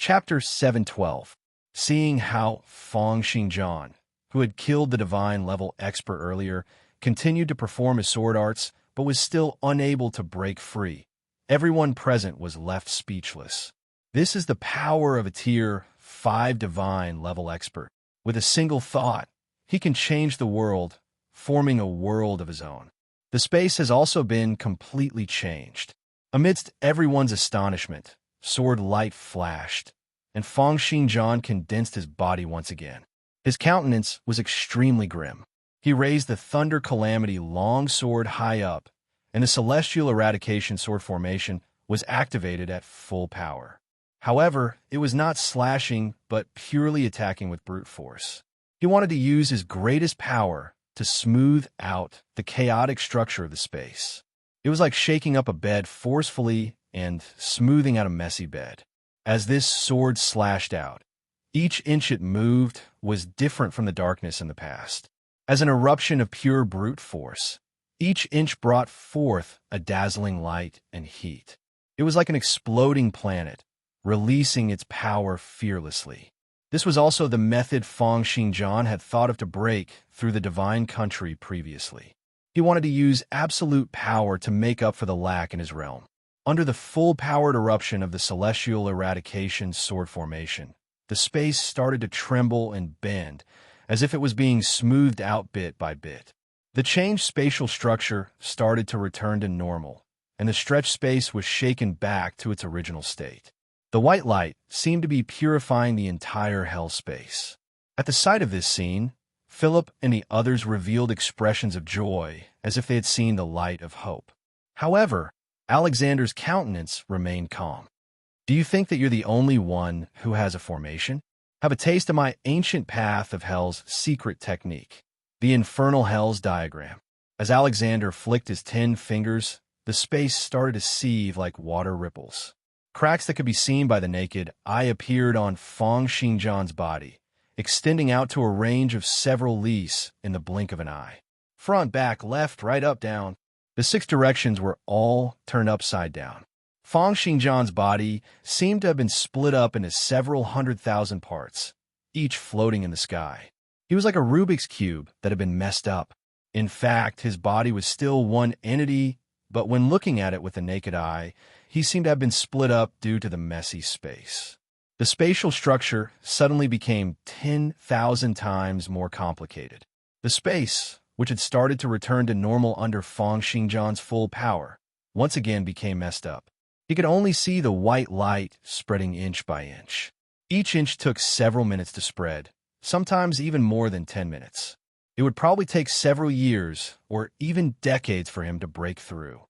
Chapter 712. Seeing how Feng Xingjian, who had killed the divine-level expert earlier, continued to perform his sword arts, but was still unable to break free. Everyone present was left speechless. This is the power of a Tier 5 divine-level expert. With a single thought, he can change the world, forming a world of his own. The space has also been completely changed. Amidst everyone's astonishment, sword light flashed, and Feng Xingjian condensed his body once again. His countenance was extremely grim. He raised the Thunder Calamity long sword high up, and the Celestial Eradication sword formation was activated at full power. However, it was not slashing, but purely attacking with brute force. He wanted to use his greatest power to smooth out the chaotic structure of the space. It was like shaking up a bed forcefully and smoothing out a messy bed. As this sword slashed out, each inch it moved was different from the darkness in the past. As an eruption of pure brute force, each inch brought forth a dazzling light and heat. It was like an exploding planet, releasing its power fearlessly. This was also the method Feng Xingjian had thought of to break through the divine country previously. He wanted to use absolute power to make up for the lack in his realm. Under the full-powered eruption of the Celestial Eradication sword formation, the space started to tremble and bend, as if it was being smoothed out bit by bit. The changed spatial structure started to return to normal, and the stretched space was shaken back to its original state. The white light seemed to be purifying the entire hell space. At the sight of this scene, Philip and the others revealed expressions of joy, as if they had seen the light of hope. However, Alexander's countenance remained calm. Do you think that you're the only one who has a formation? Have a taste of my ancient path of hell's secret technique, the infernal hell's diagram. As Alexander flicked his 10 fingers, the space started to seethe like water ripples. Cracks that could be seen by the naked eye appeared on Feng Xingjian's body, extending out to a range of several lis in the blink of an eye. Front, back, left, right, up, down. The 6 directions were all turned upside down. Feng Xingjian's body seemed to have been split up into several 100,000 parts, each floating in the sky. He was like a Rubik's Cube that had been messed up. In fact, his body was still one entity, but when looking at it with the naked eye, he seemed to have been split up due to the messy space. The spatial structure suddenly became 10,000 times more complicated. The space, which had started to return to normal under Feng Xingjian's full power, once again became messed up. He could only see the white light spreading inch by inch. Each inch took several minutes to spread, sometimes even more than 10 minutes. It would probably take several years or even decades for him to break through.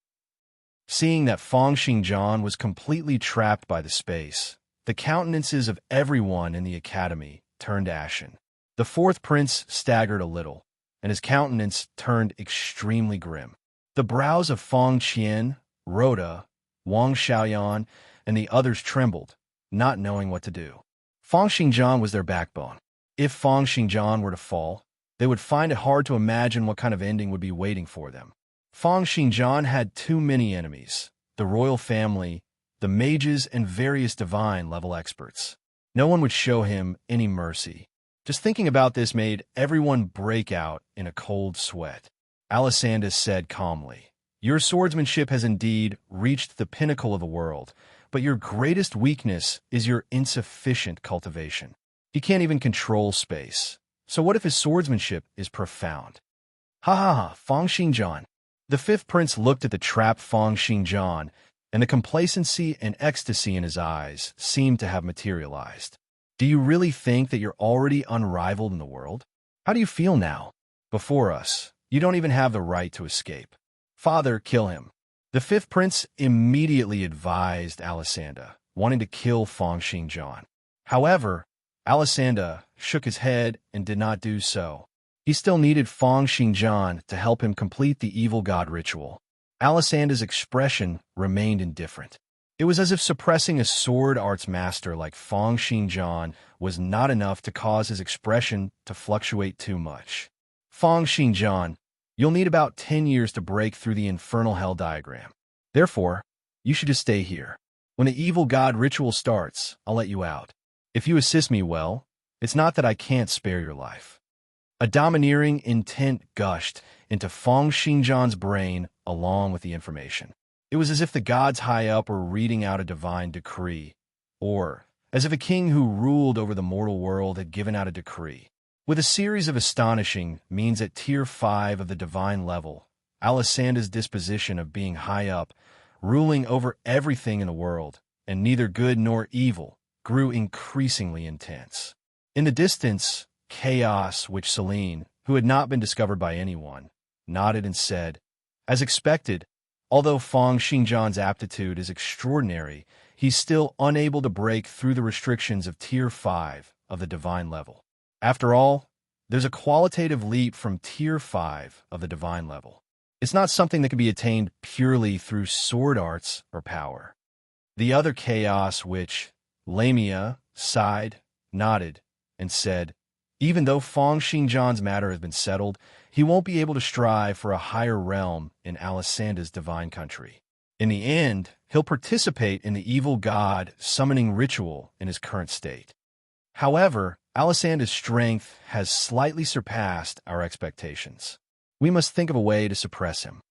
Seeing that Feng Xingjian was completely trapped by the space, the countenances of everyone in the academy turned ashen. The 4th prince staggered a little, and his countenance turned extremely grim. The brows of Feng Qian, Rhoda, Wang Xiaoyan, and the others trembled, not knowing what to do. Feng Xingjian was their backbone. If Feng Xingjian were to fall, they would find it hard to imagine what kind of ending would be waiting for them. Feng Xingjian had too many enemies: the royal family, the mages, and various divine-level experts. No one would show him any mercy. Just thinking about this made everyone break out in a cold sweat. Alessandra said calmly, "Your swordsmanship has indeed reached the pinnacle of the world, but your greatest weakness is your insufficient cultivation. He can't even control space. So what if his swordsmanship is profound?" Ha ha ha, Feng Xingjian. The 5th prince looked at the trapped Feng Xingjian, and the complacency and ecstasy in his eyes seemed to have materialized. "Do you really think that you're already unrivaled in the world? How do you feel now? Before us, you don't even have the right to escape. Father, kill him." The 5th prince immediately advised Alessandra, wanting to kill Feng Xingjian. However, Alessandra shook his head and did not do so. He still needed Feng Xingjian to help him complete the evil god ritual. Alessandra's expression remained indifferent. It was as if suppressing a sword arts master like Feng Xingjian was not enough to cause his expression to fluctuate too much. "Feng Xingjian, you'll need about 10 years to break through the infernal hell diagram. Therefore, you should just stay here. When the evil god ritual starts, I'll let you out. If you assist me well, it's not that I can't spare your life." A domineering intent gushed into Feng Xingjian's brain along with the information. It was as if the gods high up were reading out a divine decree, or as if a king who ruled over the mortal world had given out a decree. With a series of astonishing means at Tier 5 of the divine level, Alisanda's disposition of being high up, ruling over everything in the world, and neither good nor evil, grew increasingly intense. In the distance, chaos which Serene, who had not been discovered by anyone, nodded and said, "As expected, although Feng Xingjian's aptitude is extraordinary, he's still unable to break through the restrictions of Tier 5 of the divine level. After all, there's a qualitative leap from Tier 5 of the divine level. It's not something that can be attained purely through sword arts or power." The other chaos which, Lamia, sighed, nodded, and said, "Even though Feng Xingjian's matter has been settled, he won't be able to strive for a higher realm in Alisanda's divine country. In the end, he'll participate in the evil god summoning ritual in his current state. However, Alisanda's strength has slightly surpassed our expectations. We must think of a way to suppress him."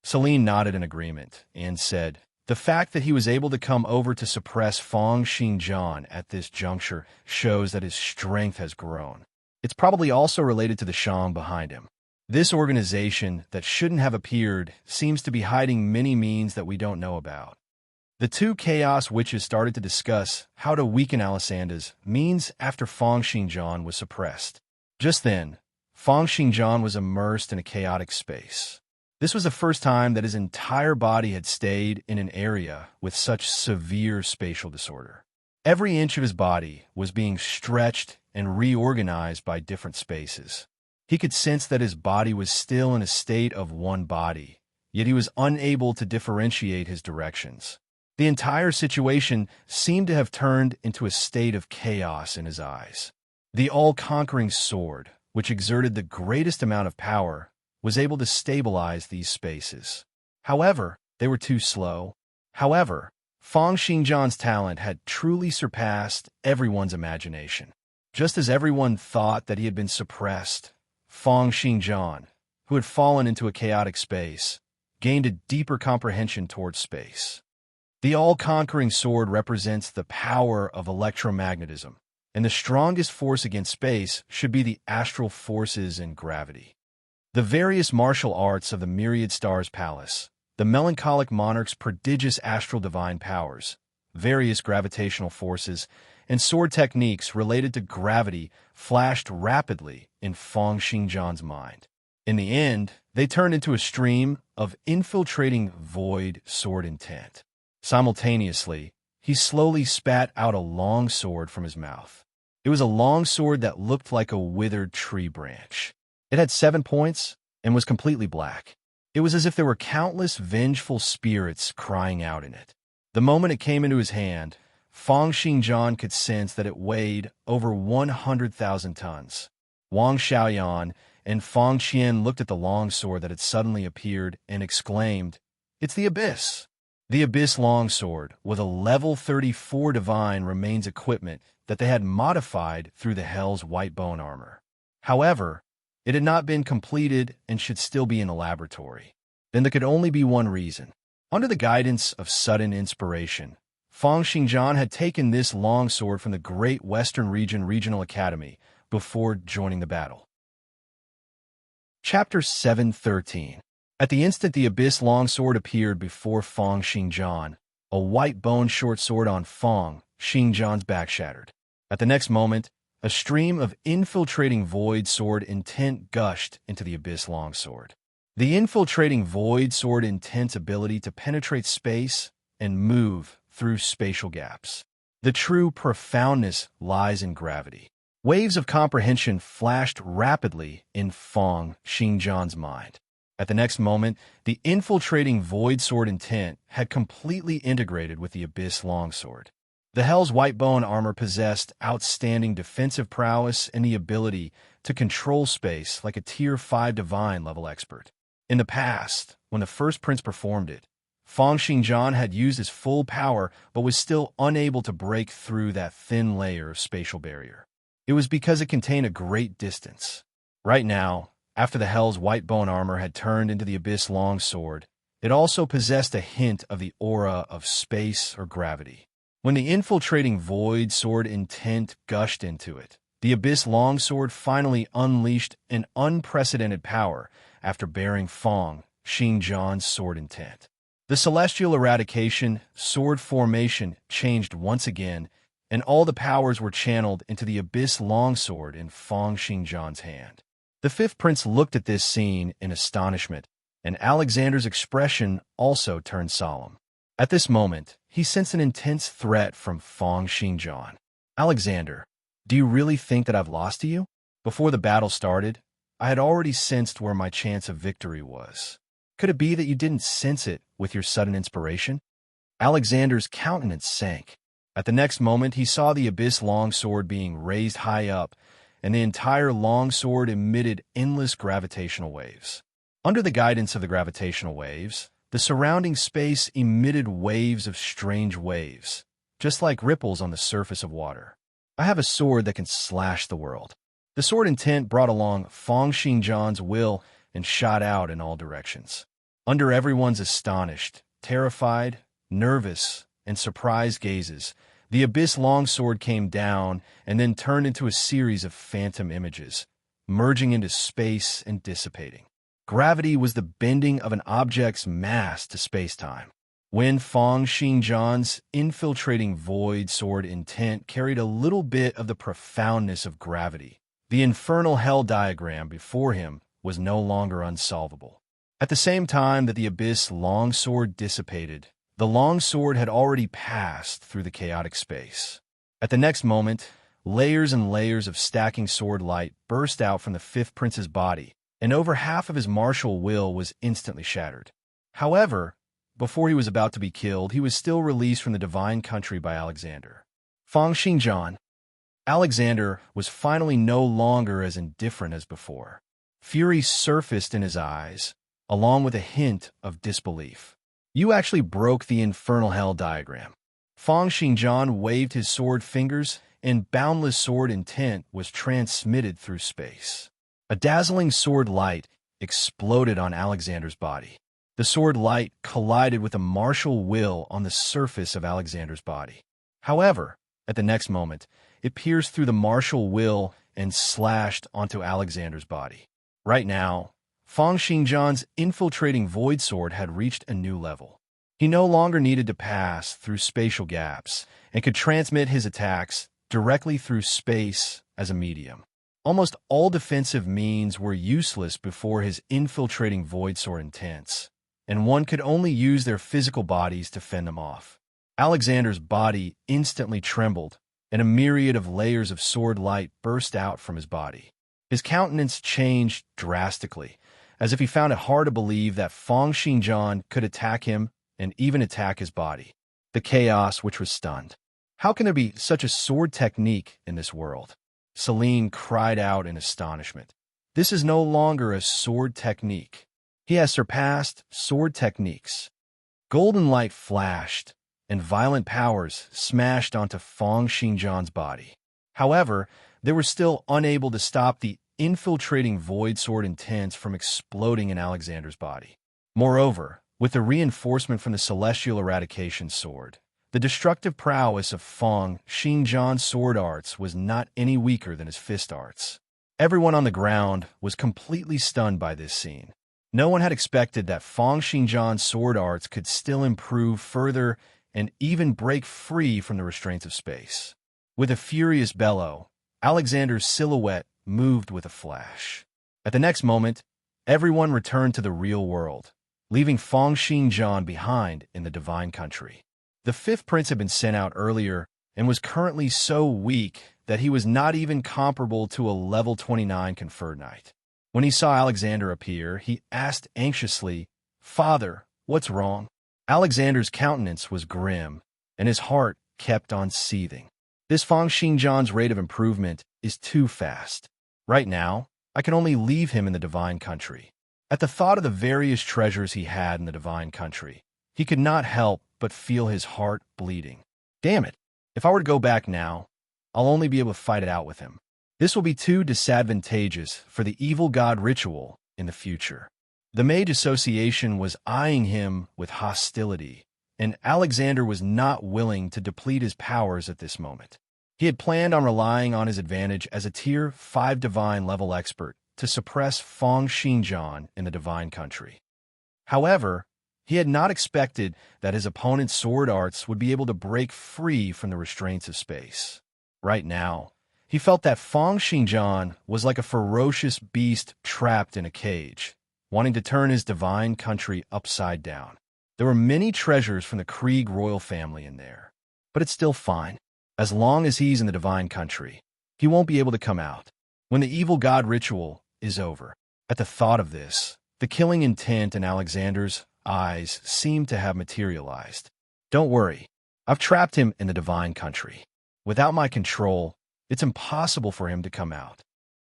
Celine nodded in agreement and said, "The fact that he was able to come over to suppress Feng Xingjian at this juncture shows that his strength has grown. It's probably also related to the Shang behind him. This organization that shouldn't have appeared seems to be hiding many means that we don't know about." The two Chaos Witches started to discuss how to weaken Alisanda's means after Feng Xingjian was suppressed. Just then, Feng Xingjian was immersed in a chaotic space. This was the first time that his entire body had stayed in an area with such severe spatial disorder. Every inch of his body was being stretched and reorganized by different spaces. He could sense that his body was still in a state of one body, yet he was unable to differentiate his directions. The entire situation seemed to have turned into a state of chaos in his eyes. The all-conquering sword, which exerted the greatest amount of power, was able to stabilize these spaces. However, they were too slow. However, Feng Xingjian's talent had truly surpassed everyone's imagination. Just as everyone thought that he had been suppressed, Feng Xingjian, who had fallen into a chaotic space, gained a deeper comprehension towards space. The all-conquering sword represents the power of electromagnetism, and the strongest force against space should be the astral forces and gravity. The various martial arts of the Myriad Stars Palace, the melancholic monarch's prodigious astral divine powers, various gravitational forces, and sword techniques related to gravity flashed rapidly in Feng Xingjian's mind. In the end, they turned into a stream of infiltrating void sword intent. Simultaneously, he slowly spat out a long sword from his mouth. It was a long sword that looked like a withered tree branch. It had 7 points and was completely black. It was as if there were countless vengeful spirits crying out in it. The moment it came into his hand, Feng Xingjian could sense that it weighed over 100,000 tons. Wang Xiaoyan and Feng Qian looked at the long sword that had suddenly appeared and exclaimed, "It's the Abyss!" The Abyss longsword, with a level 34 divine remains equipment that they had modified through the Hell's white bone armor. However, it had not been completed and should still be in a laboratory. Then there could only be one reason. Under the guidance of sudden inspiration, Feng Xingjian had taken this longsword from the Great Western Region Regional Academy before joining the battle. Chapter 713. At the instant the Abyss longsword appeared before Feng Xingjian, a white bone short sword on Feng Xingjian's back shattered. At the next moment, a stream of infiltrating void sword intent gushed into the Abyss longsword. The infiltrating void sword intent's ability to penetrate space and move through spatial gaps. The true profoundness lies in gravity. Waves of comprehension flashed rapidly in Feng Xingjian's mind. At the next moment, the infiltrating void sword intent had completely integrated with the Abyss longsword. The Hell's white bone armor possessed outstanding defensive prowess and the ability to control space like a Tier 5 divine level expert. In the past, when the first prince performed it, Fang Xingjian had used his full power but was still unable to break through that thin layer of spatial barrier. It was because it contained a great distance. Right now, after the Hell's white bone armor had turned into the Abyss longsword, it also possessed a hint of the aura of space or gravity. When the infiltrating void sword intent gushed into it, the Abyss longsword finally unleashed an unprecedented power after bearing Fang Xingjian's sword intent. The celestial eradication sword formation changed once again, and all the powers were channeled into the Abyss longsword in Fang Xingjian's hand. The fifth prince looked at this scene in astonishment, and Alexander's expression also turned solemn. At this moment, he sensed an intense threat from Fang Xingjian. "Alexander, do you really think that I've lost to you?" Before the battle started, I had already sensed where my chance of victory was. Could it be that you didn't sense it with your sudden inspiration? Alexander's countenance sank. At the next moment, he saw the Abyss longsword being raised high up, and the entire longsword emitted endless gravitational waves. Under the guidance of the gravitational waves, the surrounding space emitted waves of strange waves, just like ripples on the surface of water. I have a sword that can slash the world. The sword intent brought along Fang Xingjian's will and shot out in all directions. Under everyone's astonished, terrified, nervous, and surprised gazes, the Abyss longsword came down and then turned into a series of phantom images, merging into space and dissipating. Gravity was the bending of an object's mass to space-time. When Fang Xingjian's infiltrating void sword intent carried a little bit of the profoundness of gravity, the infernal hell diagram before him was no longer unsolvable. At the same time that the Abyss longsword dissipated, the longsword had already passed through the chaotic space. At the next moment, layers and layers of stacking sword light burst out from the fifth prince's body, and over half of his martial will was instantly shattered. However, before he was about to be killed, he was still released from the divine country by Alexander. Fang Xingjian. Alexander was finally no longer as indifferent as before. Fury surfaced in his eyes, along with a hint of disbelief. "You actually broke the infernal hell diagram." Fang Xingjian waved his sword fingers, and boundless sword intent was transmitted through space. A dazzling sword light exploded on Alexander's body. The sword light collided with a martial will on the surface of Alexander's body. However, at the next moment, it pierced through the martial will and slashed onto Alexander's body. Right now, Fang Xingjian's infiltrating void sword had reached a new level. He no longer needed to pass through spatial gaps and could transmit his attacks directly through space as a medium. Almost all defensive means were useless before his infiltrating void sword intents, and one could only use their physical bodies to fend them off. Alexander's body instantly trembled, and a myriad of layers of sword light burst out from his body. His countenance changed drastically, as if he found it hard to believe that Fang Xingjian could attack him and even attack his body. The chaos which was stunned. "How can there be such a sword technique in this world?" Serene cried out in astonishment. "This is no longer a sword technique. He has surpassed sword techniques." Golden light flashed, and violent powers smashed onto Fang Xingjian's body. However, they were still unable to stop the infiltrating void sword intents from exploding in Alexander's body. Moreover, with the reinforcement from the celestial eradication sword, the destructive prowess of Fang Xingjian's sword arts was not any weaker than his fist arts. Everyone on the ground was completely stunned by this scene. No one had expected that Fang Xingjian's sword arts could still improve further and even break free from the restraints of space. With a furious bellow, Alexander's silhouette moved with a flash. At the next moment, everyone returned to the real world, leaving Fang Xingjian behind in the divine country. The fifth prince had been sent out earlier and was currently so weak that he was not even comparable to a level 29 conferred knight. When he saw Alexander appear, he asked anxiously, "Father, what's wrong?" Alexander's countenance was grim, and his heart kept on seething. This Fang Xingjian's rate of improvement is too fast. Right now, I can only leave him in the divine country. At the thought of the various treasures he had in the divine country, He could not help but feel his heart bleeding. Damn it. If I were to go back now, I'll only be able to fight it out with him. This will be too disadvantageous for the evil god ritual in the future. The Mage Association was eyeing him with hostility, and Alexander was not willing to deplete his powers at this moment. He had planned on relying on his advantage as a Tier 5 Divine level expert to suppress Feng Xinjian in the Divine Country. However, he had not expected that his opponent's sword arts would be able to break free from the restraints of space. Right now, he felt that Feng Xinjian was like a ferocious beast trapped in a cage, wanting to turn his Divine Country upside down. There were many treasures from the Krieg royal family in there, but it's still fine. As long as he's in the Divine Country, he won't be able to come out when the evil god ritual is over. At the thought of this, the killing intent in Alexander's eyes seemed to have materialized. Don't worry, I've trapped him in the Divine Country. Without my control, it's impossible for him to come out.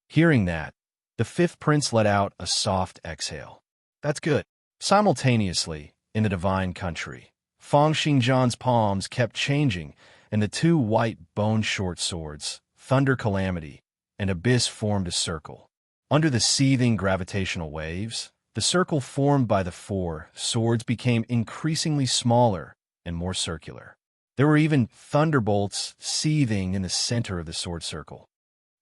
Hearing that, the fifth prince let out a soft exhale. That's good. Simultaneously, in the Divine Country, Feng Xinjian's palms kept changing, and the two white bone-short swords, Thunder Calamity and Abyss, formed a circle. Under the seething gravitational waves, the circle formed by the four swords became increasingly smaller and more circular. There were even thunderbolts seething in the center of the sword circle.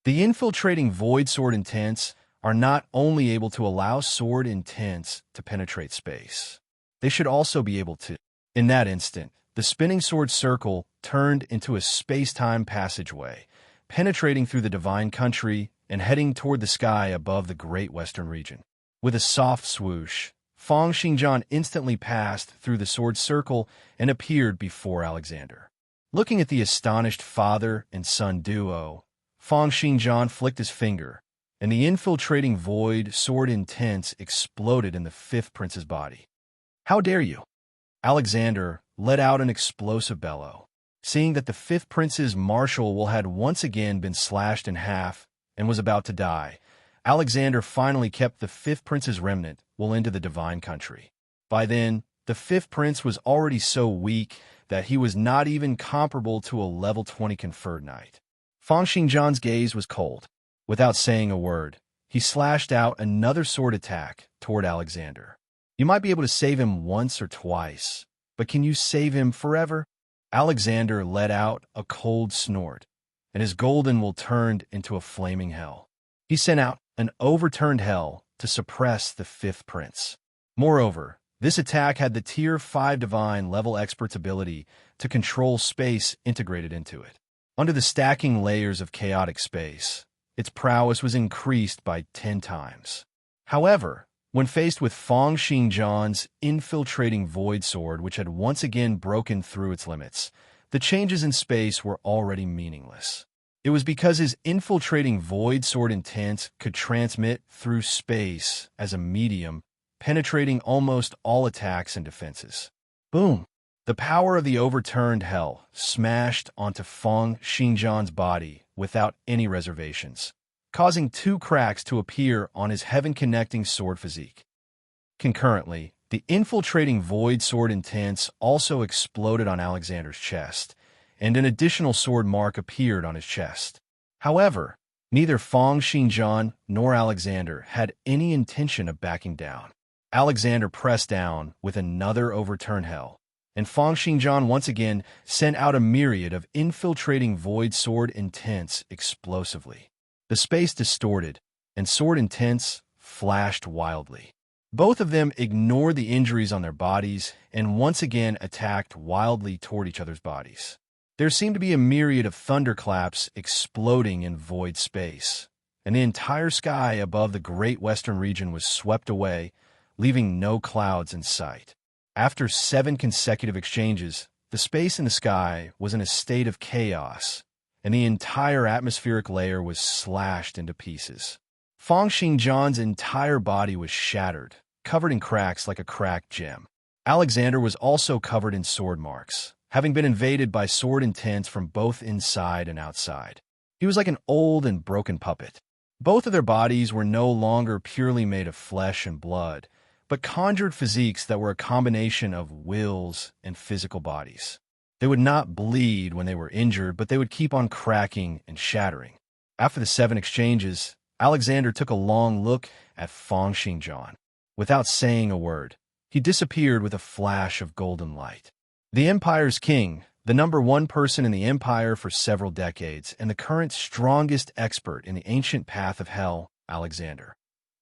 The infiltrating void sword intents are not only able to allow sword intents to penetrate space, they should also be able to. In that instant, the spinning sword circle turned into a space-time passageway, penetrating through the Divine Country and heading toward the sky above the Great Western region. With a soft swoosh, Feng Xinjian instantly passed through the sword circle and appeared before Alexander. Looking at the astonished father and son duo, Feng Xinjian flicked his finger, and the infiltrating void sword intents exploded in the fifth prince's body. How dare you? Alexander let out an explosive bellow, seeing that the fifth prince's martial will had once again been slashed in half and was about to die. Alexander finally kept the fifth prince's remnant well into the Divine Country. By then, the fifth prince was already so weak that he was not even comparable to a level 20 conferred knight. Feng Xinjian's gaze was cold. Without saying a word, he slashed out another sword attack toward Alexander. You might be able to save him once or twice, but can you save him forever? Alexander let out a cold snort, and his golden will turned into a flaming hell. He sent out an overturned hell to suppress the fifth prince. Moreover, this attack had the Tier 5 Divine level expert's ability to control space integrated into it. Under the stacking layers of chaotic space, its prowess was increased by 10 times. However, when faced with Feng Xinjian's infiltrating void sword, which had once again broken through its limits, the changes in space were already meaningless. It was because his infiltrating void sword intent could transmit through space as a medium, penetrating almost all attacks and defenses. Boom! The power of the overturned hell smashed onto Feng Xinjian's body without any reservations, causing 2 cracks to appear on his heaven-connecting sword physique. Concurrently, the infiltrating void sword intents also exploded on Alexander's chest, and an additional sword mark appeared on his chest. However, neither Feng Xinjian nor Alexander had any intention of backing down. Alexander pressed down with another overturned hell, and Feng Xinjian once again sent out a myriad of infiltrating void sword intents explosively. The space distorted, and sword intents flashed wildly. Both of them ignored the injuries on their bodies and once again attacked wildly toward each other's bodies. There seemed to be a myriad of thunderclaps exploding in void space, and the entire sky above the Great Western region was swept away, leaving no clouds in sight. After 7 consecutive exchanges, the space in the sky was in a state of chaos, and the entire atmospheric layer was slashed into pieces. Feng Xinjian's entire body was shattered, covered in cracks like a cracked gem. Alexander was also covered in sword marks, having been invaded by sword intents from both inside and outside. He was like an old and broken puppet. Both of their bodies were no longer purely made of flesh and blood, but conjured physiques that were a combination of wills and physical bodies. They would not bleed when they were injured, but they would keep on cracking and shattering. After the 7 exchanges, Alexander took a long look at Fangxing John. Without saying a word, he disappeared with a flash of golden light. The Empire's king, the #1 person in the Empire for several decades, and the current strongest expert in the ancient path of hell, Alexander,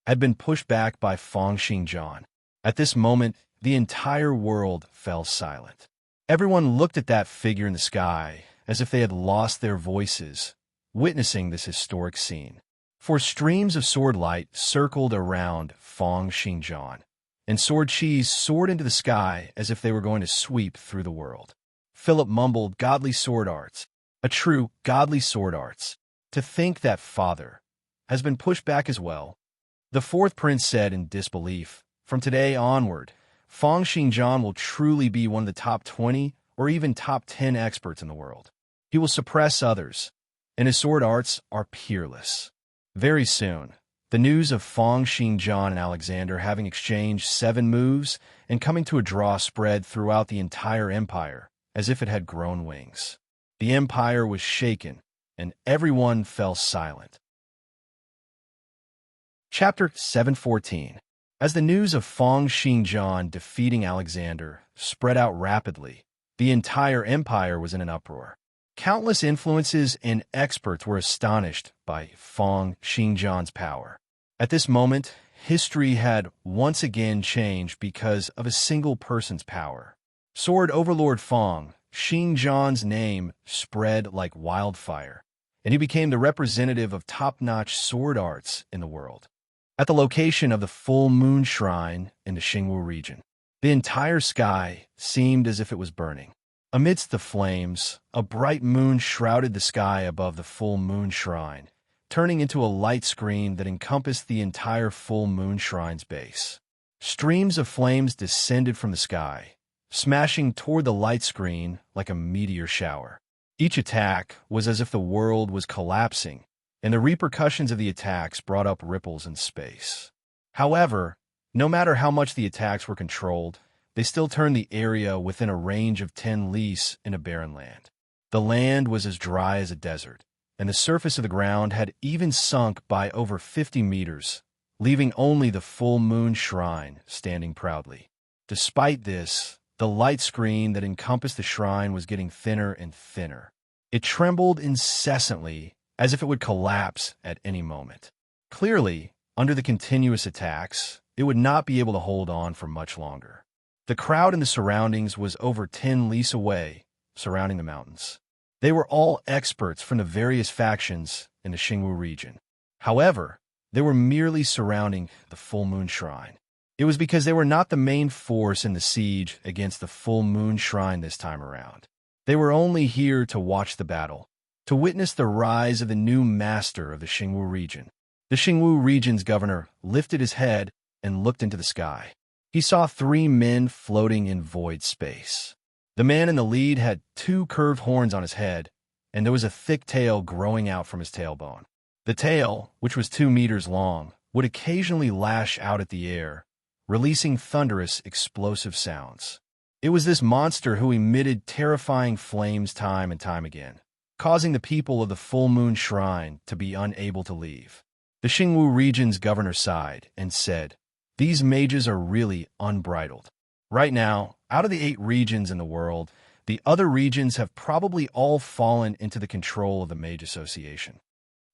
had been pushed back by Fangxing John. At this moment, the entire world fell silent. Everyone looked at that figure in the sky as if they had lost their voices, witnessing this historic scene. For streams of sword light circled around Fangxing John, and sword cheese soared into the sky as if they were going to sweep through the world. Philip mumbled, "Godly sword arts, a true godly sword arts. To think that father has been pushed back as well." The 4th prince said in disbelief, "From today onward, Fangxing John will truly be one of the top 20 or even top 10 experts in the world. He will suppress others, and his sword arts are peerless." Very soon, the news of Fangxing John and Alexander having exchanged 7 moves and coming to a draw spread throughout the entire empire, as if it had grown wings. The empire was shaken, and everyone fell silent. Chapter 714. As the news of Fangxing John defeating Alexander spread out rapidly, the entire empire was in an uproar. Countless influences and experts were astonished by Fangxing John's power. At this moment, history had once again changed because of a single person's power. Sword Overlord Fangxing John's name spread like wildfire, and he became the representative of top-notch sword arts in the world. At the location of the full moon shrine in the Xingwu region, the entire sky seemed as if it was burning. Amidst the flames, a bright moon shrouded the sky above the full moon shrine, turning into a light screen that encompassed the entire full moon shrine's base. Streams of flames descended from the sky, smashing toward the light screen like a meteor shower. Each attack was as if the world was collapsing, and the repercussions of the attacks brought up ripples in space. However, no matter how much the attacks were controlled, they still turned the area within a range of 10 lis in a barren land. The land was as dry as a desert, and the surface of the ground had even sunk by over 50 meters, leaving only the full moon shrine standing proudly. Despite this, the light screen that encompassed the shrine was getting thinner and thinner. It trembled incessantly, as if it would collapse at any moment. Clearly, under the continuous attacks, it would not be able to hold on for much longer. The crowd in the surroundings was over 10 lis away, surrounding the mountains. They were all experts from the various factions in the Xingwu region. However, they were merely surrounding the full moon shrine. It was because they were not the main force in the siege against the full moon shrine this time around. They were only here to watch the battle, to witness the rise of the new master of the Xingwu region. The Xingwu region's governor lifted his head and looked into the sky. He saw 3 men floating in void space. The man in the lead had 2 curved horns on his head, and there was a thick tail growing out from his tailbone. The tail, which was 2 meters long, would occasionally lash out at the air, releasing thunderous, explosive sounds. It was this monster who emitted terrifying flames time and time again, causing the people of the full moon shrine to be unable to leave. The Xingwu region's governor sighed and said, "These mages are really unbridled. Right now, out of the 8 regions in the world, the other regions have probably all fallen into the control of the Mage Association."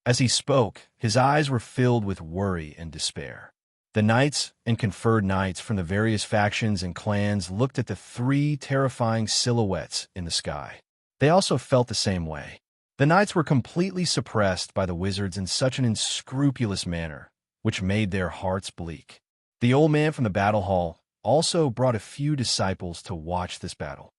As he spoke, his eyes were filled with worry and despair. The knights and conferred knights from the various factions and clans looked at the 3 terrifying silhouettes in the sky. They also felt the same way. The knights were completely suppressed by the wizards in such an unscrupulous manner, which made their hearts bleak. The old man from the battle hall also brought a few disciples to watch this battle.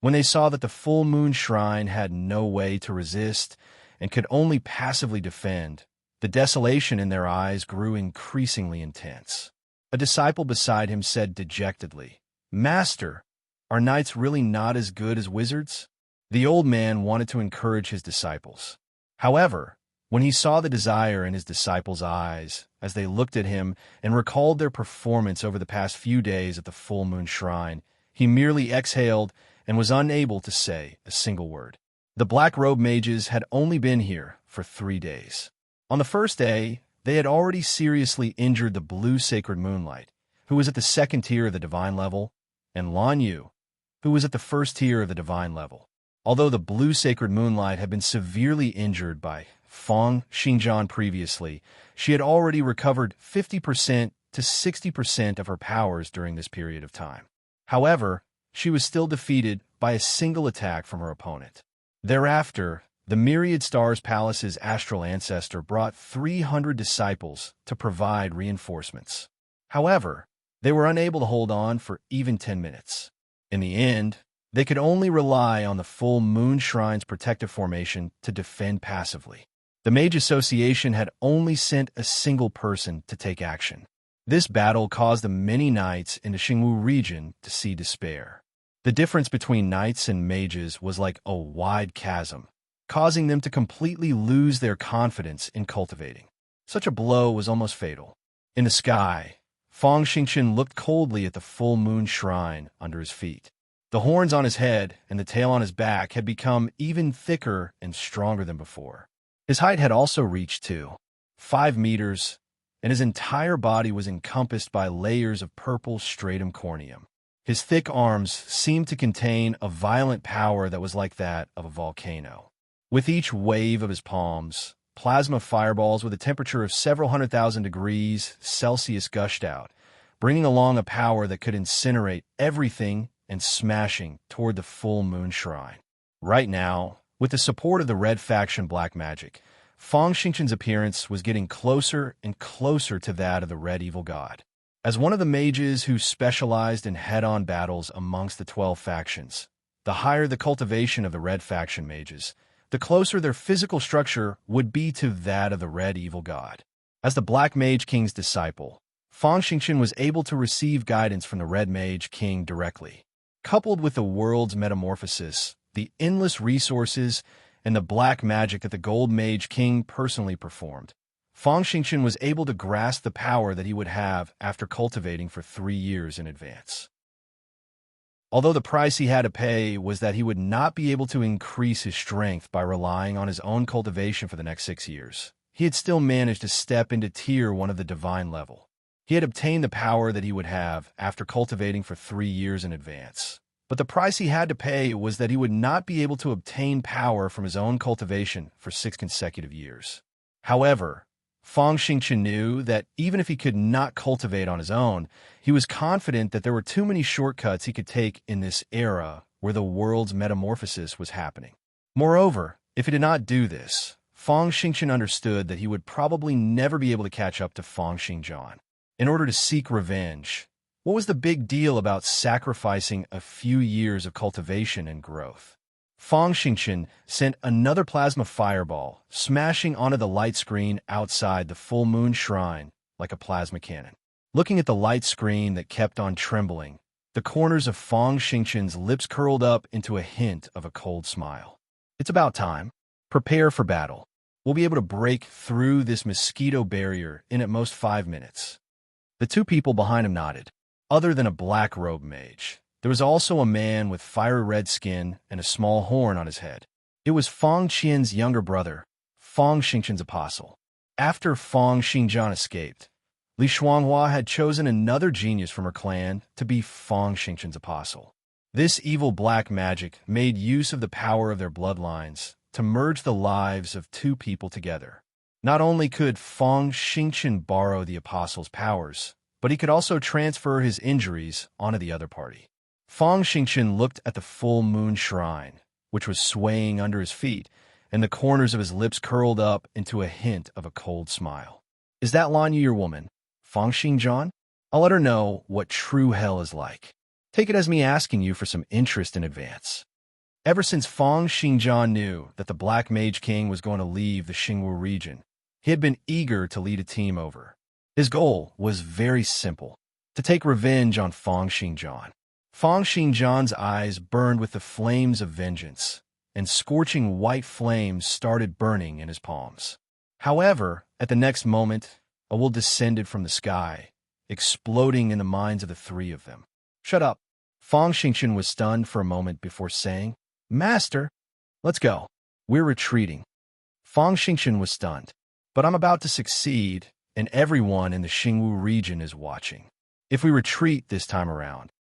When they saw that the full moon shrine had no way to resist and could only passively defend, the desolation in their eyes grew increasingly intense. A disciple beside him said dejectedly, "Master, are knights really not as good as wizards?" The old man wanted to encourage his disciples. However, When he saw the desire in his disciples' eyes as they looked at him and recalled their performance over the past few days at the full moon shrine, he merely exhaled and was unable to say a single word. The black-robed mages had only been here for 3 days. On the first day, they had already seriously injured the blue sacred moonlight, who was at the second tier of the divine level, and Lan Yu, who was at the first tier of the divine level. Although the blue sacred moonlight had been severely injured by Fang Xingjian previously, she had already recovered 50% to 60% of her powers during this period of time. However, she was still defeated by a single attack from her opponent. Thereafter, the Myriad Stars Palace's astral ancestor brought 300 disciples to provide reinforcements. However, they were unable to hold on for even 10 minutes. In the end, they could only rely on the full moon shrine's protective formation to defend passively. The Mage Association had only sent a single person to take action. This battle caused the many knights in the Xingwu region to see despair. The difference between knights and mages was like a wide chasm, causing them to completely lose their confidence in cultivating. Such a blow was almost fatal. In the sky, Fang Xingqian looked coldly at the full moon shrine under his feet. The horns on his head and the tail on his back had become even thicker and stronger than before. His height had also reached to 5 meters, and his entire body was encompassed by layers of purple stratum corneum. His thick arms seemed to contain a violent power that was like that of a volcano. With each wave of his palms, plasma fireballs with a temperature of several 100,000 degrees Celsius gushed out, bringing along a power that could incinerate everything and smashing toward the full moon shrine. Right now, with the support of the red faction black magic, Fang Xingqian's appearance was getting closer and closer to that of the red evil god. As one of the mages who specialized in head-on battles amongst the 12 factions, the higher the cultivation of the red faction mages, the closer their physical structure would be to that of the red evil god. As the Black Mage King's disciple, Fang Xingqian was able to receive guidance from the Red Mage King directly. Coupled with the world's metamorphosis, the endless resources, and the black magic that the Gold Mage King personally performed, Fang Xingqian was able to grasp the power that he would have after cultivating for 3 years in advance. Although the price he had to pay was that he would not be able to increase his strength by relying on his own cultivation for the next 6 years, he had still managed to step into Tier 1 of the Divine level. He had obtained the power that he would have after cultivating for 3 years in advance. But the price he had to pay was that he would not be able to obtain power from his own cultivation for 6 consecutive years. However, Fang Xingqian knew that even if he could not cultivate on his own, he was confident that there were too many shortcuts he could take in this era where the world's metamorphosis was happening. Moreover, if he did not do this, Fang Xingqian understood that he would probably never be able to catch up to Fang Xingjian. In order to seek revenge, what was the big deal about sacrificing a few years of cultivation and growth? Fang Xingqian sent another plasma fireball, smashing onto the light screen outside the full moon shrine like a plasma cannon. Looking at the light screen that kept on trembling, the corners of Fang Xingqian's lips curled up into a hint of a cold smile. It's about time. Prepare for battle. We'll be able to break through this mosquito barrier in at most 5 minutes. The 2 people behind him nodded. Other than a black-robed mage, there was also a man with fiery red skin and a small horn on his head. It was Fang Qian's younger brother, Fang Xingqian's apostle. After Fang Xingjian escaped, Li Shuanghua had chosen another genius from her clan to be Fang Xingqian's apostle. This evil black magic made use of the power of their bloodlines to merge the lives of 2 people together. Not only could Fang Xingqian borrow the apostle's powers, but he could also transfer his injuries onto the other party. Fang Xingqian looked at the full moon shrine, which was swaying under his feet, and the corners of his lips curled up into a hint of a cold smile. Is that Lan Yu your woman, Fang Xingjian? I'll let her know what true hell is like. Take it as me asking you for some interest in advance. Ever since Fang Xingjian knew that the Black Mage King was going to leave the Xingwu region, he had been eager to lead a team over. His goal was very simple, to take revenge on Fang Xingjian. Fang Xingjian's eyes burned with the flames of vengeance, and scorching white flames started burning in his palms. However, at the next moment, a will descended from the sky, exploding in the minds of the three of them. "Shut up." Fang Xingchen was stunned for a moment before saying, "Master, let's go. We're retreating." Fang Xingchen was stunned. "But I'm about to succeed, and everyone in the Xingwu region is watching. If we retreat this time around."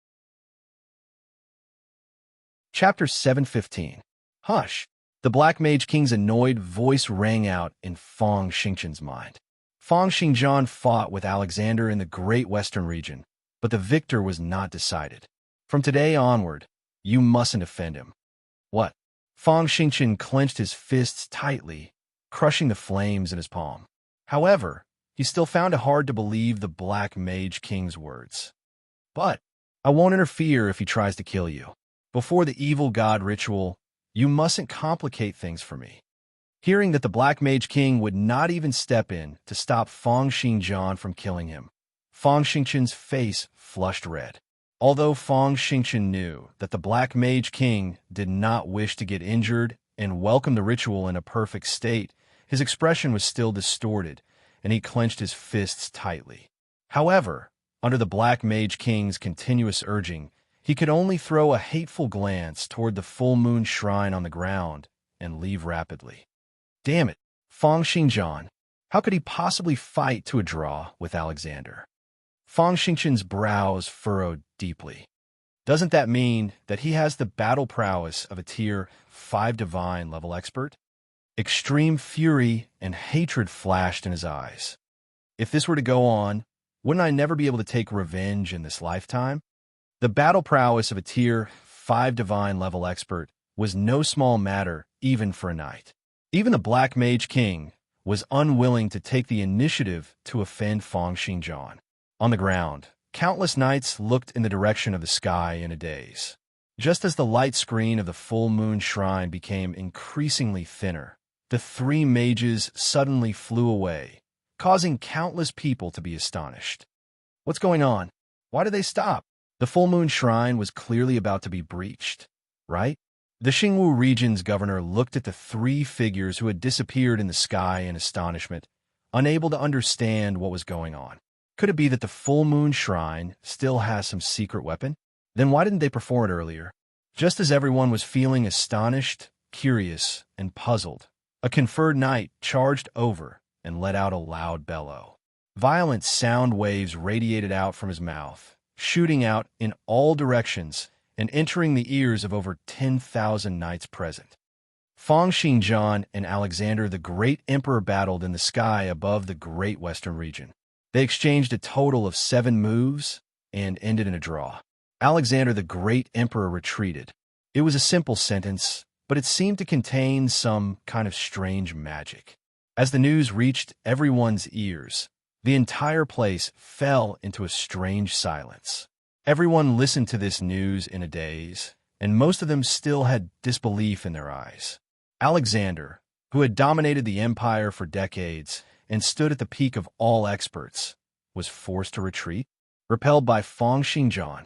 Chapter 715. Hush! The Black Mage King's annoyed voice rang out in Fang Xingchen's mind. Fang Xingjian fought with Alexander in the Great Western region, but the victor was not decided. From today onward, you mustn't offend him. What? Fang Xingchen clenched his fists tightly, crushing the flames in his palm. However, he still found it hard to believe the Black Mage King's words. "But I won't interfere if he tries to kill you. Before the evil god ritual, you mustn't complicate things for me." Hearing that the Black Mage King would not even step in to stop Fang Xingjian from killing him, Fang Xingchen's face flushed red. Although Fang Xingchen knew that the Black Mage King did not wish to get injured and welcome the ritual in a perfect state, his expression was still distorted, and he clenched his fists tightly. However, under the Black Mage King's continuous urging, he could only throw a hateful glance toward the full moon shrine on the ground and leave rapidly. Damn it, Fang Xingjian. How could he possibly fight to a draw with Alexander? Fang Xingchen's brows furrowed deeply. Doesn't that mean that he has the battle prowess of a Tier 5 divine level expert? Extreme fury and hatred flashed in his eyes. If this were to go on, wouldn't I never be able to take revenge in this lifetime? The battle prowess of a Tier 5 divine level expert was no small matter even for a knight. Even the Black Mage King was unwilling to take the initiative to offend Fang Xingjian. On the ground, countless knights looked in the direction of the sky in a daze. Just as the light screen of the full moon shrine became increasingly thinner, the three mages suddenly flew away, causing countless people to be astonished. What's going on? Why did they stop? The full moon shrine was clearly about to be breached, right? The Xingwu region's governor looked at the three figures who had disappeared in the sky in astonishment, unable to understand what was going on. Could it be that the full moon shrine still has some secret weapon? Then why didn't they perform it earlier? Just as everyone was feeling astonished, curious, and puzzled, a conferred knight charged over and let out a loud bellow. Violent sound waves radiated out from his mouth, shooting out in all directions and entering the ears of over 10,000 knights present. Fang Xingjian and Alexander the Great Emperor battled in the sky above the Great Western region. They exchanged a total of 7 moves and ended in a draw. Alexander the Great Emperor retreated. It was a simple sentence, but it seemed to contain some kind of strange magic. As the news reached everyone's ears, the entire place fell into a strange silence. Everyone listened to this news in a daze, and most of them still had disbelief in their eyes. Alexander, who had dominated the empire for decades and stood at the peak of all experts, was forced to retreat, repelled by Fang Xingjian.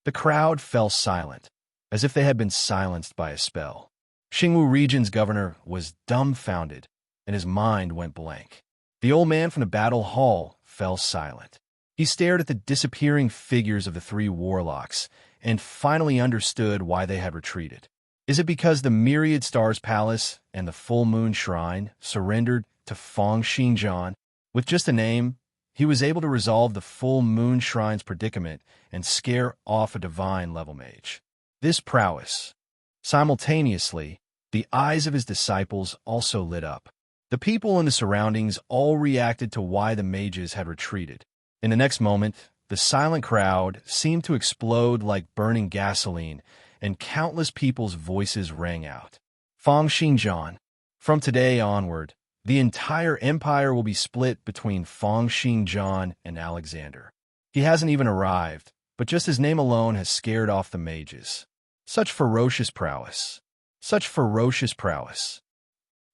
The crowd fell silent, as if they had been silenced by a spell. Xingwu region's governor was dumbfounded, and his mind went blank. The old man from the battle hall fell silent. He stared at the disappearing figures of the 3 warlocks and finally understood why they had retreated. Is it because the Myriad Stars Palace and the Full Moon Shrine surrendered to Fang Xingjian? With just a name, he was able to resolve the Full Moon Shrine's predicament and scare off a divine level mage. This prowess. Simultaneously, the eyes of his disciples also lit up. The people in the surroundings all reacted to why the mages had retreated. In the next moment, the silent crowd seemed to explode like burning gasoline, and countless people's voices rang out. Fang Xingjian. From today onward, the entire empire will be split between Fang Xingjian and Alexander. He hasn't even arrived, but just his name alone has scared off the mages. Such ferocious prowess. Such ferocious prowess.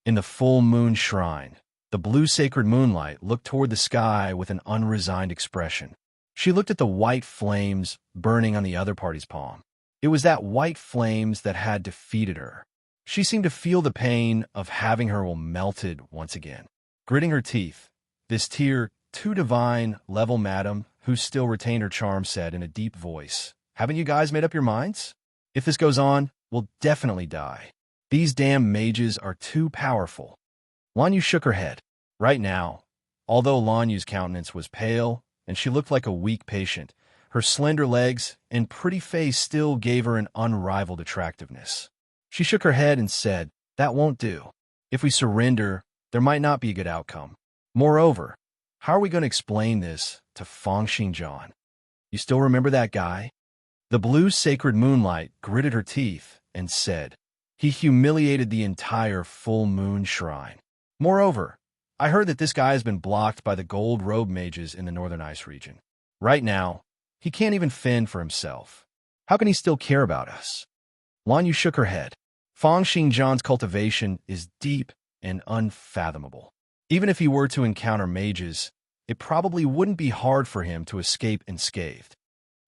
In the full moon shrine, the blue sacred moonlight looked toward the sky with an unresigned expression. She looked at the white flames burning on the other party's palm. It was that white flames that had defeated her. She seemed to feel the pain of having her will melted once again. Gritting her teeth, this tier 2 divine level madam, who still retained her charm, said in a deep voice, "Haven't you guys made up your minds? If this goes on, we'll definitely die. These damn mages are too powerful." Lanyu shook her head. Right now, although Lanyu's countenance was pale and she looked like a weak patient, her slender legs and pretty face still gave her an unrivaled attractiveness. She shook her head and said, "That won't do. If we surrender, there might not be a good outcome. Moreover, how are we going to explain this to Fangxing John? You still remember that guy?" The blue sacred moonlight gritted her teeth and said, "He humiliated the entire full moon shrine. Moreover, I heard that this guy has been blocked by the gold robe mages in the northern ice region. Right now, he can't even fend for himself. How can he still care about us?" Lanyu shook her head. Fangxing John's cultivation is deep and unfathomable. Even if he were to encounter mages, it probably wouldn't be hard for him to escape unscathed.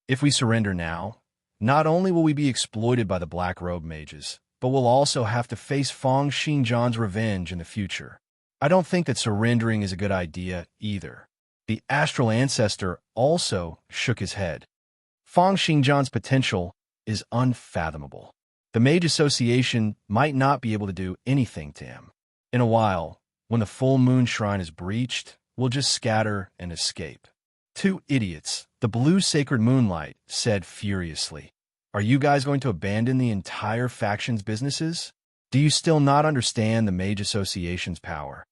If we surrender now, not only will we be exploited by the black robe mages, but we'll also have to face Fangxing John's revenge in the future. I don't think that surrendering is a good idea either. The astral ancestor also shook his head. Fangxing John's potential is unfathomable. The Mage Association might not be able to do anything to him. In a while, when the full moon shrine is breached, we'll just scatter and escape. "Two idiots," the blue sacred moonlight said furiously. "Are you guys going to abandon the entire faction's businesses? Do you still not understand the Mage Association's power?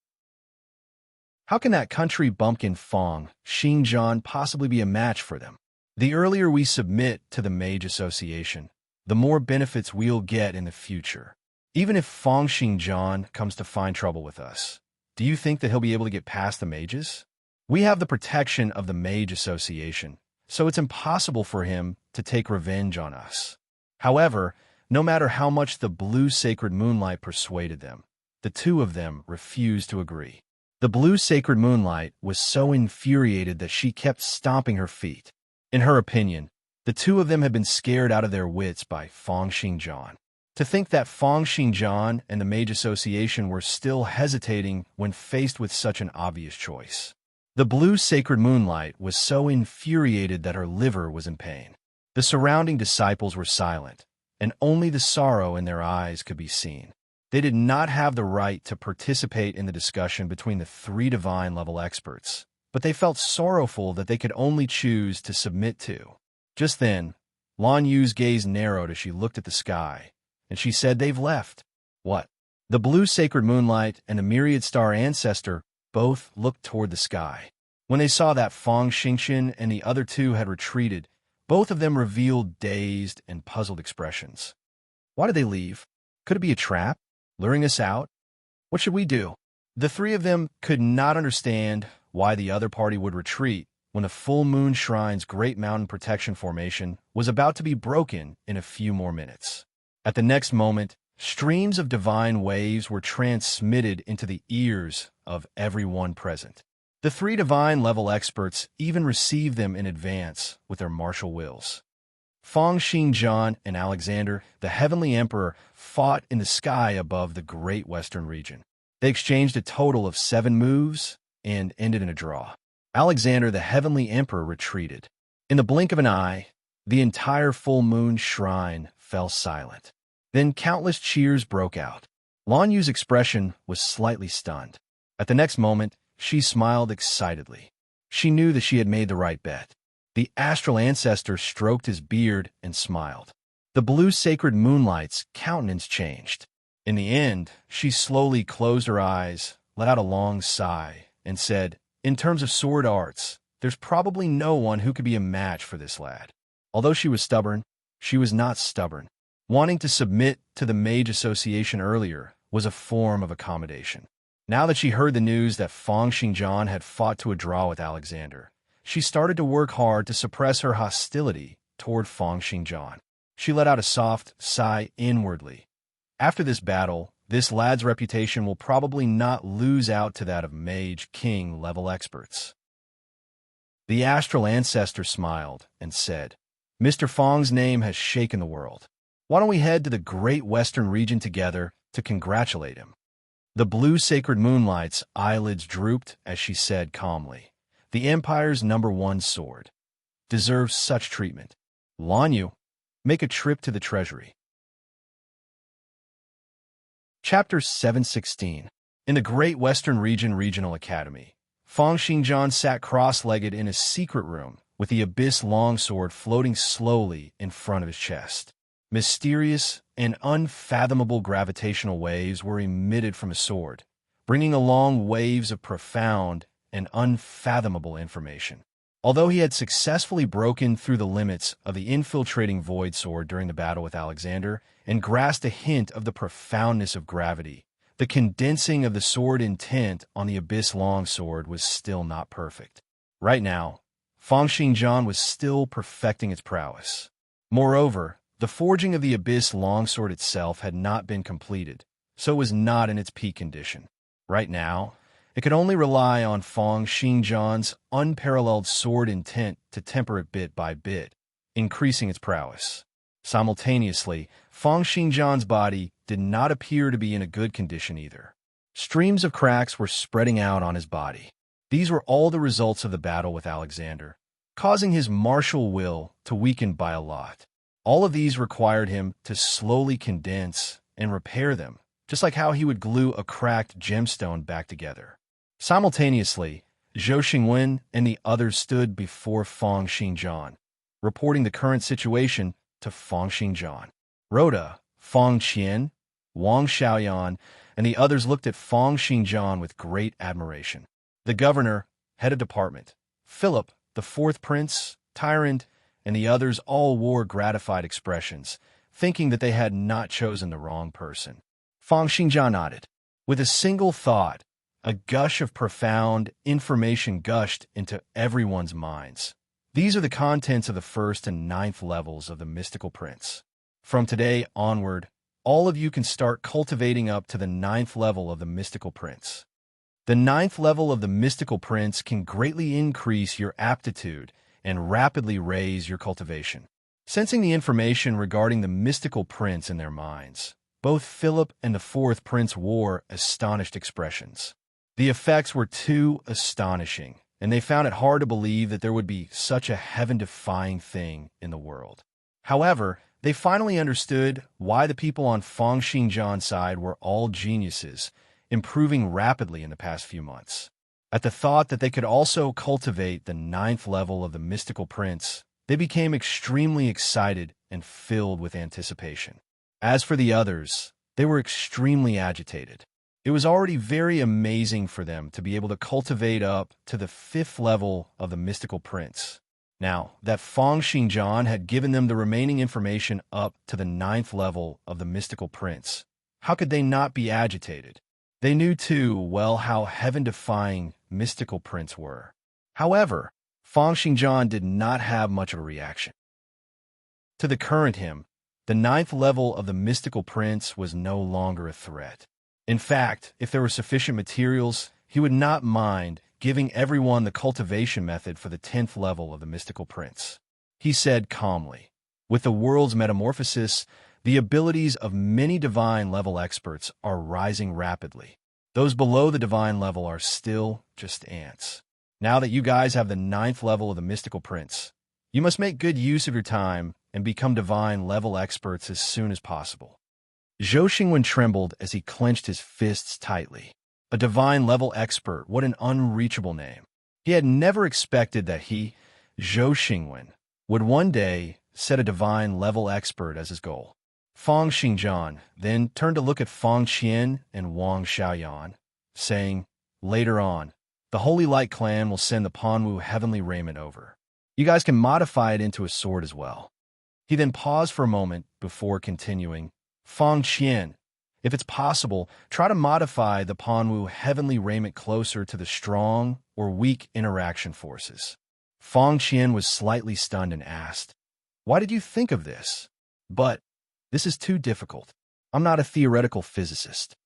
How can that country bumpkin Fangxing John possibly be a match for them? The earlier we submit to the Mage Association, the more benefits we'll get in the future. Even if Fangxing John comes to find trouble with us, do you think that he'll be able to get past the mages? We have the protection of the Mage Association, so it's impossible for him to take revenge on us." However, no matter how much the blue sacred moonlight persuaded them, the two of them refused to agree. The blue sacred moonlight was so infuriated that she kept stomping her feet. In her opinion, the two of them had been scared out of their wits by Fangxing John. To think that Fangxing John and the Mage Association were still hesitating when faced with such an obvious choice. The blue sacred moonlight was so infuriated that her liver was in pain. The surrounding disciples were silent, and only the sorrow in their eyes could be seen. They did not have the right to participate in the discussion between the three divine-level experts, but they felt sorrowful that they could only choose to submit to. Just then, Lanyu's gaze narrowed as she looked at the sky, and she said, "They've left." "What?" The blue sacred moonlight and the myriad star ancestor both looked toward the sky. When they saw that Fangxing and the other two had retreated, both of them revealed dazed and puzzled expressions. "Why did they leave? Could it be a trap? Luring us out? What should we do?" The three of them could not understand why the other party would retreat when the full moon shrine's great mountain protection formation was about to be broken in a few more minutes. At the next moment, streams of divine waves were transmitted into the ears of everyone present. The three divine-level experts even received them in advance with their martial wills. Fangxing John and Alexander, the Heavenly Emperor, fought in the sky above the Great Western region. They exchanged a total of 7 moves and ended in a draw. Alexander, the Heavenly Emperor, retreated. In the blink of an eye, the entire full moon shrine fell silent. Then countless cheers broke out. Lanyu's expression was slightly stunned. At the next moment, she smiled excitedly. She knew that she had made the right bet. The astral ancestor stroked his beard and smiled. The blue sacred moonlight's countenance changed. In the end, she slowly closed her eyes, let out a long sigh, and said, "In terms of sword arts, there's probably no one who could be a match for this lad." Although she was stubborn, she was not stubborn. Wanting to submit to the Mage Association earlier was a form of accommodation. Now that she heard the news that Fangxing John had fought to a draw with Alexander, she started to work hard to suppress her hostility toward Fangxing John. She let out a soft sigh inwardly. After this battle, this lad's reputation will probably not lose out to that of Mage King level experts. The astral ancestor smiled and said, "Mr. Fang's name has shaken the world. Why don't we head to the Great Western region together to congratulate him?" The blue sacred moonlight's eyelids drooped as she said calmly, "The Empire's #1 sword deserves such treatment. Lan Yu, make a trip to the treasury." Chapter 716. In the Great Western Region Regional Academy, Fang Xingjian sat cross-legged in a secret room with the Abyss longsword floating slowly in front of his chest. Mysterious and unfathomable gravitational waves were emitted from his sword, bringing along waves of profound and unfathomable information. Although he had successfully broken through the limits of the infiltrating void sword during the battle with Alexander and grasped a hint of the profoundness of gravity, the condensing of the sword intent on the Abyss longsword was still not perfect. Right now, Fang Xingjian was still perfecting its prowess. Moreover, the forging of the Abyss longsword itself had not been completed, so it was not in its peak condition. Right now, it could only rely on Fang Xingjian's unparalleled sword intent to temper it bit by bit, increasing its prowess. Simultaneously, Fang Xingjian's body did not appear to be in a good condition either. Streams of cracks were spreading out on his body. These were all the results of the battle with Alexander, causing his martial will to weaken by a lot. All of these required him to slowly condense and repair them, just like how he would glue a cracked gemstone back together. Simultaneously, Zhou Xingwen and the others stood before Fang Xingjian, reporting the current situation to Fang Xingjian. Rhoda, Fang Qian, Wang Xiaoyan, and the others looked at Fang Xingjian with great admiration. The governor, head of department, Philip, the fourth prince, Tyrant, and the others all wore gratified expressions, thinking that they had not chosen the wrong person. Fang Xingjian nodded. With a single thought, a gush of profound information gushed into everyone's minds. These are the contents of the 1st and 9th levels of the Mystical Prince. From today onward, all of you can start cultivating up to the 9th level of the Mystical Prince. The 9th level of the Mystical Prince can greatly increase your aptitude and rapidly raise your cultivation. Sensing the information regarding the Mystical Prince in their minds, both Philip and the 4th Prince wore astonished expressions. The effects were too astonishing, and they found it hard to believe that there would be such a heaven-defying thing in the world. However, they finally understood why the people on Fang Xingjian's side were all geniuses, improving rapidly in the past few months. At the thought that they could also cultivate the 9th level of the Mystical Prince, they became extremely excited and filled with anticipation. As for the others, they were extremely agitated. It was already very amazing for them to be able to cultivate up to the 5th level of the Mystical Prince. Now that Fang Xingjian had given them the remaining information up to the 9th level of the Mystical Prince, how could they not be agitated? They knew too well how heaven-defying Mystical Prince were. However, Fang Xingjian did not have much of a reaction. To the current him, the 9th level of the Mystical Prince was no longer a threat. In fact, if there were sufficient materials, he would not mind giving everyone the cultivation method for the 10th level of the Mystical Prince. He said calmly, "With the world's metamorphosis, the abilities of many divine level experts are rising rapidly. Those below the divine level are still just ants. Now that you guys have the 9th level of the Mystical Prince, you must make good use of your time and become divine level experts as soon as possible." Zhou Xingwen trembled as he clenched his fists tightly. A divine level expert, what an unreachable name. He had never expected that he, Zhou Xingwen, would one day set a divine level expert as his goal. Fang Xingjian then turned to look at Fang Qian and Wang Xiaoyan, saying, "Later on, the Holy Light clan will send the Panwu heavenly raiment over. You guys can modify it into a sword as well." He then paused for a moment before continuing, "Fang Qian, if it's possible, try to modify the Panwu heavenly raiment closer to the strong or weak interaction forces." Fang Qian was slightly stunned and asked, "Why did you think of this?" "But this is too difficult. I'm not a theoretical physicist."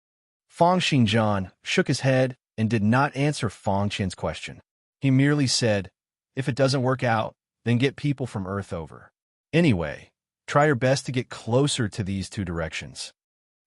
Fang Xingjian shook his head and did not answer Fang Qian's question. He merely said, "If it doesn't work out, then get people from Earth over. Anyway, try your best to get closer to these two directions."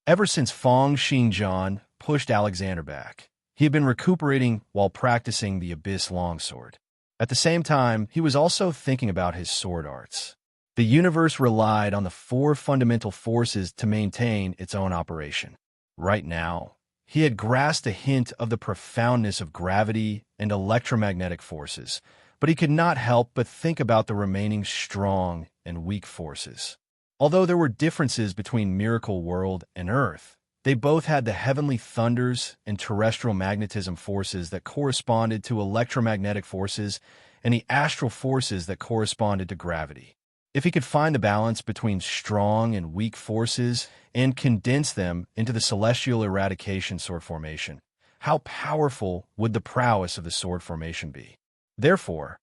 Ever since Fang Xingjian pushed Alexander back. He had been recuperating while practicing the Abyss longsword. At the same time, he was also thinking about his sword arts. The universe relied on the four fundamental forces to maintain its own operation. Right now, he had grasped a hint of the profoundness of gravity and electromagnetic forces, but he could not help but think about the remaining strong and weak forces. Although there were differences between Miracle World and Earth, they both had the heavenly thunders and terrestrial magnetism forces that corresponded to electromagnetic forces and the astral forces that corresponded to gravity. If he could find the balance between strong and weak forces and condense them into the celestial eradication sword formation, how powerful would the prowess of the sword formation be? Therefore,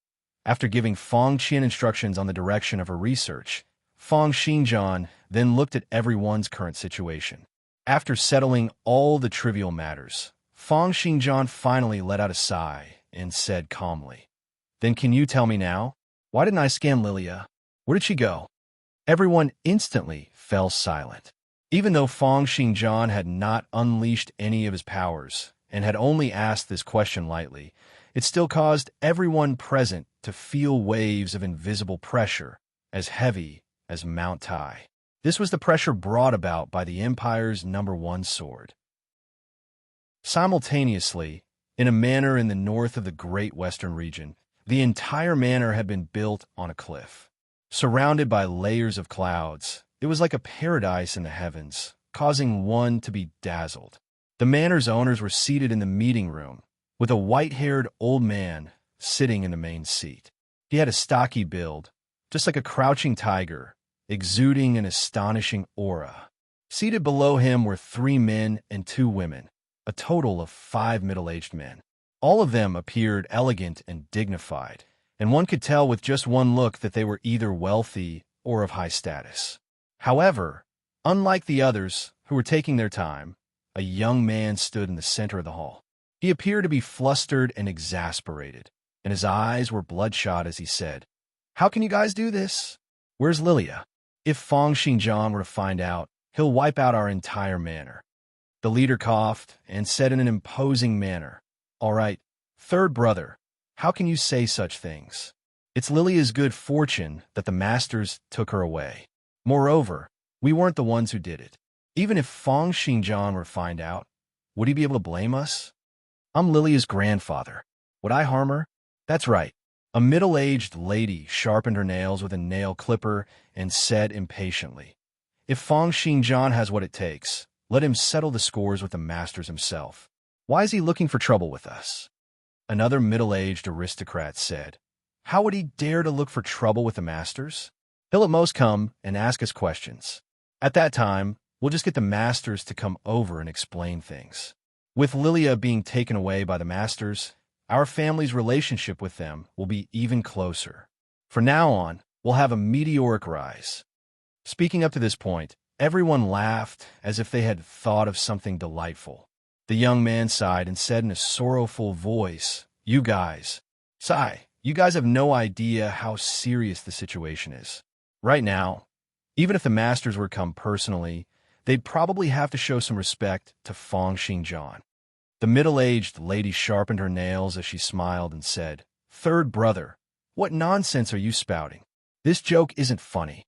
after giving Feng Qian instructions on the direction of her research, Feng Xinjian then looked at everyone's current situation. After settling all the trivial matters, Feng Xinjian finally let out a sigh and said calmly, "Then can you tell me now? Why didn't I scan Lilia? Where did she go?" Everyone instantly fell silent. Even though Feng Xinjian had not unleashed any of his powers and had only asked this question lightly, it still caused everyone present to feel waves of invisible pressure as heavy as Mount Tai. This was the pressure brought about by the Empire's #1 sword. Simultaneously, in a manor in the north of the Great Western region, the entire manor had been built on a cliff. Surrounded by layers of clouds, it was like a paradise in the heavens, causing one to be dazzled. The manor's owners were seated in the meeting room, with a white-haired old man sitting in the main seat. He had a stocky build, just like a crouching tiger, exuding an astonishing aura. Seated below him were 3 men and 2 women, a total of 5 middle-aged men. All of them appeared elegant and dignified, and one could tell with just one look that they were either wealthy or of high status. However, unlike the others who were taking their time, a young man stood in the center of the hall. He appeared to be flustered and exasperated, and his eyes were bloodshot as he said, "How can you guys do this? Where's Lilia? If Feng Xinjiang were to find out, he'll wipe out our entire manor." The leader coughed and said in an imposing manner, "All right, third brother, how can you say such things? It's Lilia's good fortune that the masters took her away. Moreover, we weren't the ones who did it. Even if Feng Xinjiang were to find out, would he be able to blame us? I'm Lilia's grandfather. Would I harm her?" "That's right." A middle-aged lady sharpened her nails with a nail clipper and said impatiently, "If Feng Xinjiang has what it takes, let him settle the scores with the masters himself. Why is he looking for trouble with us?" Another middle-aged aristocrat said, "How would he dare to look for trouble with the masters? He'll at most come and ask us questions. At that time, we'll just get the masters to come over and explain things. With Lilia being taken away by the masters, our family's relationship with them will be even closer. From now on, we'll have a meteoric rise." Speaking up to this point, everyone laughed as if they had thought of something delightful. The young man sighed and said in a sorrowful voice, "You guys have no idea how serious the situation is. Right now, even if the masters were to come personally, they'd probably have to show some respect to Feng Xinjiang." The middle-aged lady sharpened her nails as she smiled and said, "Third brother, what nonsense are you spouting? This joke isn't funny."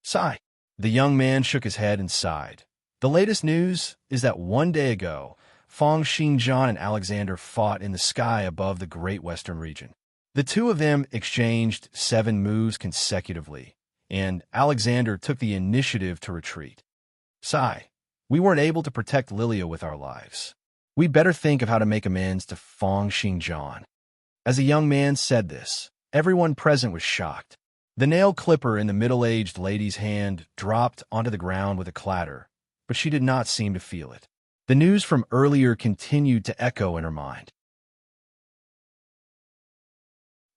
"Sigh." The young man shook his head and sighed. "The latest news is that 1 day ago, Feng Xinjiang and Alexander fought in the sky above the Great Western region. The two of them exchanged 7 moves consecutively, and Alexander took the initiative to retreat. Sigh. We weren't able to protect Lilia with our lives. We'd better think of how to make amends to Feng Xinjiang." As the young man said this, everyone present was shocked. The nail clipper in the middle-aged lady's hand dropped onto the ground with a clatter, but she did not seem to feel it. The news from earlier continued to echo in her mind.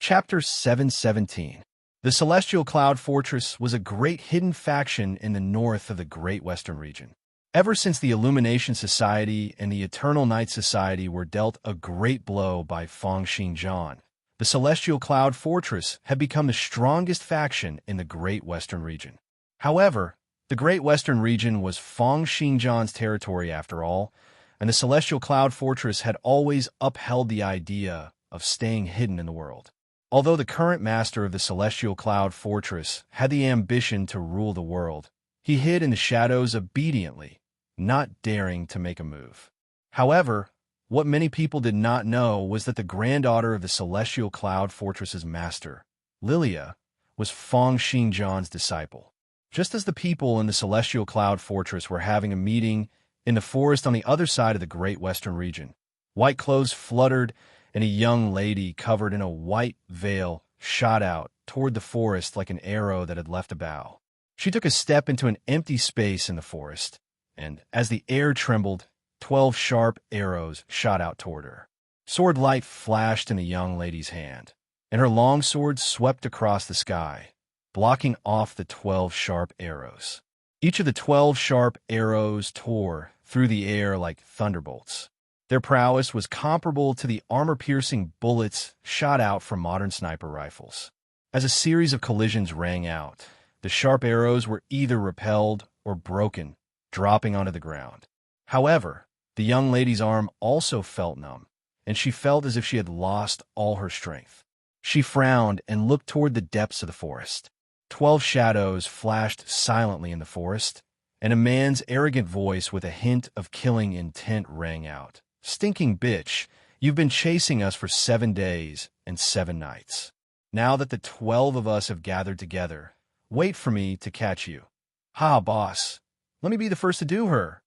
Chapter 717. The Celestial Cloud Fortress was a great hidden faction in the north of the Great Western region. Ever since the Illumination Society and the Eternal Night Society were dealt a great blow by Feng Xinjiang, the Celestial Cloud Fortress had become the strongest faction in the Great Western region. However, the Great Western region was Feng Xinjiang's territory after all, and the Celestial Cloud Fortress had always upheld the idea of staying hidden in the world. Although the current master of the Celestial Cloud Fortress had the ambition to rule the world, he hid in the shadows obediently, not daring to make a move. However, what many people did not know was that the granddaughter of the Celestial Cloud Fortress's master, Lilia, was Feng Xingjian's disciple. Just as the people in the Celestial Cloud Fortress were having a meeting in the forest on the other side of the Great Western region, white clothes fluttered and a young lady covered in a white veil shot out toward the forest like an arrow that had left a bough. She took a step into an empty space in the forest, and as the air trembled, 12 sharp arrows shot out toward her. Sword light flashed in the young lady's hand, and her long sword swept across the sky, blocking off the 12 sharp arrows. Each of the 12 sharp arrows tore through the air like thunderbolts. Their prowess was comparable to the armor-piercing bullets shot out from modern sniper rifles. As a series of collisions rang out, the sharp arrows were either repelled or broken, dropping onto the ground. However, the young lady's arm also felt numb, and she felt as if she had lost all her strength. She frowned and looked toward the depths of the forest. 12 shadows flashed silently in the forest, and a man's arrogant voice with a hint of killing intent rang out. "Stinking bitch, you've been chasing us for 7 days and 7 nights. Now that the 12 of us have gathered together, wait for me to catch you. Ha, boss, let me be the first to do her.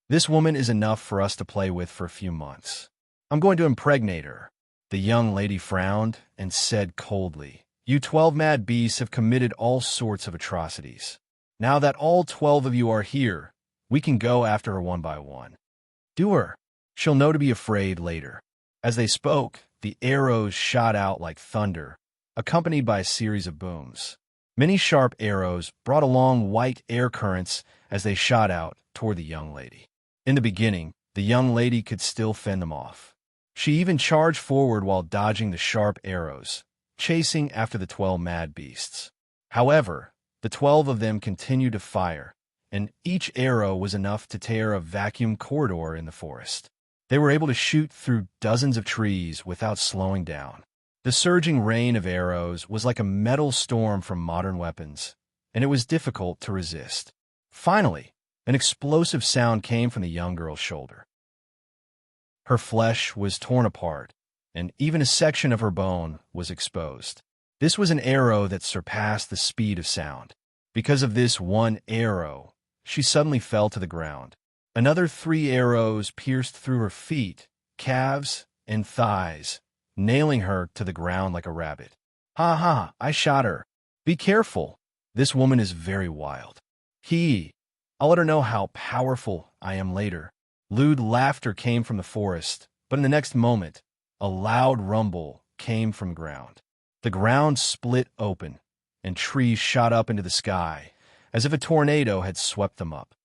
This woman is enough for us to play with for a few months. I'm going to impregnate her." The young lady frowned and said coldly, "You 12 mad beasts have committed all sorts of atrocities. Now that all 12 of you are here, we can go after her one by one. Do her. She'll know to be afraid later." As they spoke, the arrows shot out like thunder, accompanied by a series of booms. Many sharp arrows brought along white air currents as they shot out toward the young lady. In the beginning, the young lady could still fend them off. She even charged forward while dodging the sharp arrows, chasing after the 12 mad beasts. However, the 12 of them continued to fire, and each arrow was enough to tear a vacuum corridor in the forest. They were able to shoot through dozens of trees without slowing down. The surging rain of arrows was like a metal storm from modern weapons, and it was difficult to resist. Finally, an explosive sound came from the young girl's shoulder. Her flesh was torn apart, and even a section of her bone was exposed. This was an arrow that surpassed the speed of sound. Because of this one arrow, she suddenly fell to the ground. Another 3 arrows pierced through her feet, calves, and thighs, nailing her to the ground like a rabbit. "Ha ha, I shot her. Be careful. This woman is very wild. I'll let her know how powerful I am later." Lewd laughter came from the forest, but in the next moment, a loud rumble came from the ground. The ground split open, and trees shot up into the sky, as if a tornado had swept them up.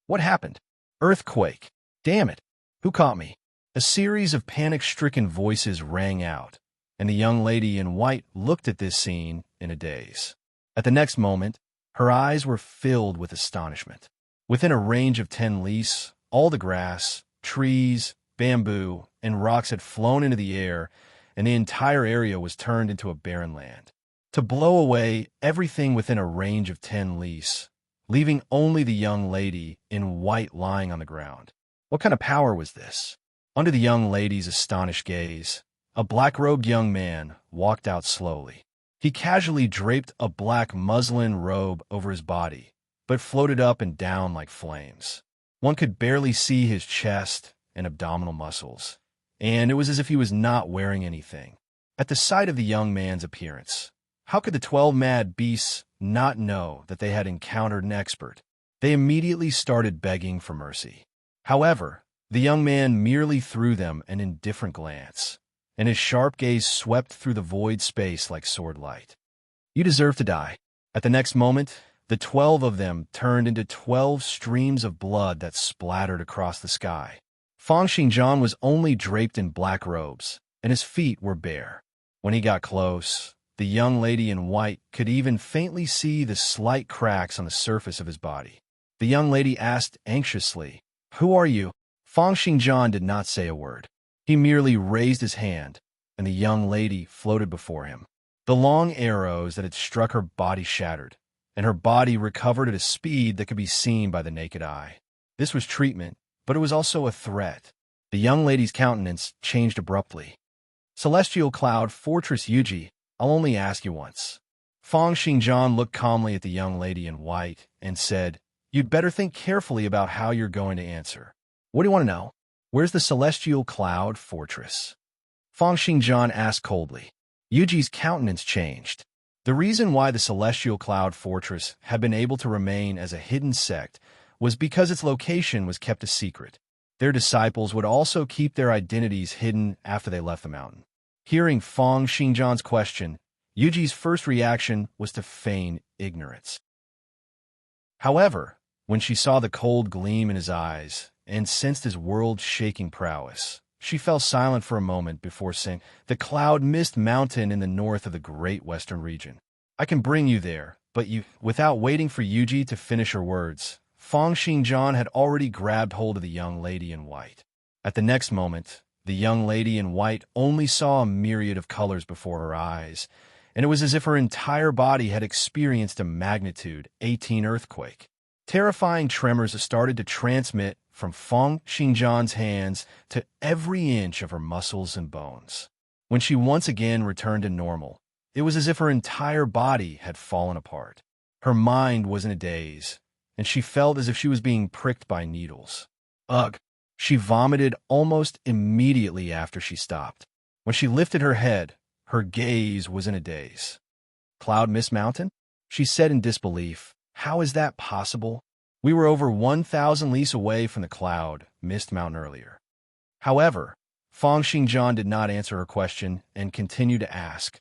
What happened? Earthquake. Damn it. Who caught me? A series of panic-stricken voices rang out, and the young lady in white looked at this scene in a daze. At the next moment, her eyes were filled with astonishment. Within a range of 10 lis, all the grass, trees, bamboo, and rocks had flown into the air, and the entire area was turned into a barren land. To blow away everything within a range of 10 lis, leaving only the young lady in white lying on the ground. What kind of power was this? Under the young lady's astonished gaze, a black-robed young man walked out slowly. He casually draped a black muslin robe over his body, but floated up and down like flames. One could barely see his chest and abdominal muscles, and it was as if he was not wearing anything. At the sight of the young man's appearance, how could the 12 mad beasts not know that they had encountered an expert? They immediately started begging for mercy. However, the young man merely threw them an indifferent glance, and his sharp gaze swept through the void space like sword light. "You deserve to die." At the next moment, the 12 of them turned into 12 streams of blood that splattered across the sky. Feng Xingjian was only draped in black robes, and his feet were bare. When he got close, the young lady in white could even faintly see the slight cracks on the surface of his body. The young lady asked anxiously, "Who are you?" Fang Xingjian did not say a word. He merely raised his hand, and the young lady floated before him. The long arrows that had struck her body shattered, and her body recovered at a speed that could be seen by the naked eye. This was treatment, but it was also a threat. The young lady's countenance changed abruptly. Celestial Cloud Fortress Yuji, I'll only ask you once. Fang Xingjian looked calmly at the young lady in white and said, You'd better think carefully about how you're going to answer. What do you want to know? Where's the Celestial Cloud Fortress? Fang Xingjian asked coldly. Yuji's countenance changed. The reason why the Celestial Cloud Fortress had been able to remain as a hidden sect was because its location was kept a secret. Their disciples would also keep their identities hidden after they left the mountain. Hearing Fang Xingjian's question, Yuji's first reaction was to feign ignorance. However, when she saw the cold gleam in his eyes and sensed his world-shaking prowess, she fell silent for a moment before saying, The Cloud Mist Mountain in the north of the Great Western region. I can bring you there, but you... Without waiting for Yuji to finish her words, Fang Xingjian had already grabbed hold of the young lady in white. At the next moment, the young lady in white only saw a myriad of colors before her eyes, and it was as if her entire body had experienced a magnitude 18 earthquake. Terrifying tremors started to transmit from Fang Xingjian's hands to every inch of her muscles and bones. When she once again returned to normal, it was as if her entire body had fallen apart. Her mind was in a daze, and she felt as if she was being pricked by needles. Ugh! She vomited almost immediately after she stopped. When she lifted her head, her gaze was in a daze. Cloud Mist Mountain? She said in disbelief. How is that possible? We were over 1,000 leagues away from the Cloud Mist Mountain earlier. However, Fang Xingjian did not answer her question and continued to ask,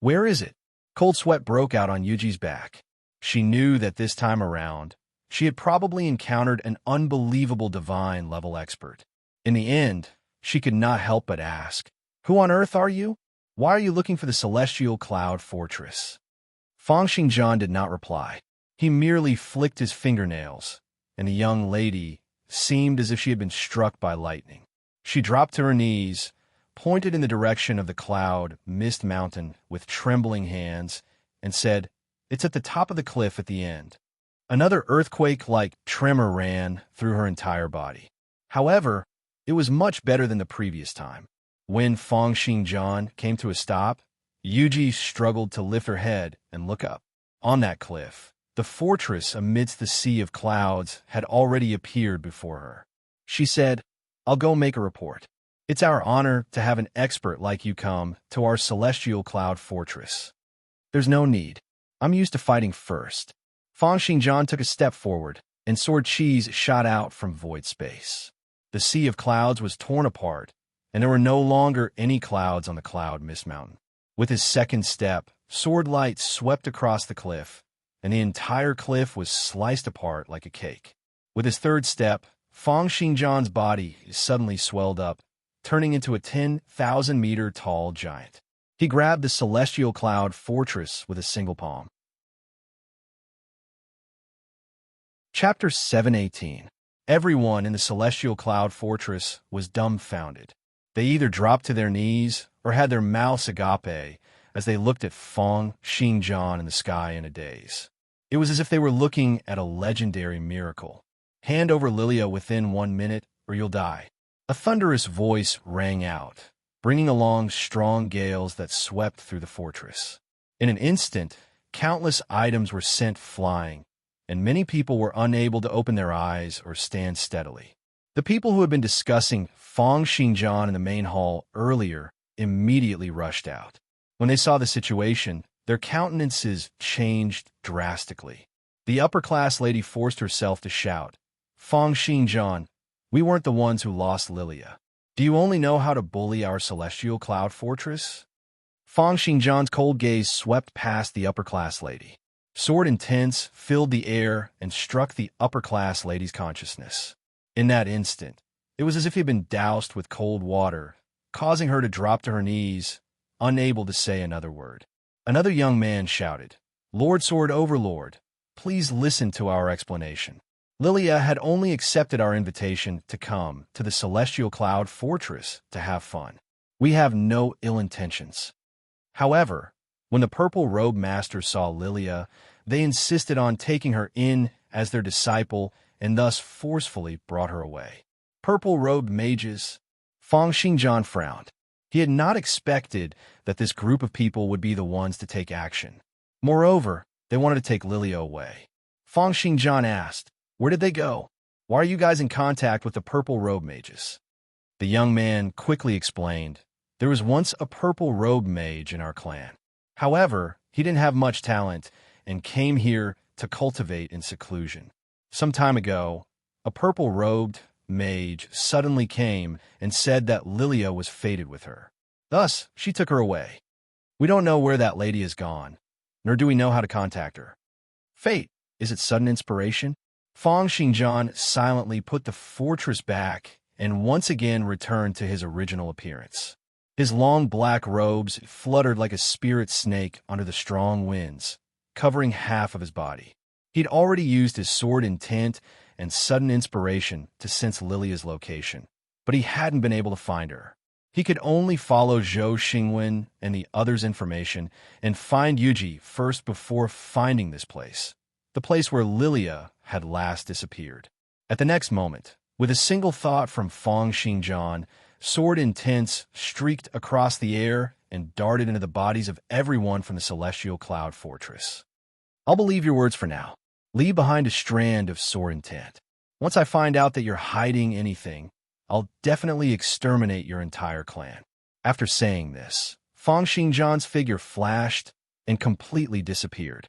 Where is it? Cold sweat broke out on Yuji's back. She knew that this time around, she had probably encountered an unbelievable divine-level expert. In the end, she could not help but ask, Who on earth are you? Why are you looking for the Celestial Cloud Fortress? Fang Xingjian did not reply. He merely flicked his fingernails, and the young lady seemed as if she had been struck by lightning. She dropped to her knees, pointed in the direction of the Cloud Mist Mountain with trembling hands, and said, It's at the top of the cliff at the end. Another earthquake-like tremor ran through her entire body. However, it was much better than the previous time. When Fang Xingjian came to a stop, Yuji struggled to lift her head and look up. On that cliff, the fortress amidst the sea of clouds had already appeared before her. She said, I'll go make a report. It's our honor to have an expert like you come to our Celestial Cloud Fortress. There's no need. I'm used to fighting first. Fang Xingjian took a step forward, and sword cheese shot out from void space. The sea of clouds was torn apart, and there were no longer any clouds on the Cloud Mist Mountain. With his second step, sword light swept across the cliff, and the entire cliff was sliced apart like a cake. With his third step, Fang Xingjian's body suddenly swelled up, turning into a 10,000-meter tall giant. He grabbed the Celestial Cloud Fortress with a single palm. Chapter 718. Everyone in the Celestial Cloud Fortress was dumbfounded. They either dropped to their knees or had their mouths agape as they looked at Fang Xingjian in the sky in a daze. It was as if they were looking at a legendary miracle. Hand over Lilia within 1 minute, or you'll die. A thunderous voice rang out, bringing along strong gales that swept through the fortress. In an instant, countless items were sent flying, and many people were unable to open their eyes or stand steadily. The people who had been discussing Fang Xingjian in the main hall earlier immediately rushed out. When they saw the situation, their countenances changed drastically. The upper-class lady forced herself to shout, Fang Xingjian, we weren't the ones who lost Lilia. Do you only know how to bully our Celestial Cloud Fortress? Fang Xingjian's cold gaze swept past the upper-class lady. Sword intense filled the air and struck the upper-class lady's consciousness. In that instant, it was as if he had been doused with cold water, causing her to drop to her knees, unable to say another word. Another young man shouted, Lord Sword Overlord, please listen to our explanation. Lilia had only accepted our invitation to come to the Celestial Cloud Fortress to have fun. We have no ill intentions. However, when the Purple Robe Masters saw Lilia, they insisted on taking her in as their disciple and thus forcefully brought her away. Purple-robed mages. Feng Xingjian frowned. He had not expected that this group of people would be the ones to take action. Moreover, they wanted to take Lilia away. Feng Xingjian asked, "Where did they go? Why are you guys in contact with the purple-robed mages?" The young man quickly explained, "There was once a purple-robed mage in our clan. However, he didn't have much talent and came here to cultivate in seclusion. Some time ago, a purple-robed mage suddenly came and said that Lilia was fated with her. Thus, she took her away. We don't know where that lady has gone, nor do we know how to contact her. Fate, is it sudden inspiration?" Feng Xingjian silently put the fortress back and once again returned to his original appearance. His long black robes fluttered like a spirit snake under the strong winds, covering half of his body. He'd already used his sword intent and sudden inspiration to sense Lilia's location, but he hadn't been able to find her. He could only follow Zhou Xingwen and the others' information and find Yuji first before finding this place, the place where Lilia had last disappeared. At the next moment, with a single thought from Feng Xingjian, sword intents streaked across the air and darted into the bodies of everyone from the Celestial Cloud Fortress. "I'll believe your words for now. Leave behind a strand of sword intent. Once I find out that you're hiding anything, I'll definitely exterminate your entire clan." After saying this, Feng Xingjian's figure flashed and completely disappeared.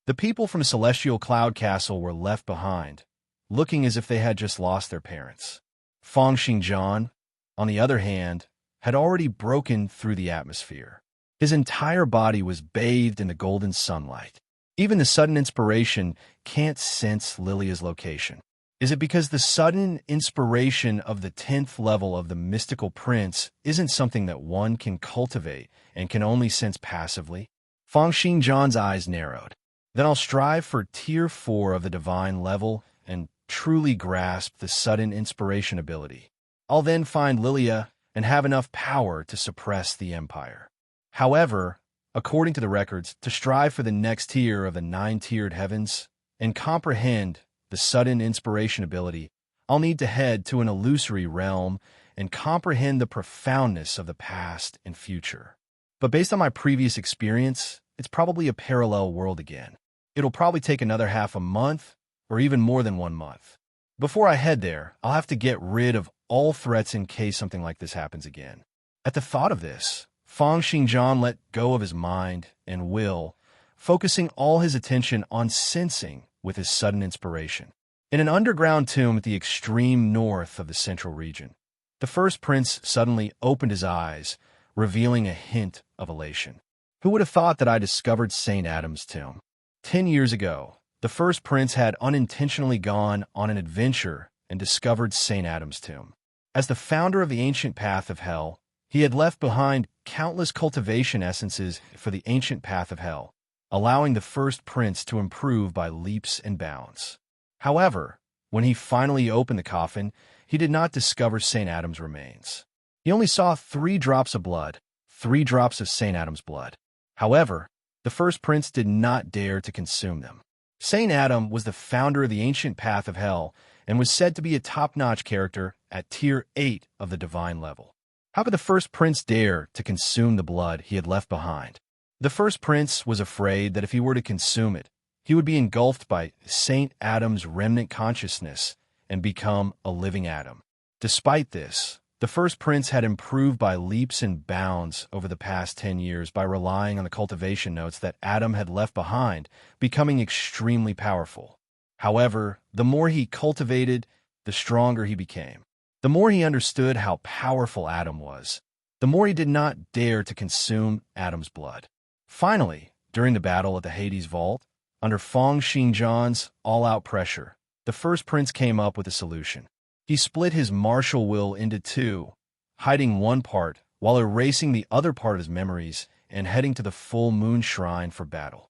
The people from Celestial Cloud Castle were left behind, looking as if they had just lost their parents. Feng Xingjian, on the other hand, had already broken through the atmosphere. His entire body was bathed in the golden sunlight. Even the sudden inspiration can't sense Lilia's location. Is it because the sudden inspiration of the 10th level of the mystical prince isn't something that one can cultivate and can only sense passively? Feng Xingjian's eyes narrowed. Then I'll strive for Tier 4 of the divine level and truly grasp the sudden inspiration ability. I'll then find Lilia and have enough power to suppress the Empire. However, according to the records, to strive for the next tier of the 9-tiered heavens and comprehend the sudden inspiration ability, I'll need to head to an illusory realm and comprehend the profoundness of the past and future. But based on my previous experience, it's probably a parallel world again. It'll probably take another half a month or even more than 1 month. Before I head there, I'll have to get rid of all threats in case something like this happens again. At the thought of this, Feng Xingjian let go of his mind and will, focusing all his attention on sensing with his sudden inspiration. In an underground tomb at the extreme north of the central region, the first prince suddenly opened his eyes, revealing a hint of elation. Who would have thought that I discovered St. Adam's tomb? 10 years ago, the first prince had unintentionally gone on an adventure and discovered St. Adam's tomb. As the founder of the ancient path of hell, he had left behind countless cultivation essences for the ancient path of hell, allowing the first prince to improve by leaps and bounds. However, when he finally opened the coffin, he did not discover St. Adam's remains. He only saw 3 drops of blood, 3 drops of St. Adam's blood. However, the first prince did not dare to consume them. St. Adam was the founder of the ancient path of hell and was said to be a top-notch character at Tier 8 of the divine level. How could the first prince dare to consume the blood he had left behind? The first prince was afraid that if he were to consume it, he would be engulfed by St. Adam's remnant consciousness and become a living Adam. Despite this, the first prince had improved by leaps and bounds over the past 10 years by relying on the cultivation notes that Adam had left behind, becoming extremely powerful. However, the more he cultivated, the stronger he became. The more he understood how powerful Adam was, the more he did not dare to consume Adam's blood. Finally, during the battle at the Hades Vault, under Feng Xingjian's all-out pressure, the first prince came up with a solution. He split his martial will into 2, hiding one part while erasing the other part of his memories and heading to the full moon shrine for battle.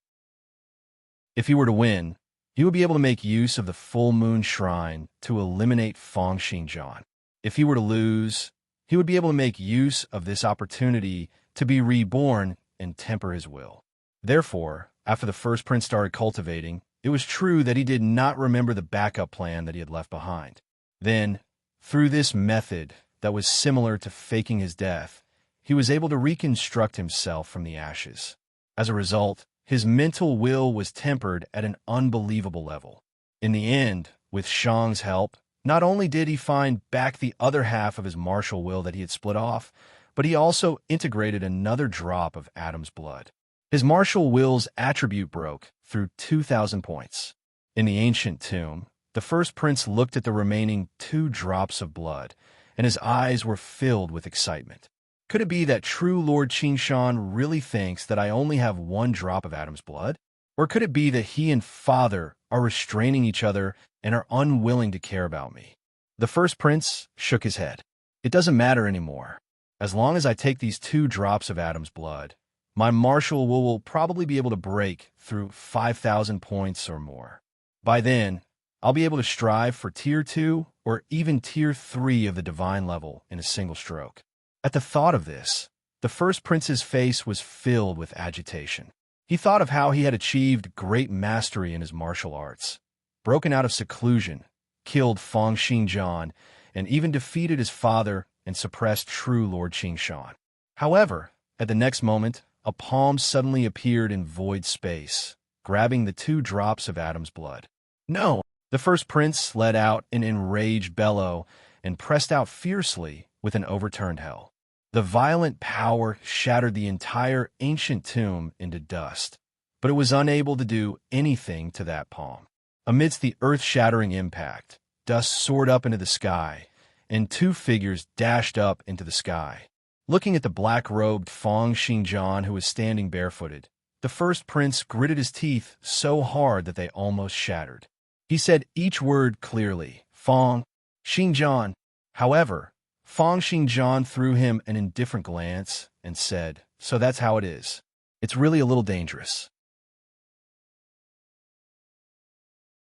If he were to win, he would be able to make use of the full moon shrine to eliminate Fang Xingjian. If he were to lose, he would be able to make use of this opportunity to be reborn and temper his will. Therefore, after the first prince started cultivating, it was true that he did not remember the backup plan that he had left behind. Then, through this method that was similar to faking his death, he was able to reconstruct himself from the ashes. As a result, his mental will was tempered at an unbelievable level. In the end, with Shang's help, not only did he find back the other half of his martial will that he had split off, but he also integrated another drop of Adam's blood. His martial will's attribute broke through 2,000 points. In the ancient tomb, the first prince looked at the remaining 2 drops of blood, and his eyes were filled with excitement. Could it be that true Lord Qingshan really thinks that I only have 1 drop of Adam's blood? Or could it be that he and Father are restraining each other and are unwilling to care about me? The first prince shook his head. It doesn't matter anymore. As long as I take these 2 drops of Adam's blood, my martial will probably be able to break through 5,000 points or more. By then, I'll be able to strive for Tier 2 or even Tier 3 of the divine level in a single stroke. At the thought of this, the first prince's face was filled with agitation. He thought of how he had achieved great mastery in his martial arts, broken out of seclusion, killed Fang Xingjian, and even defeated his father and suppressed true Lord Qingshan. However, at the next moment, a palm suddenly appeared in void space, grabbing the 2 drops of Adam's blood. No! The first prince let out an enraged bellow and pressed out fiercely with an overturned hell. The violent power shattered the entire ancient tomb into dust, but it was unable to do anything to that palm. Amidst the earth-shattering impact, dust soared up into the sky, and 2 figures dashed up into the sky. Looking at the black-robed Fang Xingjian who was standing barefooted, the first prince gritted his teeth so hard that they almost shattered. He said each word clearly, Fang Xingjian. However, Fang Xingjian threw him an indifferent glance and said, "So that's how it is. It's really a little dangerous."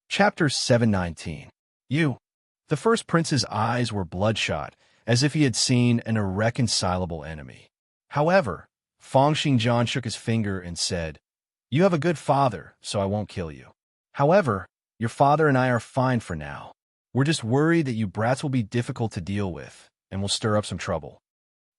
Chapter 719. You. The first prince's eyes were bloodshot, as if he had seen an irreconcilable enemy. However, Fang Xingjian shook his finger and said, "You have a good father, so I won't kill you. However, your father and I are fine for now. We're just worried that you brats will be difficult to deal with and will stir up some trouble."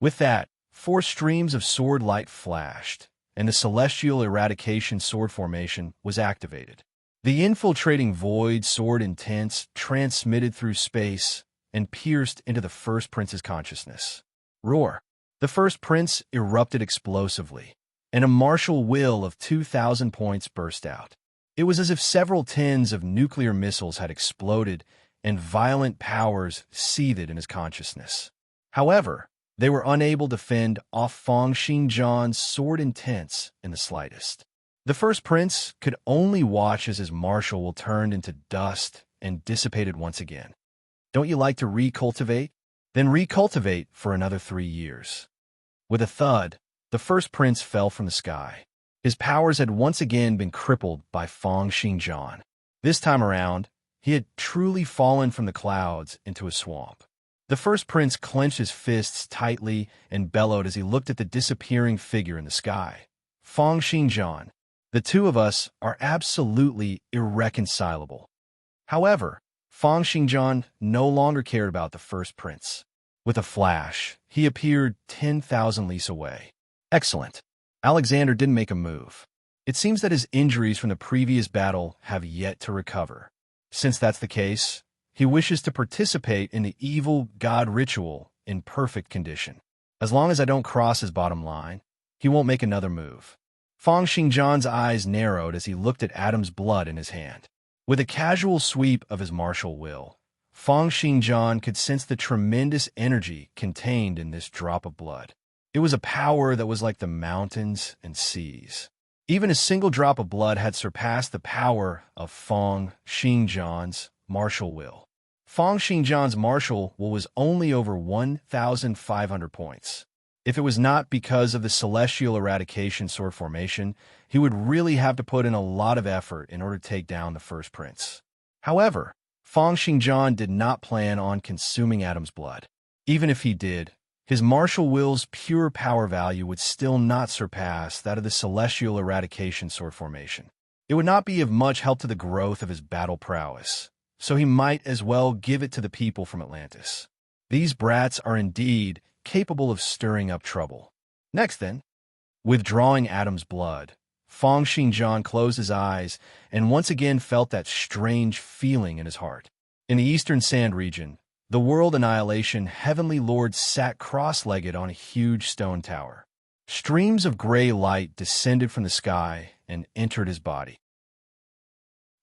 With that, 4 streams of sword light flashed, and the celestial eradication sword formation was activated. The infiltrating void sword intense transmitted through space and pierced into the first prince's consciousness. Roar! The first prince erupted explosively, and a martial will of 2,000 points burst out. It was as if several tens of nuclear missiles had exploded and violent powers seethed in his consciousness. However, they were unable to fend off Fang Xingjian's sword intense in the slightest. The first prince could only watch as his martial will turned into dust and dissipated once again. Don't you like to recultivate? Then recultivate for another 3 years. With a thud, the first prince fell from the sky. His powers had once again been crippled by Fang Xingjian. This time around, he had truly fallen from the clouds into a swamp. The first prince clenched his fists tightly and bellowed as he looked at the disappearing figure in the sky. Fang Xingjian, the 2 of us are absolutely irreconcilable. However, Fang Xingjian no longer cared about the first prince. With a flash, he appeared 10,000 lis away. Excellent. Alexander didn't make a move. It seems that his injuries from the previous battle have yet to recover. Since that's the case, he wishes to participate in the evil god ritual in perfect condition. As long as I don't cross his bottom line, he won't make another move. Fang Xingjian's eyes narrowed as he looked at Adam's blood in his hand. With a casual sweep of his martial will, Fang Xingjian could sense the tremendous energy contained in this drop of blood. It was a power that was like the mountains and seas. Even a single drop of blood had surpassed the power of Fang Xingjian's martial will. Fang Xingjian's martial will was only over 1,500 points. If it was not because of the celestial eradication sword formation, he would really have to put in a lot of effort in order to take down the first prince. However, Feng Xingjian did not plan on consuming Adam's blood. Even if he did, his martial will's pure power value would still not surpass that of the celestial eradication sword formation. It would not be of much help to the growth of his battle prowess, so he might as well give it to the people from Atlantis. These brats are indeed capable of stirring up trouble. Next then, withdrawing Adam's blood, Feng Xingjian closed his eyes and once again felt that strange feeling in his heart. In the Eastern Sand region, the World Annihilation Heavenly Lord sat cross-legged on a huge stone tower. Streams of gray light descended from the sky and entered his body.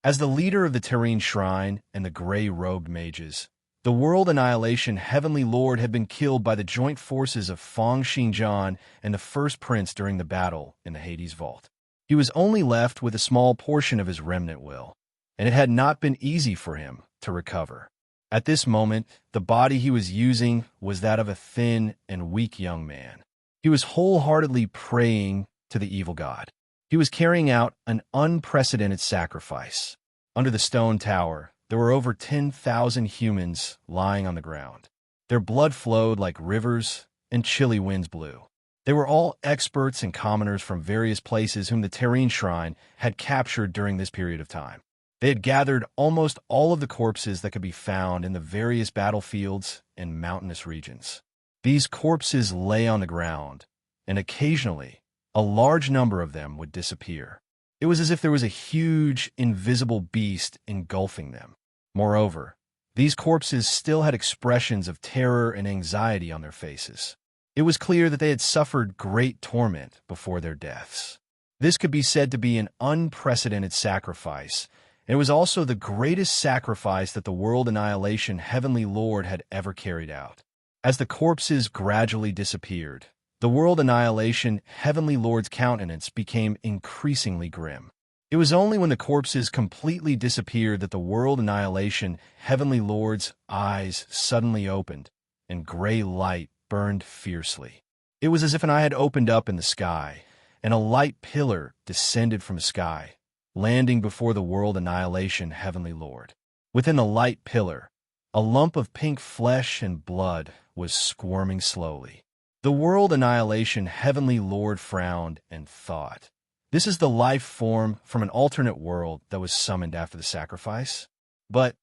As the leader of the Serene Shrine and the gray-robed mages, the World Annihilation Heavenly Lord had been killed by the joint forces of Feng Xingjian and the First Prince during the battle in the Hades Vault. He was only left with a small portion of his remnant will, and it had not been easy for him to recover. At this moment, the body he was using was that of a thin and weak young man. He was wholeheartedly praying to the evil god. He was carrying out an unprecedented sacrifice. Under the stone tower, there were over 10,000 humans lying on the ground. Their blood flowed like rivers, and chilly winds blew. They were all experts and commoners from various places whom the Serene Shrine had captured during this period of time. They had gathered almost all of the corpses that could be found in the various battlefields and mountainous regions. These corpses lay on the ground, and occasionally, a large number of them would disappear. It was as if there was a huge, invisible beast engulfing them. Moreover, these corpses still had expressions of terror and anxiety on their faces. It was clear that they had suffered great torment before their deaths. This could be said to be an unprecedented sacrifice, and it was also the greatest sacrifice that the World Annihilation Heavenly Lord had ever carried out. As the corpses gradually disappeared, the World Annihilation Heavenly Lord's countenance became increasingly grim. It was only when the corpses completely disappeared that the World Annihilation Heavenly Lord's eyes suddenly opened, and gray light burned fiercely. It was as if an eye had opened up in the sky, and a light pillar descended from the sky, landing before the World Annihilation Heavenly Lord. Within the light pillar, a lump of pink flesh and blood was squirming slowly. The World Annihilation Heavenly Lord frowned and thought, "This is the life form from an alternate world that was summoned after the sacrifice? But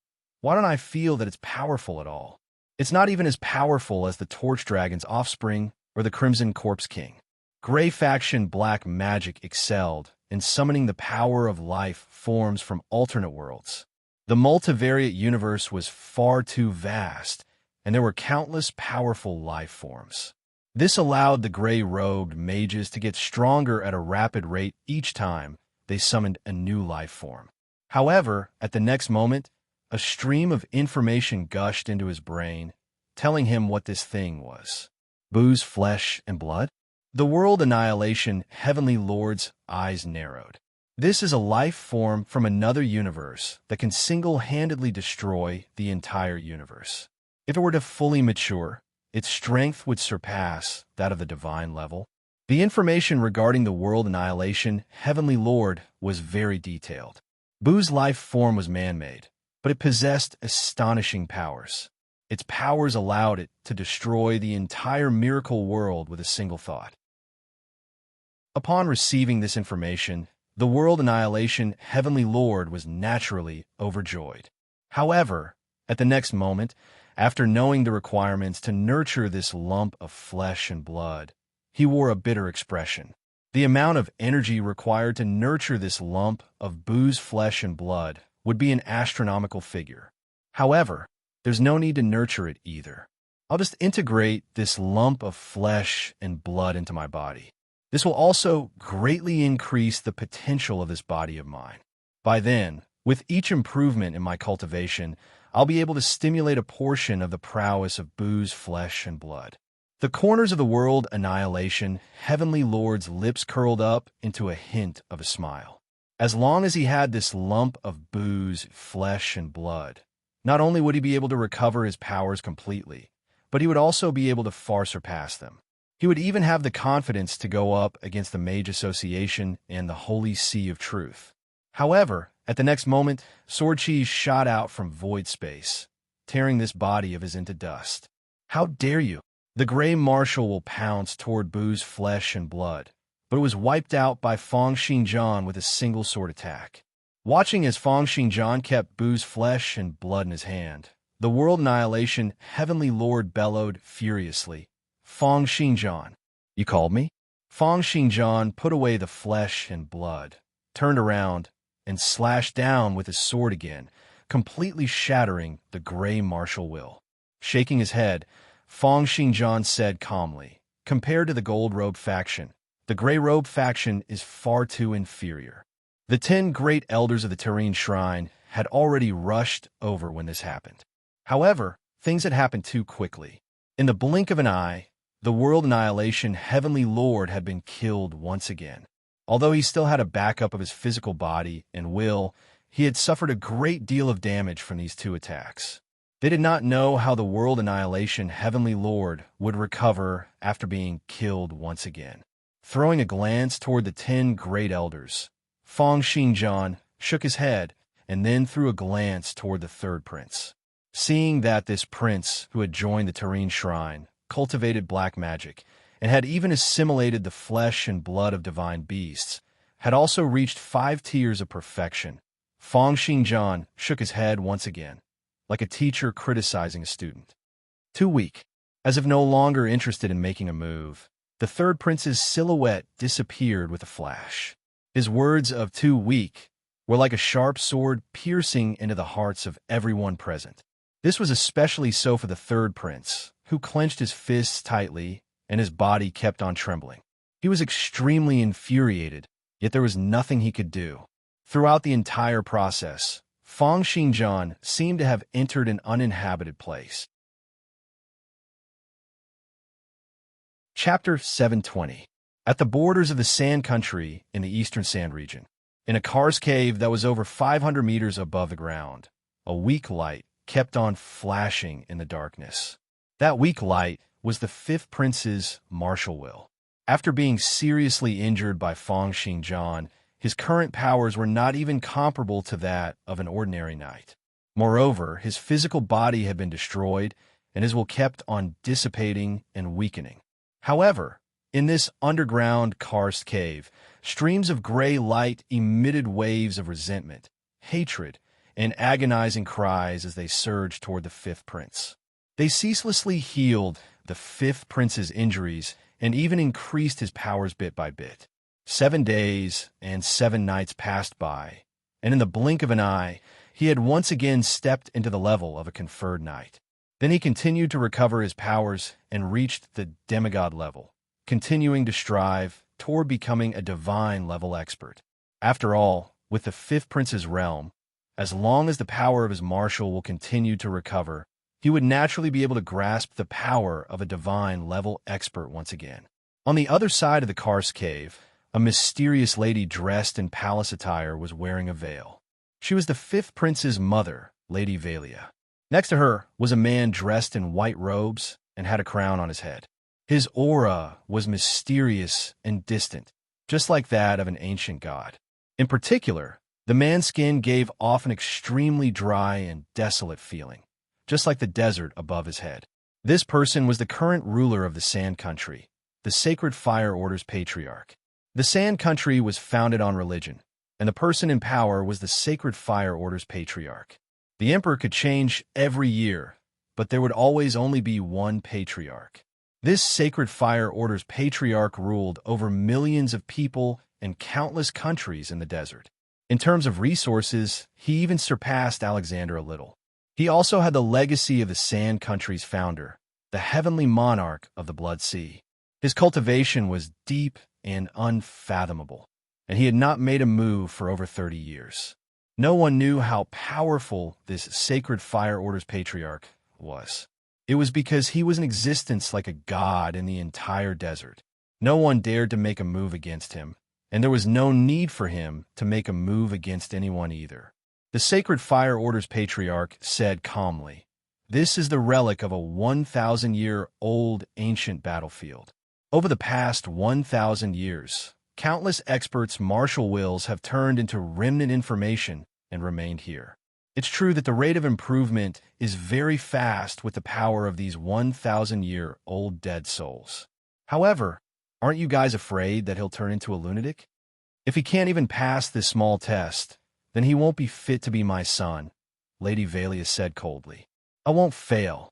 why don't I feel that it's powerful at all? It's not even as powerful as the Torch Dragon's offspring or the Crimson Corpse King." Gray faction black magic excelled in summoning the power of life forms from alternate worlds. The multivariate universe was far too vast, and there were countless powerful life forms. This allowed the gray-robed mages to get stronger at a rapid rate each time they summoned a new life form. However, at the next moment, a stream of information gushed into his brain, telling him what this thing was. Boo's flesh and blood? The World Annihilation Heavenly Lord's eyes narrowed. This is a life form from another universe that can single-handedly destroy the entire universe. If it were to fully mature, its strength would surpass that of the divine level. The information regarding the World Annihilation Heavenly Lord was very detailed. Boo's life form was man-made, but it possessed astonishing powers. Its powers allowed it to destroy the entire miracle world with a single thought. Upon receiving this information, the World Annihilation Heavenly Lord was naturally overjoyed. However, at the next moment, after knowing the requirements to nurture this lump of flesh and blood, he wore a bitter expression. The amount of energy required to nurture this lump of Boo's flesh and blood would be an astronomical figure. However, there's no need to nurture it either. I'll just integrate this lump of flesh and blood into my body. This will also greatly increase the potential of this body of mine. By then, with each improvement in my cultivation, I'll be able to stimulate a portion of the prowess of Boo's flesh and blood. The corners of the World Annihilation Heavenly Lord's lips curled up into a hint of a smile. As long as he had this lump of Boo's flesh and blood, not only would he be able to recover his powers completely, but he would also be able to far surpass them. He would even have the confidence to go up against the Mage Association and the Holy Sea of Truth. However, at the next moment, Sword Cheese shot out from void space, tearing this body of his into dust. How dare you? The Gray Marshal will pounce toward Boo's flesh and blood, but it was wiped out by Feng Xinjian with a single sword attack. Watching as Feng Xinjian kept Boo's flesh and blood in his hand, the World Annihilation Heavenly Lord bellowed furiously, "Feng Xinjian, you called me?" Feng Xinjian put away the flesh and blood, turned around, and slashed down with his sword again, completely shattering the Gray Martial will. Shaking his head, Feng Xinjian said calmly, "Compared to the Gold Robe faction, the Gray Robe faction is far too inferior." The 10 great elders of the Serene Shrine had already rushed over when this happened. However, things had happened too quickly. In the blink of an eye, the World Annihilation Heavenly Lord had been killed once again. Although he still had a backup of his physical body and will, he had suffered a great deal of damage from these 2 attacks. They did not know how the World Annihilation Heavenly Lord would recover after being killed once again. Throwing a glance toward the 10 great elders, Feng Xinjian shook his head and then threw a glance toward the 3rd prince. Seeing that this prince, who had joined the Serene Shrine, cultivated black magic, and had even assimilated the flesh and blood of divine beasts, had also reached 5 tiers of perfection, Feng Xinjian shook his head once again, like a teacher criticizing a student. Too weak. As if no longer interested in making a move, the 3rd prince's silhouette disappeared with a flash. His words of "too weak" were like a sharp sword piercing into the hearts of everyone present. This was especially so for the 3rd prince, who clenched his fists tightly and his body kept on trembling. He was extremely infuriated, yet there was nothing he could do. Throughout the entire process, Feng Xinjian seemed to have entered an uninhabited place. Chapter 720. At the borders of the Sand Country in the Eastern Sand region, in a karst cave that was over 500 meters above the ground, a weak light kept on flashing in the darkness. That weak light was the 5th prince's martial will. After being seriously injured by Feng Xinjian, his current powers were not even comparable to that of an ordinary knight. Moreover, his physical body had been destroyed, and his will kept on dissipating and weakening. However, in this underground karst cave, streams of gray light emitted waves of resentment, hatred, and agonizing cries as they surged toward the 5th prince. They ceaselessly healed the 5th prince's injuries and even increased his powers bit by bit. 7 days and 7 nights passed by, and in the blink of an eye, he had once again stepped into the level of a conferred knight. Then he continued to recover his powers and reached the demigod level, continuing to strive toward becoming a divine-level expert. After all, with the 5th prince's realm, as long as the power of his martial will continue to recover, he would naturally be able to grasp the power of a divine-level expert once again. On the other side of the karst cave, a mysterious lady dressed in palace attire was wearing a veil. She was the 5th prince's mother, Lady Valia. Next to her was a man dressed in white robes and had a crown on his head. His aura was mysterious and distant, just like that of an ancient god. In particular, the man's skin gave off an extremely dry and desolate feeling, just like the desert above his head. This person was the current ruler of the Sand Country, the Sacred Fire Order's patriarch. The Sand Country was founded on religion, and the person in power was the Sacred Fire Order's patriarch. The emperor could change every year, but there would always only be one patriarch. This Sacred Fire Order's patriarch ruled over millions of people and countless countries in the desert. In terms of resources, he even surpassed Alexander a little. He also had the legacy of the Sand Country's founder, the heavenly monarch of the Blood Sea. His cultivation was deep and unfathomable, and he had not made a move for over 30 years. No one knew how powerful this Sacred Fire Order's patriarch was. It was because he was in existence like a god in the entire desert. No one dared to make a move against him, and there was no need for him to make a move against anyone either. The Sacred Fire Order's patriarch said calmly, "This is the relic of a 1,000-year-old ancient battlefield. Over the past 1,000 years, countless experts' martial wills have turned into remnant information and remained here. It's true that the rate of improvement is very fast with the power of these 1,000-year-old dead souls. However, aren't you guys afraid that he'll turn into a lunatic? If he can't even pass this small test, then he won't be fit to be my son, Lady Valia said coldly. I won't fail.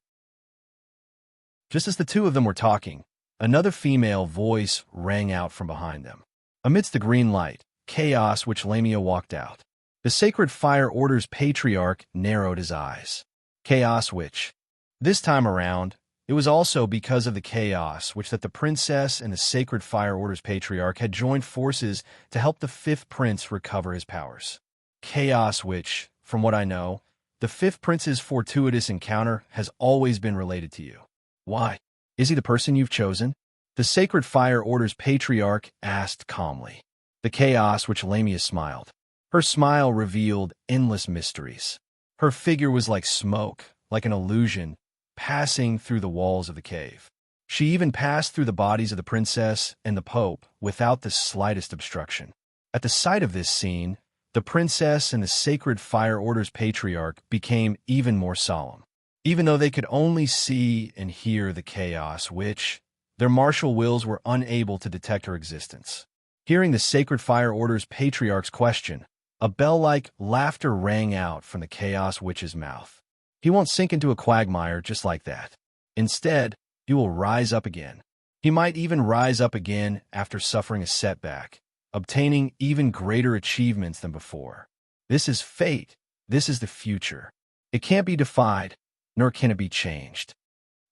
Just as the two of them were talking, another female voice rang out from behind them. Amidst the green light, chaos which Lamia walked out. The Sacred Fire Order's patriarch narrowed his eyes. Chaos which, this time around, it was also because of the chaos which that the princess and the Sacred Fire Order's patriarch had joined forces to help the fifth prince recover his powers. Chaos which, from what I know, the fifth prince's fortuitous encounter has always been related to you. Why? Is he the person you've chosen? The Sacred Fire Order's patriarch asked calmly. The chaos which Lamia smiled. Her smile revealed endless mysteries. Her figure was like smoke, like an illusion, passing through the walls of the cave. She even passed through the bodies of the princess and the pope without the slightest obstruction. At the sight of this scene, the princess and the Sacred Fire Order's patriarch became even more solemn. Even though they could only see and hear the chaos which, their martial wills were unable to detect her existence. Hearing the Sacred Fire Order's patriarch's question, a bell-like laughter rang out from the Chaos Witch's mouth. He won't sink into a quagmire just like that. Instead, he will rise up again. He might even rise up again after suffering a setback, obtaining even greater achievements than before. This is fate. This is the future. It can't be defied, nor can it be changed.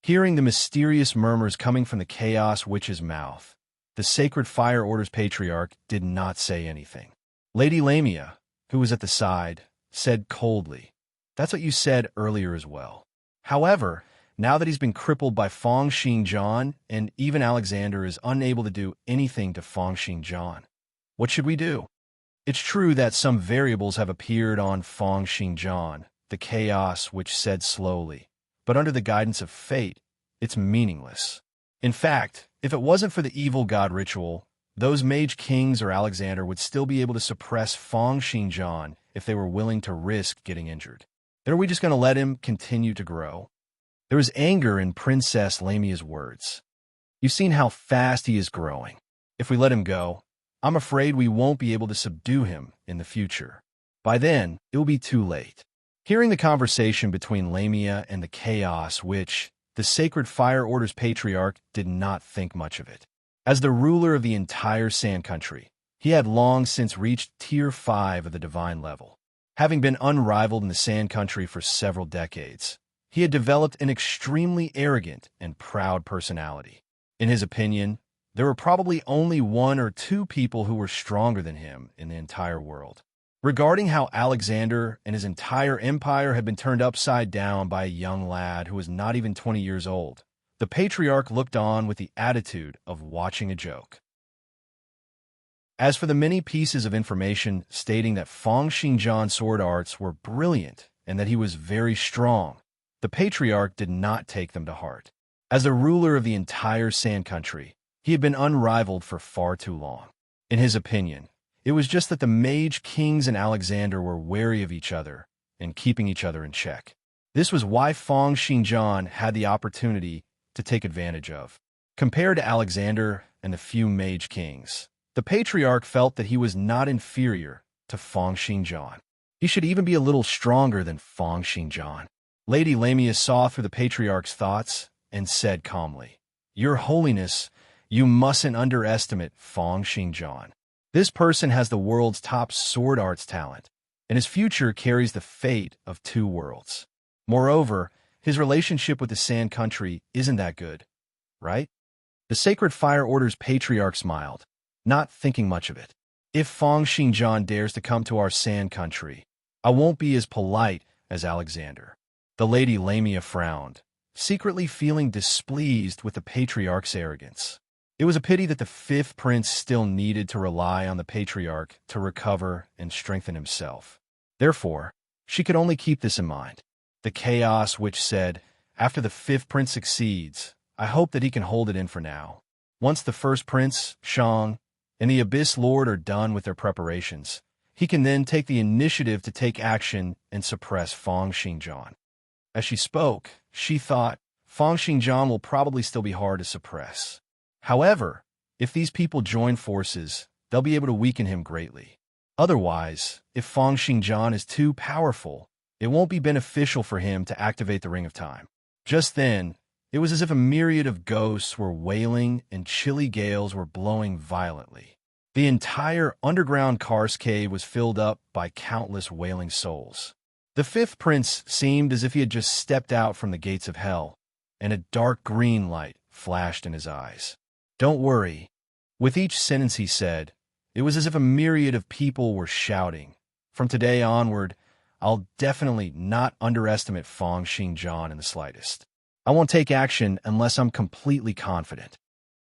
Hearing the mysterious murmurs coming from the Chaos Witch's mouth, the Sacred Fire Order's patriarch did not say anything. Lady Lamia, who was at the side, said coldly, "That's what you said earlier as well." However, now that he's been crippled by Feng Xingjian, and even Alexander is unable to do anything to Feng Xingjian, what should we do? It's true that some variables have appeared on Feng Xingjian, the chaos which said slowly, but under the guidance of fate, it's meaningless. In fact, if it wasn't for the evil god ritual, those mage kings or Alexander would still be able to suppress Feng Xingjian if they were willing to risk getting injured. Then are we just going to let him continue to grow? There was anger in Princess Lamia's words. You've seen how fast he is growing. If we let him go, I'm afraid we won't be able to subdue him in the future. By then, it will be too late. Hearing the conversation between Lamia and the chaos which, the Sacred Fire Order's patriarch did not think much of it. As the ruler of the entire Sand Country, he had long since reached Tier 5 of the divine level. Having been unrivaled in the Sand Country for several decades, he had developed an extremely arrogant and proud personality. In his opinion, there were probably only one or two people who were stronger than him in the entire world. Regarding how Alexander and his entire empire had been turned upside down by a young lad who was not even 20 years old, the patriarch looked on with the attitude of watching a joke. As for the many pieces of information stating that Feng Xingjian's sword arts were brilliant and that he was very strong, the patriarch did not take them to heart. As the ruler of the entire Sand Country, he had been unrivaled for far too long. In his opinion, it was just that the mage kings and Alexander were wary of each other and keeping each other in check. This was why Feng Xingjian had the opportunity to take advantage of. Compared to Alexander and the few mage kings, the patriarch felt that he was not inferior to Feng Xingjian. He should even be a little stronger than Feng Xingjian. Lady Lamia saw through the patriarch's thoughts and said calmly, "Your Holiness, you mustn't underestimate Feng Xingjian. This person has the world's top sword arts talent, and his future carries the fate of two worlds. Moreover, his relationship with the Sand Country isn't that good, right?" The Sacred Fire Order's patriarch smiled, not thinking much of it. "If Feng Xingjian dares to come to our Sand Country, I won't be as polite as Alexander." The Lady Lamia frowned, secretly feeling displeased with the patriarch's arrogance. It was a pity that the fifth prince still needed to rely on the patriarch to recover and strengthen himself. Therefore, she could only keep this in mind. The chaos which said, "After the fifth prince succeeds, I hope that he can hold it in for now." Once the first prince, Shang, and the Abyss Lord are done with their preparations, he can then take the initiative to take action and suppress Fang Xingjian. As she spoke, she thought, Fang Xingjian will probably still be hard to suppress. However, if these people join forces, they'll be able to weaken him greatly. Otherwise, if Fang Xingjian is too powerful, it won't be beneficial for him to activate the Ring of Time. Just then, it was as if a myriad of ghosts were wailing and chilly gales were blowing violently. The entire underground Karst cave was filled up by countless wailing souls. The fifth prince seemed as if he had just stepped out from the gates of hell, and a dark green light flashed in his eyes. Don't worry. With each sentence he said, it was as if a myriad of people were shouting. From today onward, I'll definitely not underestimate Fang Xingjian in the slightest. I won't take action unless I'm completely confident.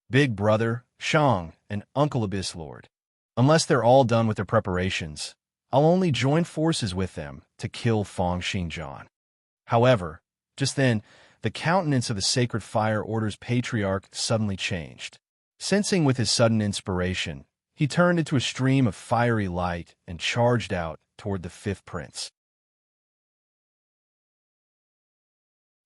Big Brother, Shang, and Uncle Abyss Lord. Unless they're all done with their preparations, I'll only join forces with them to kill Fang Xingjian. However, just then, the countenance of the Sacred Fire Order's patriarch suddenly changed. Sensing with his sudden inspiration, he turned into a stream of fiery light and charged out toward the fifth prince.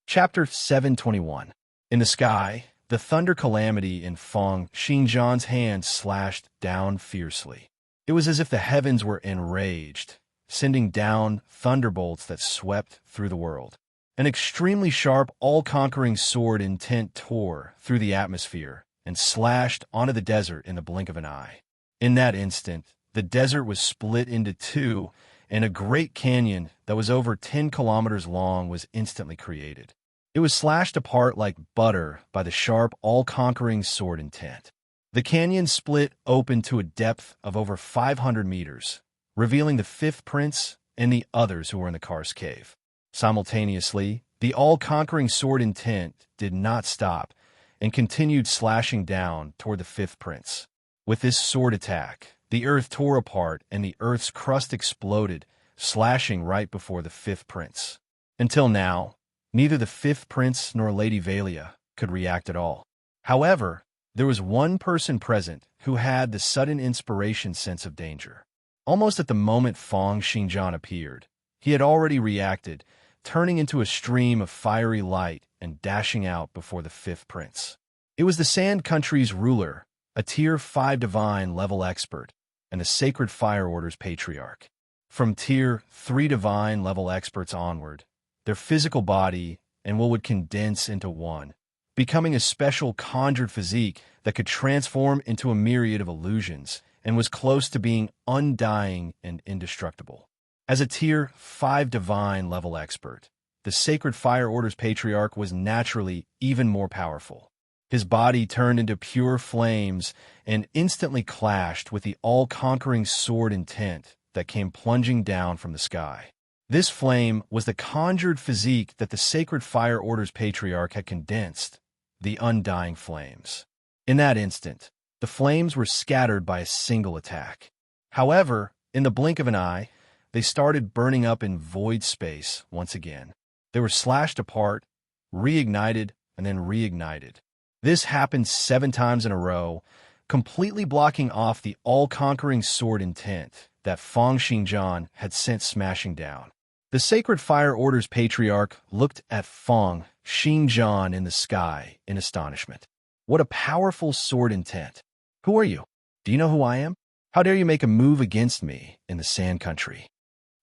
Chapter 721. In the sky, the thunder calamity in Fang Xingjian's hand slashed down fiercely. It was as if the heavens were enraged, sending down thunderbolts that swept through the world. An extremely sharp, all-conquering sword intent tore through the atmosphere and slashed onto the desert in the blink of an eye. In that instant, the desert was split into two, and a great canyon that was over 10 kilometers long was instantly created. It was slashed apart like butter by the sharp, all-conquering sword intent. The canyon split open to a depth of over 500 meters, revealing the fifth prince and the others who were in the Karst cave. Simultaneously, the all-conquering sword intent did not stop and continued slashing down toward the fifth prince. With this sword attack, the earth tore apart and the earth's crust exploded, slashing right before the fifth prince. Until now, neither the fifth prince nor Lady Valia could react at all. However, there was one person present who had the sudden inspiration sense of danger. Almost at the moment Fang Xingjian appeared, he had already reacted, turning into a stream of fiery light and dashing out before the fifth prince. It was the Sand Country's ruler, a Tier 5 divine level expert, and the Sacred Fire Order's patriarch. From Tier 3 divine level experts onward, their physical body and will would condense into one, becoming a special conjured physique that could transform into a myriad of illusions and was close to being undying and indestructible. As a Tier 5 divine level expert, the Sacred Fire Order's patriarch was naturally even more powerful. His body turned into pure flames and instantly clashed with the all-conquering sword intent that came plunging down from the sky. This flame was the conjured physique that the Sacred Fire Order's patriarch had condensed, the undying flames. In that instant, the flames were scattered by a single attack. However, in the blink of an eye, they started burning up in void space once again. They were slashed apart, reignited, and then reignited. This happened 7 times in a row, completely blocking off the all-conquering sword intent that Fang Xingjian had sent smashing down. The Sacred Fire Order's patriarch looked at Fang Xingjian in the sky in astonishment. What a powerful sword intent. Who are you? Do you know who I am? How dare you make a move against me in the Sand Country?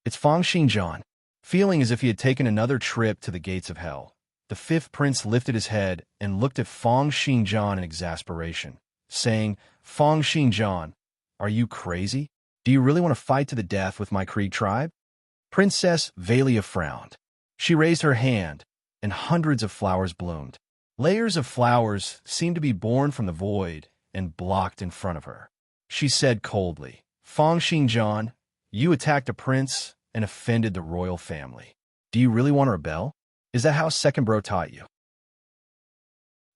It's Fang Xingjian. Feeling as if he had taken another trip to the gates of hell, the fifth prince lifted his head and looked at Fang Xingjian in exasperation, saying, Fang Xingjian, are you crazy? Do you really want to fight to the death with my Krieg tribe? Princess Valia frowned. She raised her hand, and hundreds of flowers bloomed. Layers of flowers seemed to be born from the void and blocked in front of her. She said coldly, Fang Xingjian, you attacked a prince and offended the royal family. Do you really want to rebel? Is that how Second Bro taught you?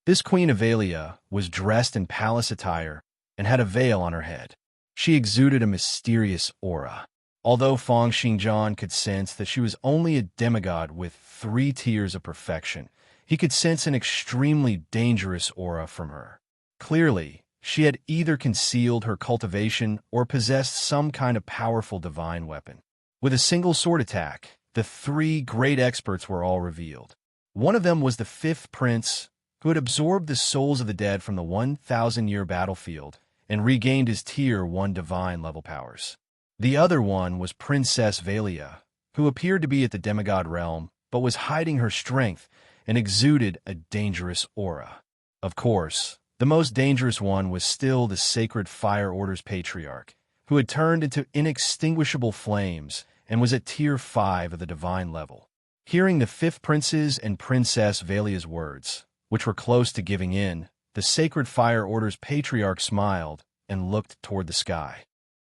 This Queen of Valia was dressed in palace attire and had a veil on her head. She exuded a mysterious aura. Although Fang Xingjian could sense that she was only a demigod with 3 tiers of perfection, he could sense an extremely dangerous aura from her. Clearly, she had either concealed her cultivation or possessed some kind of powerful divine weapon. With a single sword attack, the three great experts were all revealed. One of them was the fifth prince, who had absorbed the souls of the dead from the 1,000-year battlefield and regained his Tier 1 divine level powers. The other one was Princess Valia, who appeared to be at the demigod realm, but was hiding her strength and exuded a dangerous aura. Of course, the most dangerous one was still the Sacred Fire Order's patriarch, who had turned into inextinguishable flames and was at Tier 5 of the divine level. Hearing the fifth prince's and Princess Valia's words, which were close to giving in, the Sacred Fire Order's patriarch smiled and looked toward the sky.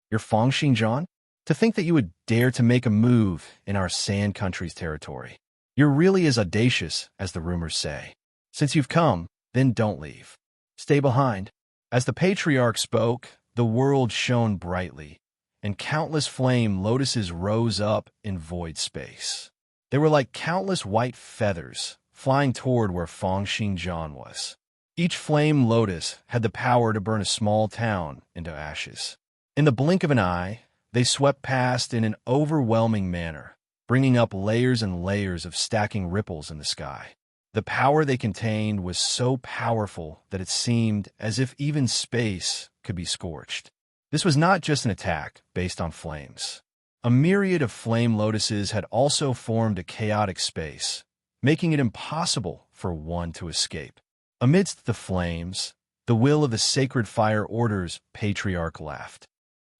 "You're Fangxing Zhan? To think that you would dare to make a move in our Sand Country's territory. You're really as audacious as the rumors say. Since you've come, then don't leave. Stay behind." As the patriarch spoke, the world shone brightly, and countless flame lotuses rose up in void space. They were like countless white feathers flying toward where Fangxing Zhan was. Each flame lotus had the power to burn a small town into ashes. In the blink of an eye, they swept past in an overwhelming manner, bringing up layers and layers of stacking ripples in the sky. The power they contained was so powerful that it seemed as if even space could be scorched. This was not just an attack based on flames. A myriad of flame lotuses had also formed a chaotic space, making it impossible for one to escape. Amidst the flames, the will of the Sacred Fire Order's patriarch laughed.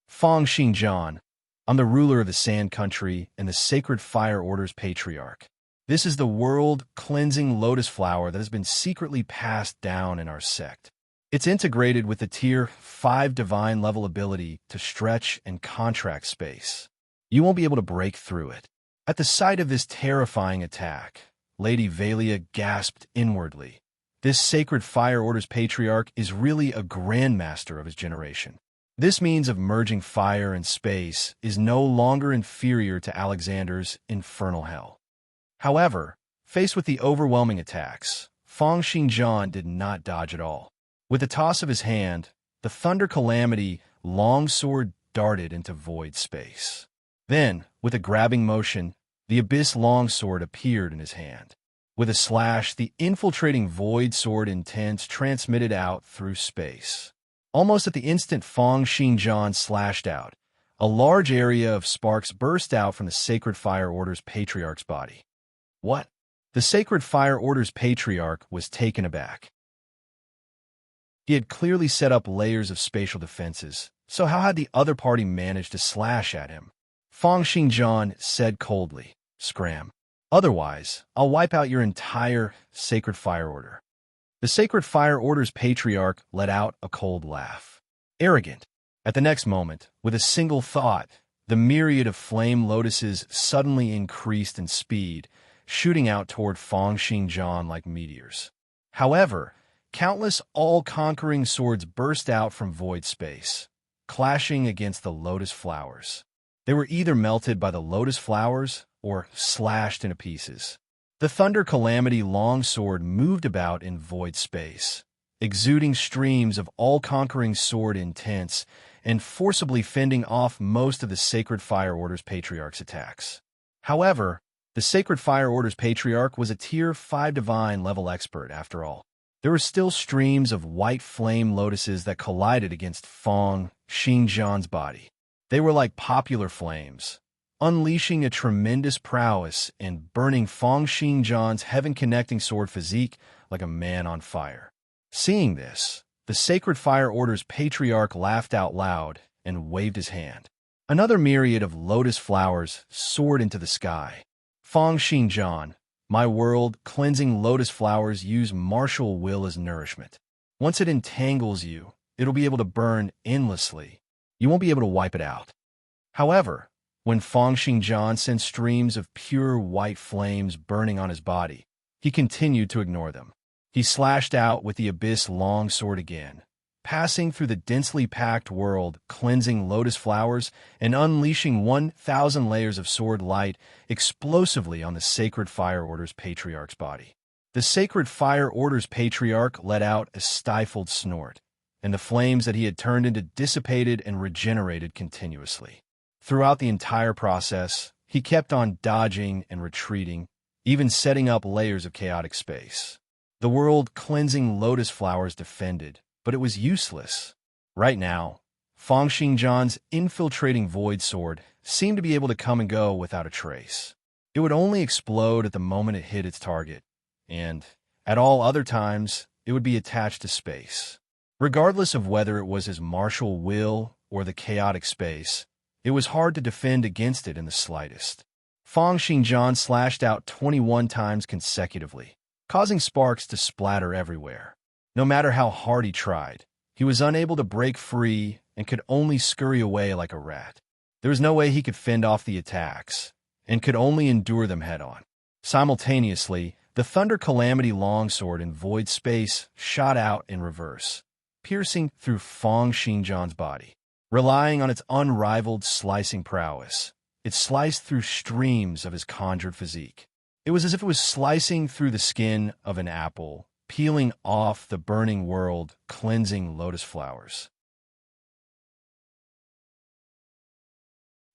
"Fangxing Zhan, I'm the ruler of the Sand Country and the Sacred Fire Order's patriarch. This is the world-cleansing lotus flower that has been secretly passed down in our sect. It's integrated with the Tier 5 divine level ability to stretch and contract space. You won't be able to break through it." At the sight of this terrifying attack, Lady Valia gasped inwardly. This Sacred Fire Order's patriarch is really a grandmaster of his generation. This means of merging fire and space is no longer inferior to Alexander's infernal hell. However, faced with the overwhelming attacks, Fangxing Zhan did not dodge at all. With a toss of his hand, the Thunder Calamity longsword darted into void space. Then, with a grabbing motion, the Abyss longsword appeared in his hand. With a slash, the infiltrating void sword intense transmitted out through space. Almost at the instant Fangxing Zhan slashed out, a large area of sparks burst out from the Sacred Fire Order's patriarch's body. What? The Sacred Fire Order's patriarch was taken aback. He had clearly set up layers of spatial defenses, so how had the other party managed to slash at him? Fangxing Zhan said coldly, "Scram. Otherwise, I'll wipe out your entire Sacred Fire Order." The Sacred Fire Order's patriarch let out a cold laugh. Arrogant. At the next moment, with a single thought, the myriad of flame lotuses suddenly increased in speed, shooting out toward Fangxing Zhan like meteors. However, countless all-conquering swords burst out from void space, clashing against the lotus flowers. They were either melted by the lotus flowers or slashed into pieces. The Thunder Calamity longsword moved about in void space, exuding streams of all-conquering sword intense and forcibly fending off most of the Sacred Fire Order's patriarch's attacks. However, the Sacred Fire Order's patriarch was a Tier 5 divine level expert after all. There were still streams of white flame lotuses that collided against Fangxing Zhan's body. They were like popular flames, unleashing a tremendous prowess and burning Fangxing Zhan's heaven-connecting sword physique like a man on fire. Seeing this, the Sacred Fire Order's patriarch laughed out loud and waved his hand. Another myriad of lotus flowers soared into the sky. "Fangxing Zhan, my world-cleansing lotus flowers use martial will as nourishment. Once it entangles you, it'll be able to burn endlessly. You won't be able to wipe it out." However, when Fangxing Zhan sent streams of pure white flames burning on his body, he continued to ignore them. He slashed out with the Abyss longsword again, passing through the densely packed world, cleansing lotus flowers and unleashing 1,000 layers of sword light explosively on the Sacred Fire Order's patriarch's body. The Sacred Fire Order's patriarch let out a stifled snort, and the flames that he had turned into dissipated and regenerated continuously. Throughout the entire process, he kept on dodging and retreating, even setting up layers of chaotic space. The world-cleansing lotus flowers defended, but it was useless. Right now, Fang Xingjian's infiltrating void sword seemed to be able to come and go without a trace. It would only explode at the moment it hit its target, and, at all other times, it would be attached to space. Regardless of whether it was his martial will or the chaotic space, it was hard to defend against it in the slightest. Fang Xingjian slashed out 21 times consecutively, causing sparks to splatter everywhere. No matter how hard he tried, he was unable to break free and could only scurry away like a rat. There was no way he could fend off the attacks, and could only endure them head-on. Simultaneously, the Thunder Calamity longsword in void space shot out in reverse, piercing through Fang Xingjian's body. Relying on its unrivaled slicing prowess, it sliced through streams of his conjured physique. It was as if it was slicing through the skin of an apple, peeling off the burning world, cleansing lotus flowers.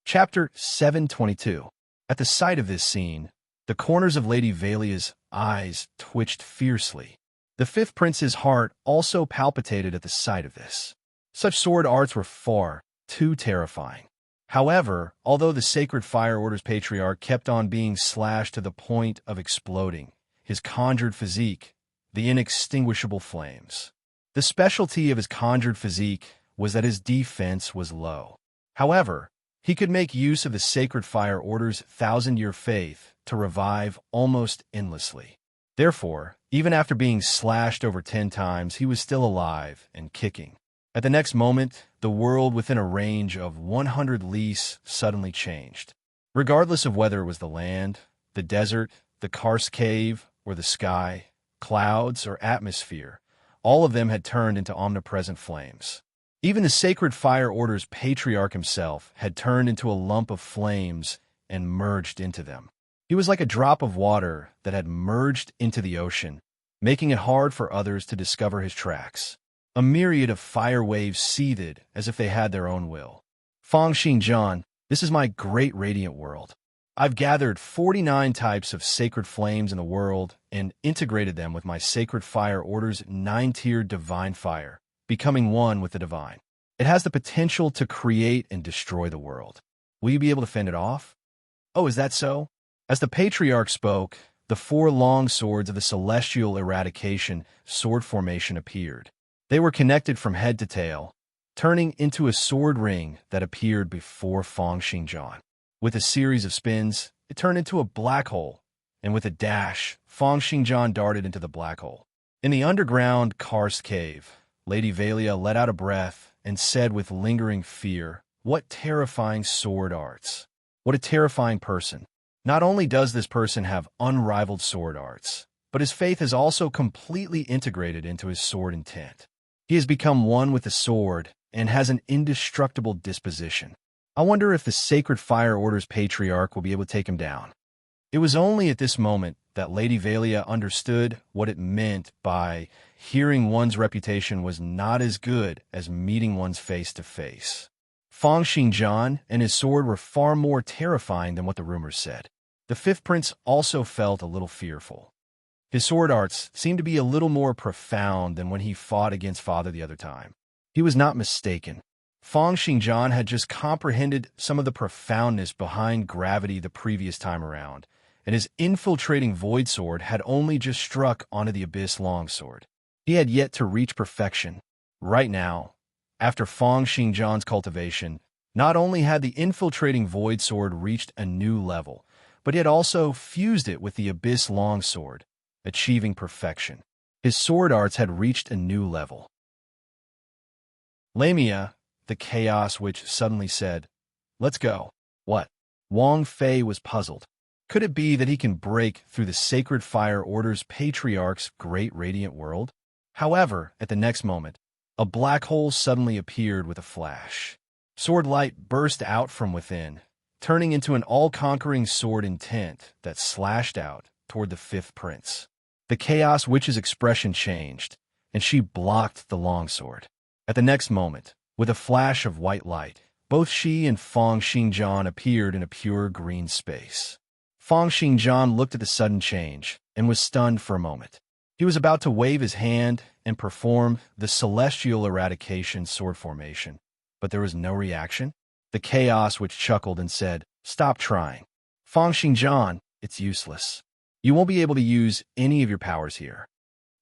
Chapter 722. At the sight of this scene, the corners of Lady Valia's eyes twitched fiercely. The fifth prince's heart also palpitated at the sight of this. Such sword arts were far too terrifying. However, although the Sacred Fire Order's patriarch kept on being slashed to the point of exploding, his conjured physique, the inextinguishable flames. The specialty of his conjured physique was that his defense was low. However, he could make use of the Sacred Fire Order's 1,000-year faith to revive almost endlessly. Therefore, even after being slashed over 10 times, he was still alive and kicking. At the next moment, the world within a range of 100 lis suddenly changed. Regardless of whether it was the land, the desert, the karst cave, or the sky, clouds, or atmosphere, all of them had turned into omnipresent flames. Even the Sacred Fire Order's patriarch himself had turned into a lump of flames and merged into them. He was like a drop of water that had merged into the ocean, making it hard for others to discover his tracks. A myriad of fire waves seethed as if they had their own will. Fang Xingjian, this is my great radiant world. I've gathered 49 types of sacred flames in the world and integrated them with my Sacred Fire Order's 9-tiered divine fire, becoming one with the divine. It has the potential to create and destroy the world. Will you be able to fend it off? Oh, is that so? As the patriarch spoke, the 4 long swords of the celestial eradication sword formation appeared. They were connected from head to tail, turning into a sword ring that appeared before Fang Xingjian. With a series of spins, it turned into a black hole, and with a dash, Fang Xingjian darted into the black hole. In the underground karst cave, Lady Valia let out a breath and said with lingering fear, "What terrifying sword arts! What a terrifying person! Not only does this person have unrivaled sword arts, but his faith is also completely integrated into his sword intent. He has become one with the sword and has an indestructible disposition. I wonder if the Sacred Fire Order's patriarch will be able to take him down." It was only at this moment that Lady Valia understood what it meant by hearing one's reputation was not as good as meeting one's face to face. Fang Xingjian and his sword were far more terrifying than what the rumors said. The fifth prince also felt a little fearful. His sword arts seemed to be a little more profound than when he fought against Father the other time. He was not mistaken. Fang Xingjian had just comprehended some of the profoundness behind gravity the previous time around, and his infiltrating void sword had only just struck onto the abyss longsword. He had yet to reach perfection. Right now, after Fang Xingjian's cultivation, not only had the infiltrating void sword reached a new level, but he had also fused it with the abyss longsword, achieving perfection. His sword arts had reached a new level. Lamia, the chaos witch, suddenly said, "Let's go." What? Wang Fei was puzzled. Could it be that he can break through the Sacred Fire Order's patriarch's great radiant world? However, at the next moment, a black hole suddenly appeared with a flash. Sword light burst out from within, turning into an all-conquering sword intent that slashed out toward the fifth prince. The Chaos Witch's expression changed, and she blocked the longsword. At the next moment, with a flash of white light, both she and Feng Xingjian appeared in a pure green space. Feng Xingjian looked at the sudden change and was stunned for a moment. He was about to wave his hand and perform the celestial eradication sword formation, but there was no reaction. The Chaos Witch chuckled and said, "Stop trying. Feng Xingjian, it's useless. You won't be able to use any of your powers here."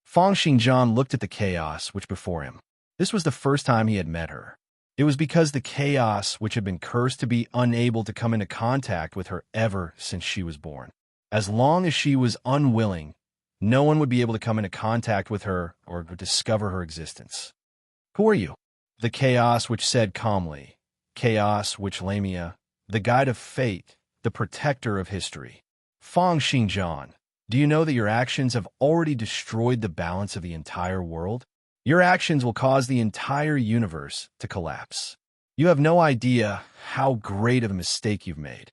Feng Xingjian looked at the Chaos Witch before him. This was the first time he had met her. It was because the Chaos Witch had been cursed to be unable to come into contact with her ever since she was born. As long as she was unwilling, no one would be able to come into contact with her or discover her existence. "Who are you?" The Chaos Witch said calmly. "Chaos Witch Lamia, the guide of fate, the protector of history." "Feng Xingjian, do you know that your actions have already destroyed the balance of the entire world? Your actions will cause the entire universe to collapse. You have no idea how great of a mistake you've made."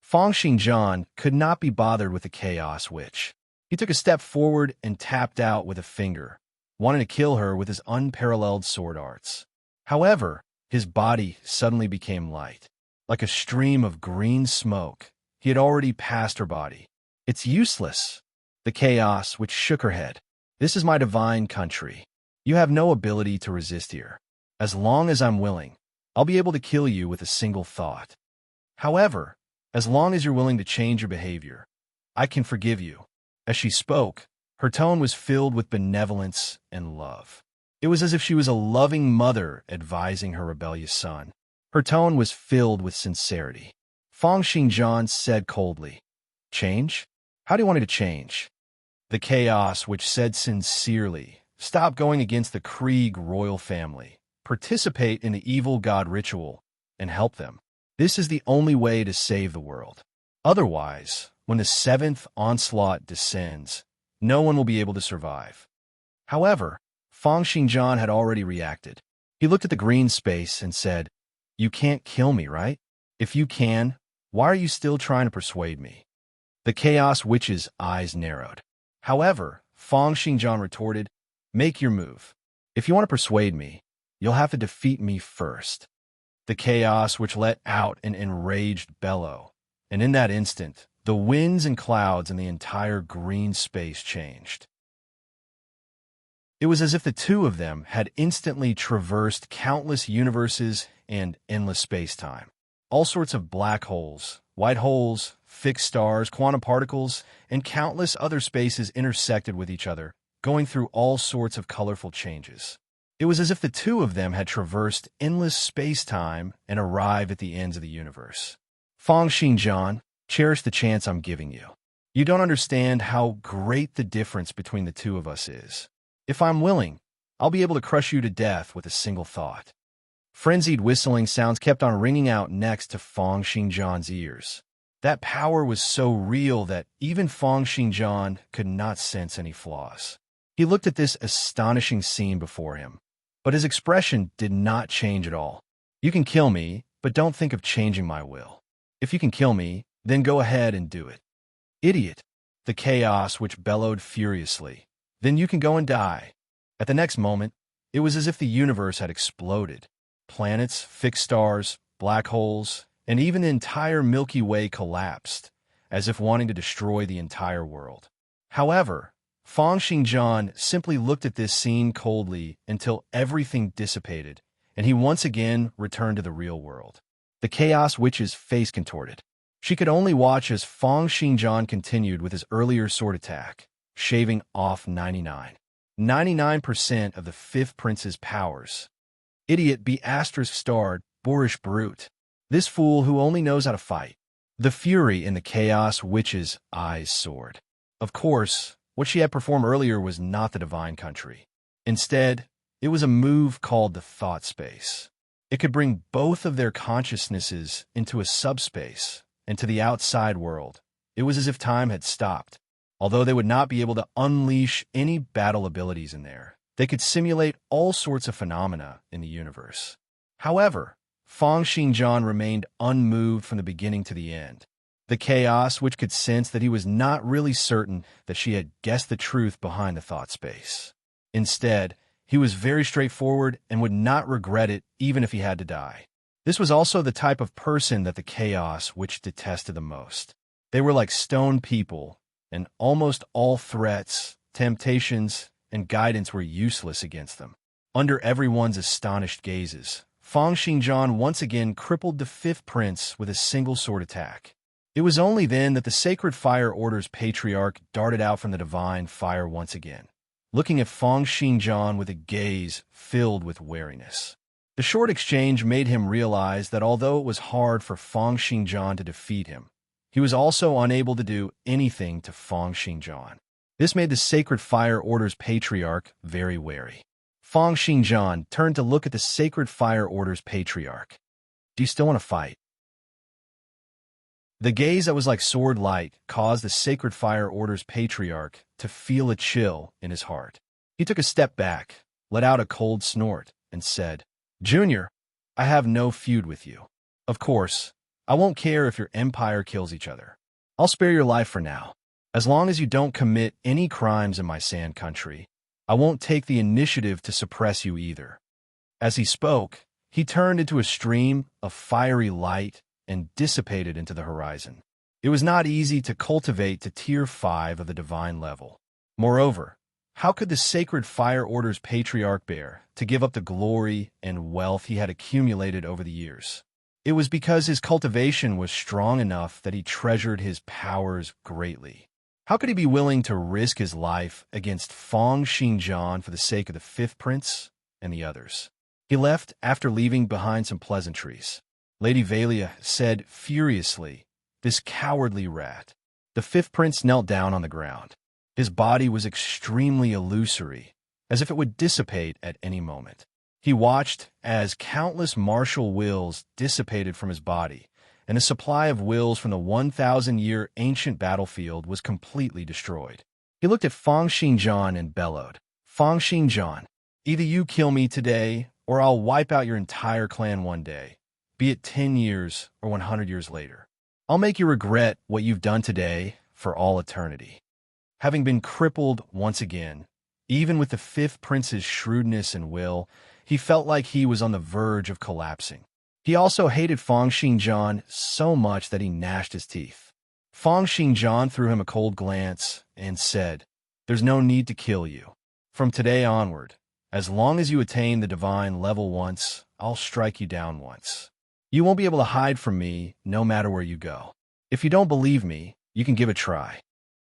Feng Xingjian could not be bothered with the Chaos Witch. He took a step forward and tapped out with a finger, wanting to kill her with his unparalleled sword arts. However, his body suddenly became light. Like a stream of green smoke, he had already passed her body. "It's useless." The Chaos Witch shook her head. "This is my divine country. You have no ability to resist here. As long as I'm willing, I'll be able to kill you with a single thought. However, as long as you're willing to change your behavior, I can forgive you." As she spoke, her tone was filled with benevolence and love. It was as if she was a loving mother advising her rebellious son. Her tone was filled with sincerity. Feng Xingjian said coldly, "Change? How do you want me to change?" The Chaos Witch said sincerely, "Stop going against the Krieg royal family. Participate in the evil god ritual and help them. This is the only way to save the world. Otherwise, when the seventh onslaught descends, no one will be able to survive." However, Feng Xingjian had already reacted. He looked at the green space and said, "You can't kill me, right? If you can, why are you still trying to persuade me?" The Chaos Witch's eyes narrowed. However, Feng Xingjian retorted, "Make your move. If you want to persuade me, you'll have to defeat me first." The Chaos Witch let out an enraged bellow, and in that instant, the winds and clouds in the entire green space changed. It was as if the two of them had instantly traversed countless universes and endless space-time. All sorts of black holes, white holes, fixed stars, quantum particles, and countless other spaces intersected with each other, going through all sorts of colorful changes. It was as if the two of them had traversed endless space-time and arrived at the ends of the universe. "Feng Xingjian, cherish the chance I'm giving you. You don't understand how great the difference between the two of us is. If I'm willing, I'll be able to crush you to death with a single thought." Frenzied whistling sounds kept on ringing out next to Feng Xingjian's ears. That power was so real that even Feng Xingjian could not sense any flaws. He looked at this astonishing scene before him, but his expression did not change at all. "You can kill me, but don't think of changing my will. If you can kill me, then go ahead and do it." "Idiot!" The Chaos Witch bellowed furiously. "Then you can go and die." At the next moment, it was as if the universe had exploded. Planets, fixed stars, black holes, and even the entire Milky Way collapsed, as if wanting to destroy the entire world. However, Feng Xingjian simply looked at this scene coldly until everything dissipated, and he once again returned to the real world. The Chaos Witch's face contorted. She could only watch as Feng Xingjian continued with his earlier sword attack, shaving off 99% of the Fifth Prince's powers. "Idiot, be **starred, boorish brute. This fool who only knows how to fight." The fury in the Chaos Witch's eyes soared. Of course, what she had performed earlier was not the divine country. Instead, it was a move called the thought space. It could bring both of their consciousnesses into a subspace and to the outside world. It was as if time had stopped. Although they would not be able to unleash any battle abilities in there, they could simulate all sorts of phenomena in the universe. However, Feng Xingjian remained unmoved from the beginning to the end. The chaos which could sense that he was not really certain that she had guessed the truth behind the thought space. Instead, he was very straightforward and would not regret it even if he had to die. This was also the type of person that the chaos which detested the most. They were like stone people, and almost all threats, temptations, and guidance were useless against them. Under everyone's astonished gazes, Feng Xingjian once again crippled the fifth prince with a single sword attack. It was only then that the Sacred Fire Order's patriarch darted out from the divine fire once again, looking at Feng Xingjian with a gaze filled with wariness. The short exchange made him realize that although it was hard for Feng Xingjian to defeat him, he was also unable to do anything to Feng Xingjian. This made the Sacred Fire Order's patriarch very wary. Feng Xingjian turned to look at the Sacred Fire Order's patriarch. "Do you still want to fight?" The gaze that was like sword light caused the Sacred Fire Order's patriarch to feel a chill in his heart. He took a step back, let out a cold snort, and said, "Junior, I have no feud with you. Of course, I won't care if your empire kills each other. I'll spare your life for now. As long as you don't commit any crimes in my sand country, I won't take the initiative to suppress you either." As he spoke, he turned into a stream of fiery light and dissipated into the horizon. It was not easy to cultivate to Tier 5 of the divine level. Moreover, how could the Sacred Fire Order's patriarch bear to give up the glory and wealth he had accumulated over the years? It was because his cultivation was strong enough that he treasured his powers greatly. How could he be willing to risk his life against Feng Xingjian for the sake of the fifth prince and the others? He left after leaving behind some pleasantries. Lady Valia said furiously, "This cowardly rat." The fifth prince knelt down on the ground. His body was extremely illusory, as if it would dissipate at any moment. He watched as countless martial wills dissipated from his body, and a supply of wills from the 1,000-year ancient battlefield was completely destroyed. He looked at Feng Xingjian and bellowed, "Feng Xingjian, either you kill me today, or I'll wipe out your entire clan one day, be it 10 years or 100 years later. I'll make you regret what you've done today for all eternity." Having been crippled once again, even with the fifth prince's shrewdness and will, he felt like he was on the verge of collapsing. He also hated Feng Xingjian so much that he gnashed his teeth. Feng Xingjian threw him a cold glance and said, "There's no need to kill you. From today onward, as long as you attain the divine level once, I'll strike you down once. You won't be able to hide from me no matter where you go. If you don't believe me, you can give it a try."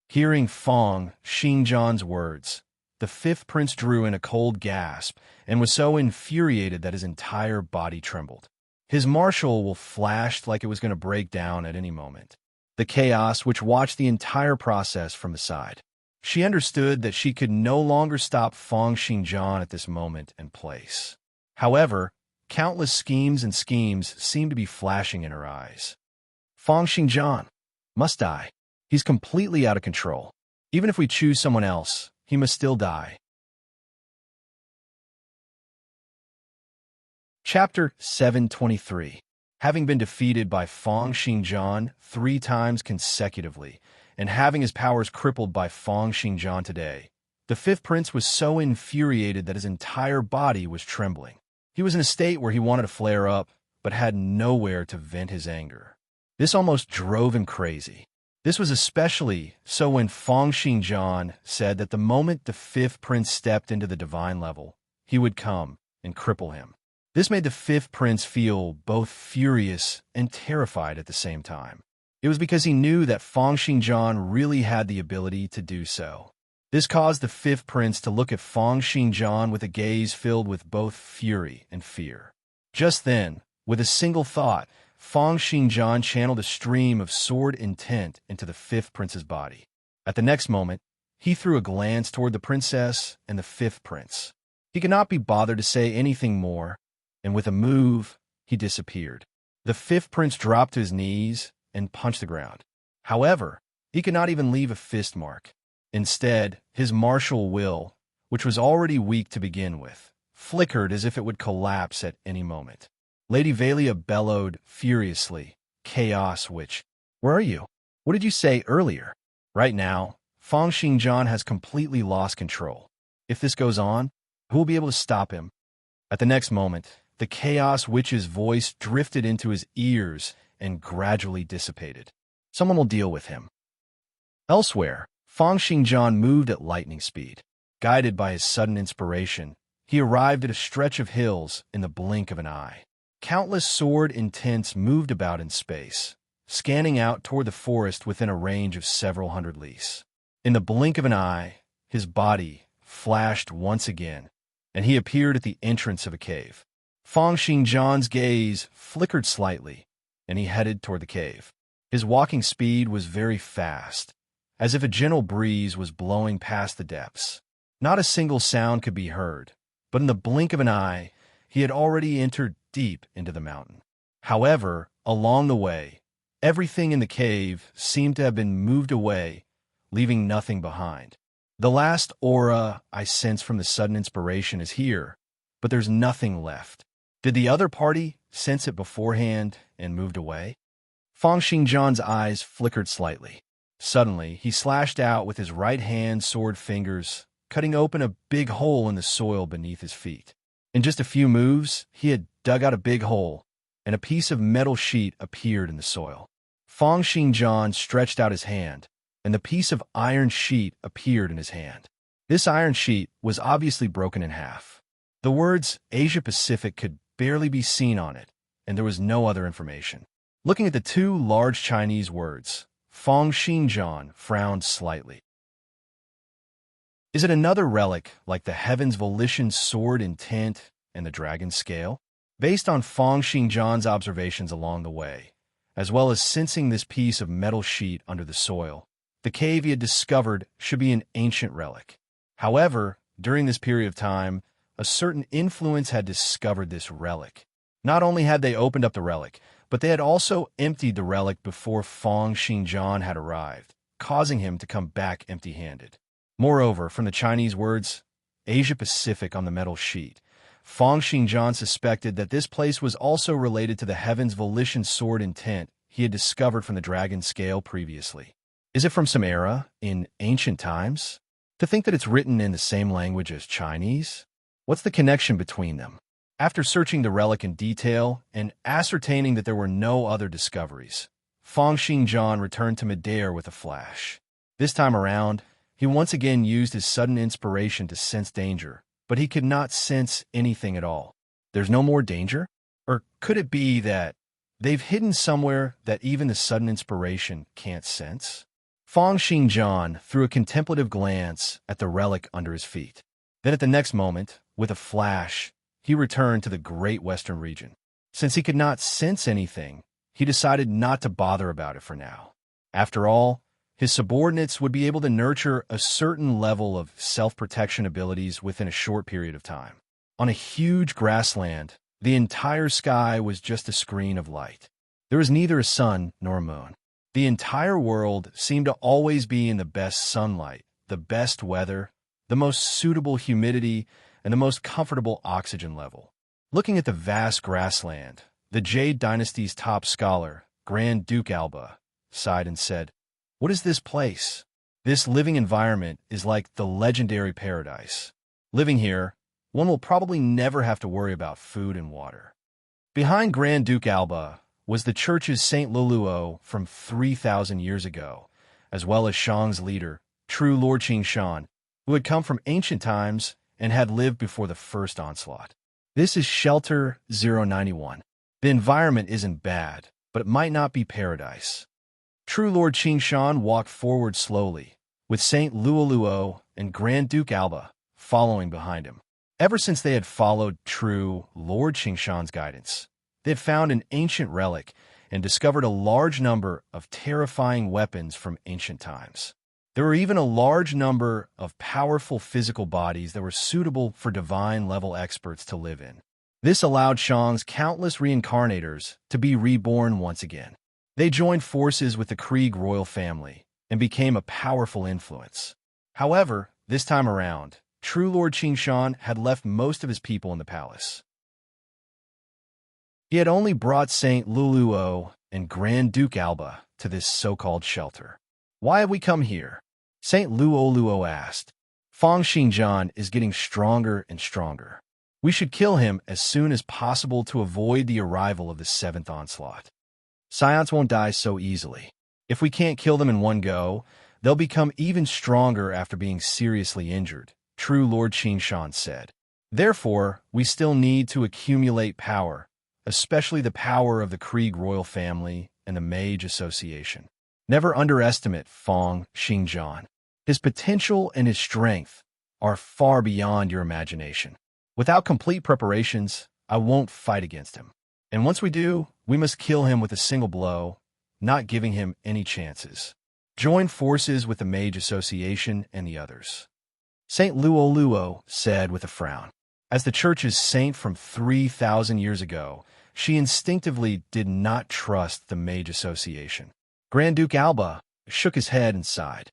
Hearing Feng Xingjian's words, the fifth prince drew in a cold gasp and was so infuriated that his entire body trembled. His martial will flashed like it was going to break down at any moment. The chaos which watched the entire process from the side. She understood that she could no longer stop Feng Xingjian at this moment and place. However, countless schemes seemed to be flashing in her eyes. Feng Xingjian must die. He's completely out of control. Even if we choose someone else, he must still die. Chapter 723. Having been defeated by Feng Xingjian 3 times consecutively, and having his powers crippled by Feng Xingjian today, the fifth prince was so infuriated that his entire body was trembling. He was in a state where he wanted to flare up, but had nowhere to vent his anger. This almost drove him crazy. This was especially so when Feng Xingjian said that the moment the fifth prince stepped into the divine level, he would come and cripple him. This made the fifth prince feel both furious and terrified at the same time. It was because he knew that Feng Xingjian really had the ability to do so. This caused the fifth prince to look at Feng Xingjian with a gaze filled with both fury and fear. Just then, with a single thought, Feng Xingjian channeled a stream of sword intent into the fifth prince's body. At the next moment, he threw a glance toward the princess and the fifth prince. He could not be bothered to say anything more, and with a move, he disappeared. The fifth prince dropped to his knees and punched the ground. However, he could not even leave a fist mark. Instead, his martial will, which was already weak to begin with, flickered as if it would collapse at any moment. Lady Valia bellowed furiously, "Chaos witch, Where are you? What did you say earlier? Right now, Fang Xingjian has completely lost control. If this goes on, who will be able to stop him? At the next moment, the Chaos Witch's voice drifted into his ears and gradually dissipated. Someone will deal with him. Elsewhere, Fang Xingjian moved at lightning speed. Guided by his sudden inspiration, he arrived at a stretch of hills in the blink of an eye. Countless sword intents moved about in space, scanning out toward the forest within a range of several hundred leagues. In the blink of an eye, his body flashed once again, and he appeared at the entrance of a cave. Fang Xingjian's gaze flickered slightly, and he headed toward the cave. His walking speed was very fast, as if a gentle breeze was blowing past the depths. Not a single sound could be heard, but in the blink of an eye, he had already entered deep into the mountain. However, along the way, everything in the cave seemed to have been moved away, leaving nothing behind. The last aura I sense from the sudden inspiration is here, but there's nothing left. Did the other party sense it beforehand and moved away? Fang Xingjian's eyes flickered slightly. Suddenly, he slashed out with his right hand sword fingers, cutting open a big hole in the soil beneath his feet. In just a few moves, he had dug out a big hole, and a piece of metal sheet appeared in the soil. Fang Xingjian stretched out his hand, and the piece of iron sheet appeared in his hand. This iron sheet was obviously broken in half. The words Asia-Pacific could barely be seen on it, and there was no other information. Looking at the two large Chinese words, Fang Xingjian frowned slightly. Is it another relic like the Heaven's Volition sword intent and the dragon's scale? Based on Fang Xingjian's observations along the way, as well as sensing this piece of metal sheet under the soil, the cave he had discovered should be an ancient relic. However, during this period of time, a certain influence had discovered this relic. Not only had they opened up the relic, but they had also emptied the relic before Fang Xingjian had arrived, causing him to come back empty-handed. Moreover, from the Chinese words Asia-Pacific on the metal sheet, Fang Xingjian suspected that this place was also related to the Heaven's Volition sword intent he had discovered from the dragon scale previously. Is it from some era in ancient times? To think that it's written in the same language as Chinese? What's the connection between them? After searching the relic in detail and ascertaining that there were no other discoveries, Fang Xingjian returned to midair with a flash. This time around, he once again used his sudden inspiration to sense danger, but he could not sense anything at all. There's no more danger? Or could it be that they've hidden somewhere that even the sudden inspiration can't sense? Fang Xingjian threw a contemplative glance at the relic under his feet. Then at the next moment, with a flash, he returned to the Great Western region. Since he could not sense anything, he decided not to bother about it for now. After all, his subordinates would be able to nurture a certain level of self-protection abilities within a short period of time. On a huge grassland, the entire sky was just a screen of light. There was neither a sun nor a moon. The entire world seemed to always be in the best sunlight, the best weather, the most suitable humidity, and the most comfortable oxygen level. Looking at the vast grassland, the Jade Dynasty's top scholar, Grand Duke Alba, sighed and said, "What is this place? This living environment is like the legendary paradise. Living here, one will probably never have to worry about food and water." Behind Grand Duke Alba was the church's Saint Luluo from 3,000 years ago, as well as Shang's leader, True Lord Qingshan, who had come from ancient times and had lived before the first onslaught. This is Shelter 091. The environment isn't bad, but it might not be paradise. True Lord Qingshan walked forward slowly, with Saint Luluo and Grand Duke Alba following behind him. Ever since they had followed True Lord Qingshan's guidance, they had found an ancient relic and discovered a large number of terrifying weapons from ancient times. There were even a large number of powerful physical bodies that were suitable for divine-level experts to live in. This allowed Shang's countless reincarnators to be reborn once again. They joined forces with the Krieg royal family and became a powerful influence. However, this time around, True Lord Qingshan had left most of his people in the palace. He had only brought Saint Luluo and Grand Duke Alba to this so-called shelter. Why have we come here? Saint Luo asked. Fang Xingjian is getting stronger and stronger. We should kill him as soon as possible to avoid the arrival of the seventh onslaught. Science won't die so easily. If we can't kill them in one go, they'll become even stronger after being seriously injured, True Lord Qingshan said. Therefore, we still need to accumulate power, especially the power of the Krieg royal family and the Mage Association. Never underestimate Fang Xingjian. His potential and his strength are far beyond your imagination. Without complete preparations, I won't fight against him. And once we do, we must kill him with a single blow, not giving him any chances. Join forces with the Mage Association and the others. Saint Luo said with a frown. As the church's saint from 3,000 years ago, she instinctively did not trust the Mage Association. Grand Duke Alba shook his head and sighed.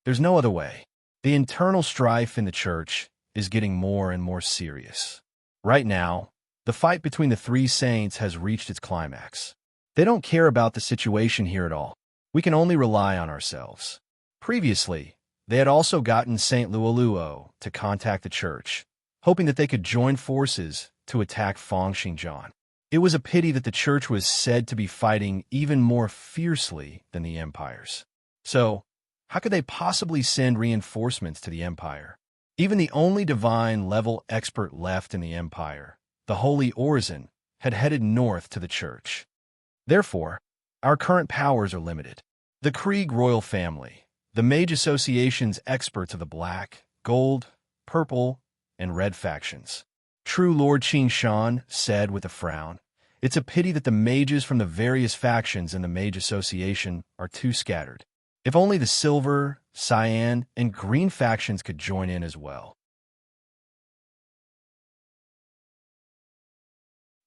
There's no other way. The internal strife in the church is getting more and more serious. Right now, the fight between the three saints has reached its climax. They don't care about the situation here at all. We can only rely on ourselves. Previously, they had also gotten Saint Luo to contact the church, hoping that they could join forces to attack Fang Xingjian. It was a pity that the church was said to be fighting even more fiercely than the empires. So, how could they possibly send reinforcements to the empire? Even the only divine-level expert left in the empire, the Holy Orzen, had headed north to the church. Therefore, our current powers are limited. The Krieg royal family, the Mage Association's experts of the black, gold, purple, and red factions. True Lord Qingshan said with a frown, it's a pity that the mages from the various factions in the Mage Association are too scattered. If only the silver, cyan, and green factions could join in as well.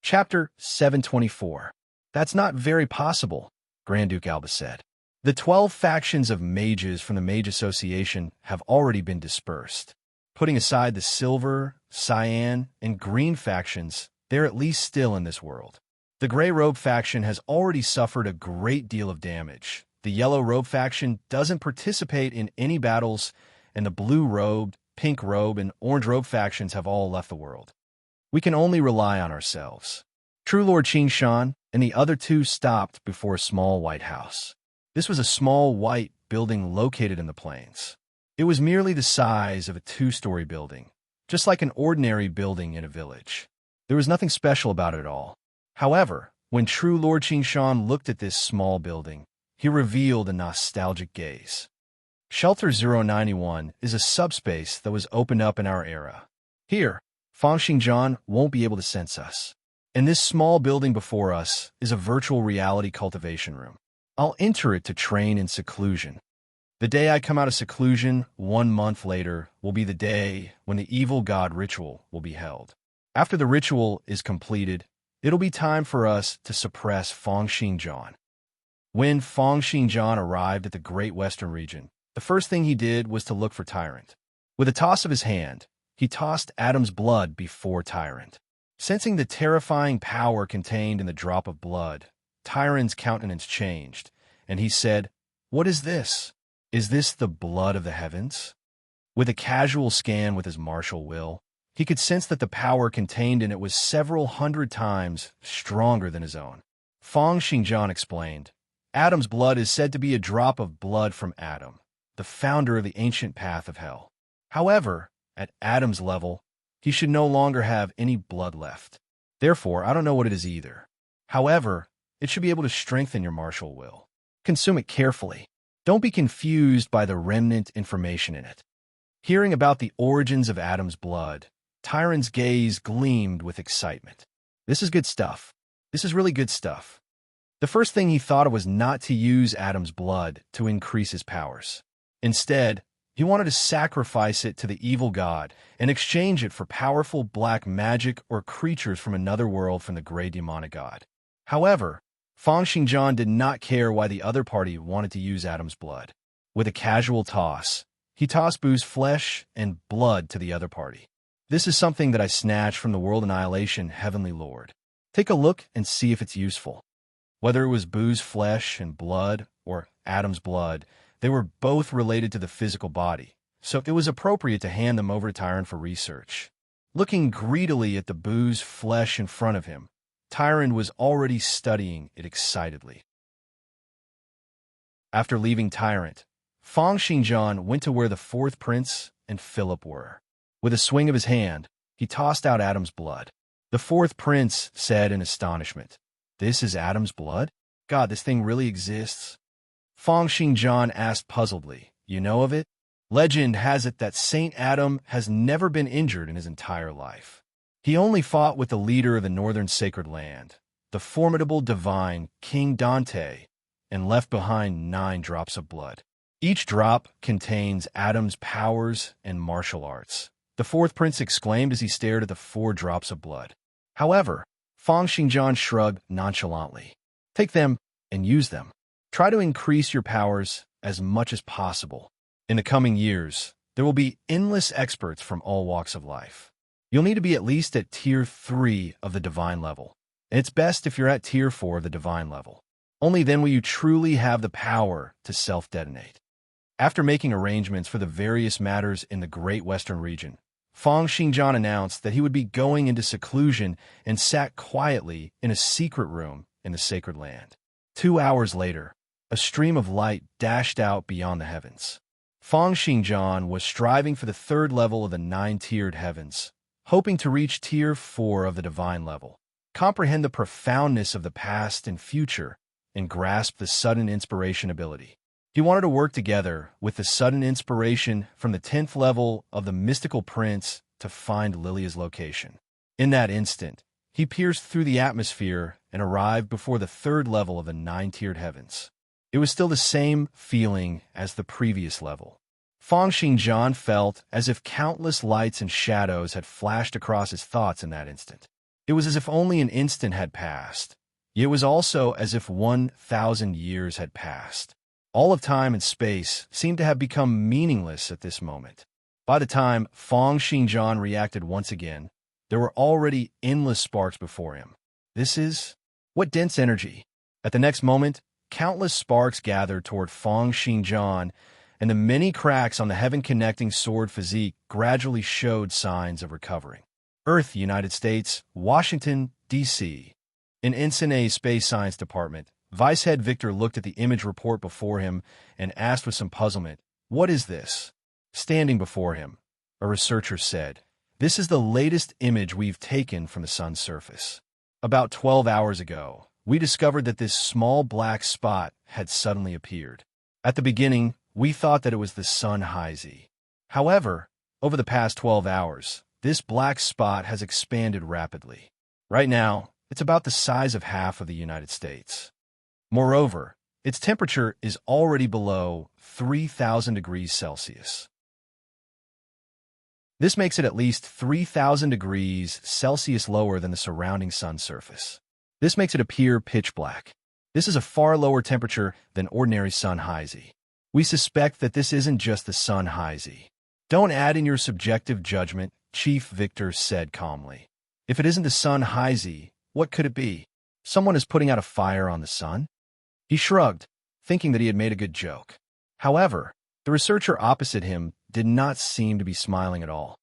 Chapter 724. That's not very possible, Grand Duke Alba said. The 12 factions of mages from the Mage Association have already been dispersed. Putting aside the silver, cyan, and green factions, they're at least still in this world. The Grey Robe faction has already suffered a great deal of damage. The Yellow Robe faction doesn't participate in any battles, and the Blue Robe, Pink Robe, and Orange Robe factions have all left the world. We can only rely on ourselves. True Lord Qingshan and the other two stopped before a small white house. This was a small white building located in the plains. It was merely the size of a 2-story building, just like an ordinary building in a village. There was nothing special about it at all. However, when True Lord Qingshan looked at this small building, he revealed a nostalgic gaze. Shelter 091 is a subspace that was opened up in our era. Here, Fang Xingjian won't be able to sense us. And this small building before us is a virtual reality cultivation room. I'll enter it to train in seclusion. The day I come out of seclusion 1 month later will be the day when the evil god ritual will be held. After the ritual is completed, it'll be time for us to suppress Fang Xingjian. When Fang Xingjian arrived at the Great Western region, the first thing he did was to look for Tyrant. With a toss of his hand, he tossed Adam's blood before Tyrant. Sensing the terrifying power contained in the drop of blood, Tyrant's countenance changed, and he said, "What is this? Is this the blood of the heavens?" With a casual scan with his martial will, he could sense that the power contained in it was several hundred times stronger than his own. Fang Xingjian explained, Adam's blood is said to be a drop of blood from Adam, the founder of the ancient path of hell. However, at Adam's level, he should no longer have any blood left. Therefore, I don't know what it is either. However, it should be able to strengthen your martial will. Consume it carefully. Don't be confused by the remnant information in it. Hearing about the origins of Adam's blood, Tyrant's gaze gleamed with excitement. This is good stuff. This is really good stuff. The first thing he thought of was not to use Adam's blood to increase his powers. Instead, he wanted to sacrifice it to the evil god and exchange it for powerful black magic or creatures from another world from the gray demonic god. However, Fang Xingjian did not care why the other party wanted to use Adam's blood. With a casual toss, he tossed Boo's flesh and blood to the other party. This is something that I snatched from the World Annihilation Heavenly Lord. Take a look and see if it's useful. Whether it was Boo's flesh and blood or Adam's blood, they were both related to the physical body, so it was appropriate to hand them over to Tyron for research. Looking greedily at the Boo's flesh in front of him, Tyron was already studying it excitedly. After leaving Tyrant, Feng Xingjian went to where the fourth prince and Philip were. With a swing of his hand, he tossed out Adam's blood. The fourth prince said in astonishment, "This is Adam's blood? God, this thing really exists?" Feng Xingjian asked puzzledly, "You know of it? Legend has it that Saint Adam has never been injured in his entire life. He only fought with the leader of the northern sacred land, the formidable divine King Dante, and left behind 9 drops of blood. Each drop contains Adam's powers and martial arts," the fourth prince exclaimed as he stared at the 4 drops of blood. However, Feng Xingjian shrugged nonchalantly. "Take them and use them. Try to increase your powers as much as possible. In the coming years, there will be endless experts from all walks of life. You'll need to be at least at Tier 3 of the divine level. And it's best if you're at Tier 4 of the divine level. Only then will you truly have the power to self-detonate." After making arrangements for the various matters in the Great Western region, Feng Xingjian announced that he would be going into seclusion and sat quietly in a secret room in the sacred land. 2 hours later, a stream of light dashed out beyond the heavens. Feng Xingjian was striving for the 3rd level of the 9-tiered heavens, hoping to reach Tier 4 of the divine level, comprehend the profoundness of the past and future, and grasp the sudden inspiration ability. He wanted to work together with the sudden inspiration from the 10th level of the mystical prince to find Lilia's location. In that instant, he pierced through the atmosphere and arrived before the 3rd level of the 9-tiered heavens. It was still the same feeling as the previous level. Feng Xingjian felt as if countless lights and shadows had flashed across his thoughts in that instant. It was as if only an instant had passed. It was also as if 1,000 years had passed. All of time and space seemed to have become meaningless at this moment. By the time Feng Xingjian reacted once again, there were already endless sparks before him. What dense energy! At the next moment, countless sparks gathered toward Feng Xingjian, and the many cracks on the heaven-connecting sword physique gradually showed signs of recovering. Earth, United States, Washington, D.C. In Ensign's Space Science Department, Vice Head Victor looked at the image report before him and asked with some puzzlement, "What is this?" Standing before him, a researcher said, "This is the latest image we've taken from the sun's surface. About 12 hours ago, we discovered that this small black spot had suddenly appeared. At the beginning, we thought that it was the sun High-Z. However, over the past 12 hours, this black spot has expanded rapidly. Right now, it's about the size of half of the United States. Moreover, its temperature is already below 3,000 degrees Celsius. This makes it at least 3,000 degrees Celsius lower than the surrounding sun's surface. This makes it appear pitch black. This is a far lower temperature than ordinary sun High-Z. We suspect that this isn't just the sun High-Z. Don't add in your subjective judgment," Chief Victor said calmly. "If it isn't the sun High-Z, what could it be? Someone is putting out a fire on the sun?" He shrugged, thinking that he had made a good joke. However, the researcher opposite him did not seem to be smiling at all.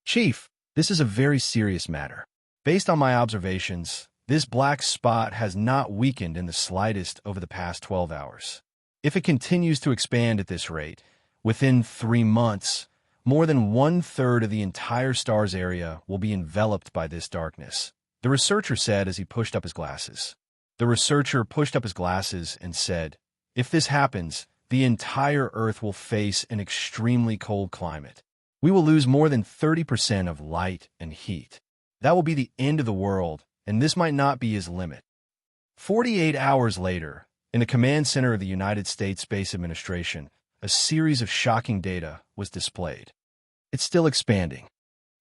"Chief, this is a very serious matter. Based on my observations, this black spot has not weakened in the slightest over the past 12 hours. If it continues to expand at this rate, within 3 months, more than 1/3 of the entire star's area will be enveloped by this darkness," the researcher said as he pushed up his glasses. The researcher pushed up his glasses and said, "If this happens, the entire Earth will face an extremely cold climate. We will lose more than 30% of light and heat. That will be the end of the world, and this might not be his limit." 48 hours later, in the command center of the United States Space Administration, a series of shocking data was displayed. It's still expanding.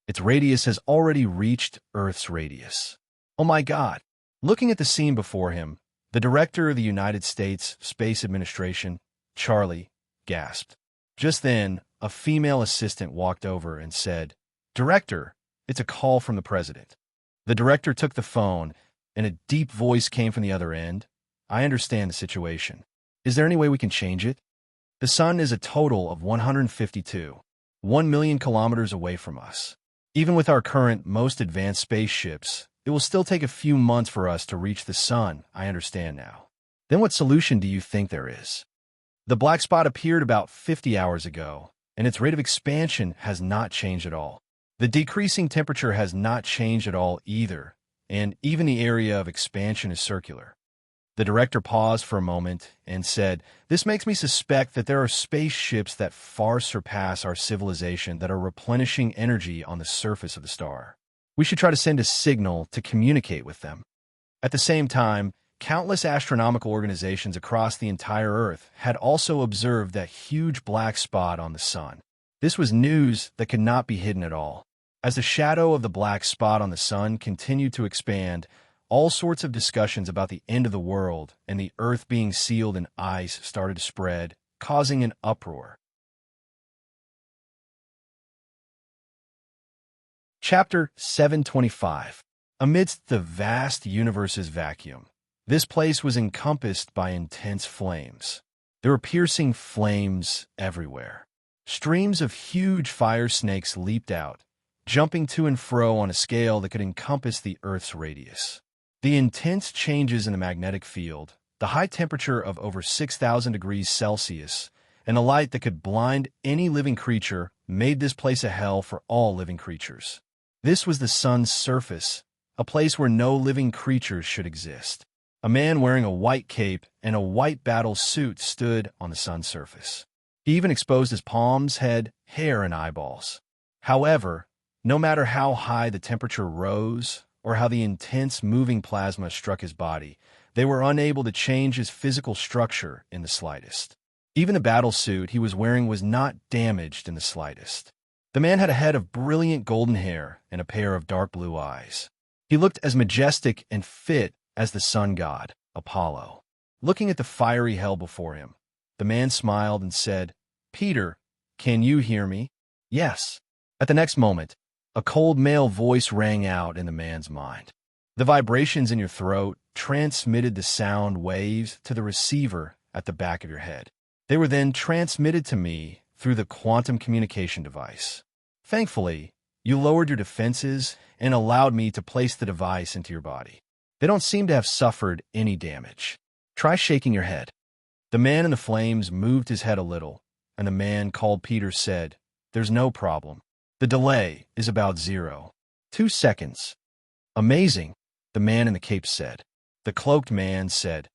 Its radius has already reached Earth's radius. Oh my God! Looking at the scene before him, the director of the United States Space Administration, Charlie, gasped. Just then, a female assistant walked over and said, "Director, it's a call from the president." The director took the phone, and a deep voice came from the other end. I understand the situation. Is there any way we can change it? The sun is a total of 152, 1 million kilometers away from us. Even with our current, most advanced spaceships, it will still take a few months for us to reach the sun, I understand now. Then what solution do you think there is? The black spot appeared about 50 hours ago, and its rate of expansion has not changed at all. The decreasing temperature has not changed at all either, and even the area of expansion is circular. The director paused for a moment and said, "This makes me suspect that there are spaceships that far surpass our civilization that are replenishing energy on the surface of the star. We should try to send a signal to communicate with them." At the same time, countless astronomical organizations across the entire Earth had also observed that huge black spot on the sun. This was news that could not be hidden at all. As the shadow of the black spot on the sun continued to expand, all sorts of discussions about the end of the world and the Earth being sealed in ice started to spread, causing an uproar. Chapter 725. Amidst the vast universe's vacuum, this place was encompassed by intense flames. There were piercing flames everywhere. Streams of huge fire snakes leaped out, jumping to and fro on a scale that could encompass the Earth's radius. The intense changes in the magnetic field, the high temperature of over 6,000 degrees Celsius, and a light that could blind any living creature made this place a hell for all living creatures. This was the sun's surface, a place where no living creatures should exist. A man wearing a white cape and a white battle suit stood on the sun's surface. He even exposed his palms, head, hair, and eyeballs. However, no matter how high the temperature rose or how the intense moving plasma struck his body, they were unable to change his physical structure in the slightest. Even the battle suit he was wearing was not damaged in the slightest. The man had a head of brilliant golden hair and a pair of dark blue eyes. He looked as majestic and fit as the sun god, Apollo. Looking at the fiery hell before him, the man smiled and said, "Peter, can you hear me?" "Yes." At the next moment, a cold male voice rang out in the man's mind. The vibrations in your throat transmitted the sound waves to the receiver at the back of your head. They were then transmitted to me through the quantum communication device. Thankfully, you lowered your defenses and allowed me to place the device into your body. They don't seem to have suffered any damage. Try shaking your head. The man in the flames moved his head a little, and the man called Peter said, "There's no problem. The delay is about 0.2 seconds. "Amazing," the man in the cape said. The cloaked man said,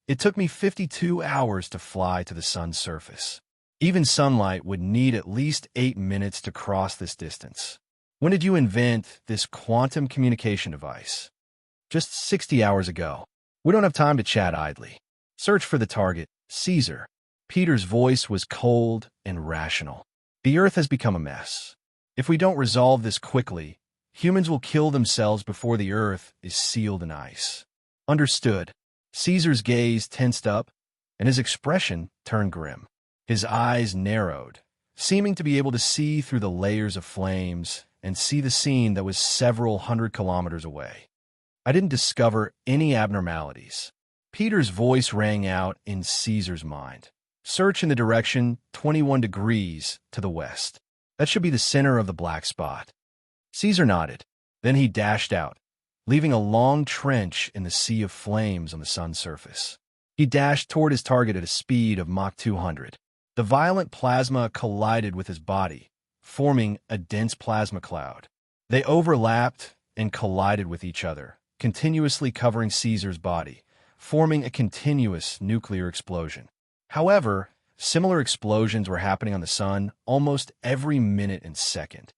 "It took me 52 hours to fly to the sun's surface. Even sunlight would need at least 8 minutes to cross this distance. When did you invent this quantum communication device?" "Just 60 hours ago. We don't have time to chat idly. Search for the target, Caesar." Peter's voice was cold and rational. "The Earth has become a mess. If we don't resolve this quickly, humans will kill themselves before the Earth is sealed in ice." "Understood." Caesar's gaze tensed up, and his expression turned grim. His eyes narrowed, seeming to be able to see through the layers of flames and see the scene that was several hundred kilometers away. "I didn't discover any abnormalities." Peter's voice rang out in Caesar's mind. "Search in the direction 21 degrees to the west. That should be the center of the black spot." Caesar nodded. Then he dashed out, leaving a long trench in the sea of flames on the sun's surface. He dashed toward his target at a speed of Mach 200. The violent plasma collided with his body, forming a dense plasma cloud. They overlapped and collided with each other, continuously covering Caesar's body, forming a continuous nuclear explosion. However, similar explosions were happening on the sun almost every minute and second.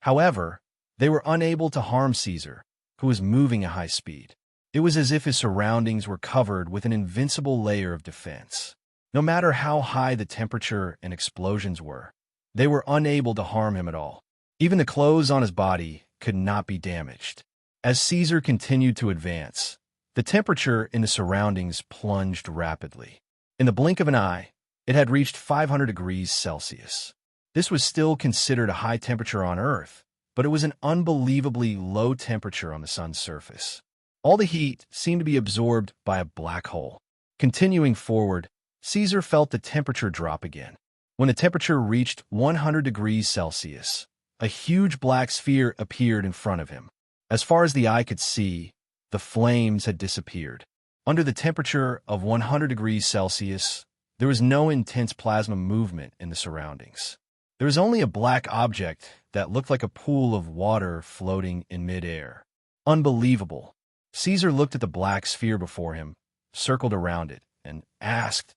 However, they were unable to harm Caesar, who was moving at high speed. It was as if his surroundings were covered with an invincible layer of defense. No matter how high the temperature and explosions were, they were unable to harm him at all. Even the clothes on his body could not be damaged. As Caesar continued to advance, the temperature in the surroundings plunged rapidly. In the blink of an eye, it had reached 500 degrees Celsius. This was still considered a high temperature on Earth, but it was an unbelievably low temperature on the sun's surface. All the heat seemed to be absorbed by a black hole. Continuing forward, Caesar felt the temperature drop again. When the temperature reached 100 degrees Celsius, a huge black sphere appeared in front of him. As far as the eye could see, the flames had disappeared. Under the temperature of 100 degrees Celsius, there was no intense plasma movement in the surroundings. There was only a black object that looked like a pool of water floating in midair. Unbelievable. Caesar looked at the black sphere before him, circled around it, and asked,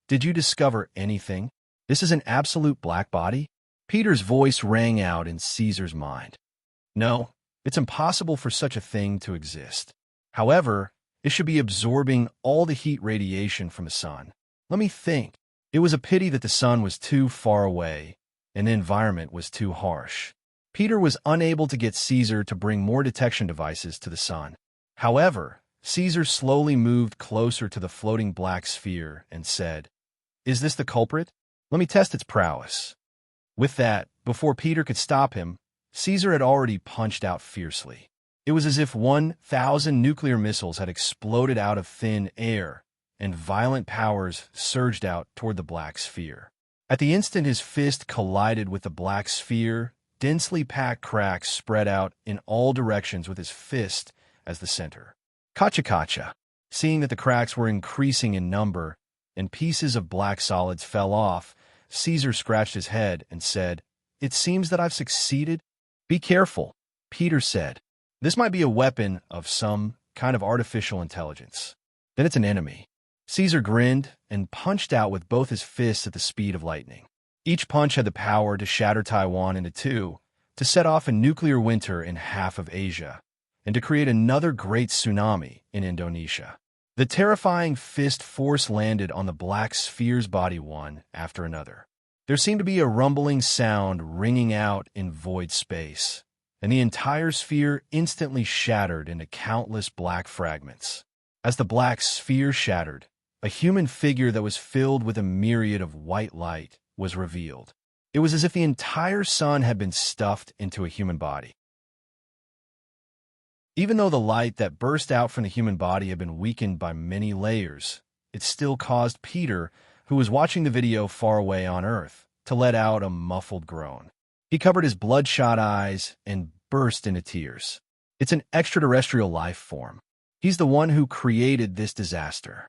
"Did you discover anything? This is an absolute black body?" Peter's voice rang out in Caesar's mind. "No, it's impossible for such a thing to exist. However, it should be absorbing all the heat radiation from the sun. Let me think. It was a pity that the sun was too far away and the environment was too harsh." Peter was unable to get Caesar to bring more detection devices to the sun. However, Caesar slowly moved closer to the floating black sphere and said, "Is this the culprit? Let me test its prowess." With that, before Peter could stop him, Caesar had already punched out fiercely. It was as if 1,000 nuclear missiles had exploded out of thin air, and violent powers surged out toward the black sphere. At the instant his fist collided with the black sphere, densely packed cracks spread out in all directions with his fist as the center. Kacha. Seeing that the cracks were increasing in number and pieces of black solids fell off, Caesar scratched his head and said, "It seems that I've succeeded." "Be careful," Peter said. "This might be a weapon of some kind of artificial intelligence. Then it's an enemy." Caesar grinned and punched out with both his fists at the speed of lightning. Each punch had the power to shatter Taiwan into two, to set off a nuclear winter in half of Asia, and to create another great tsunami in Indonesia. The terrifying fist force landed on the black sphere's body one after another. There seemed to be a rumbling sound ringing out in void space, and the entire sphere instantly shattered into countless black fragments. As the black sphere shattered, a human figure that was filled with a myriad of white light was revealed. It was as if the entire sun had been stuffed into a human body. Even though the light that burst out from the human body had been weakened by many layers, it still caused Peter, who was watching the video far away on Earth, to let out a muffled groan. He covered his bloodshot eyes and burst into tears. It's an extraterrestrial life form. He's the one who created this disaster.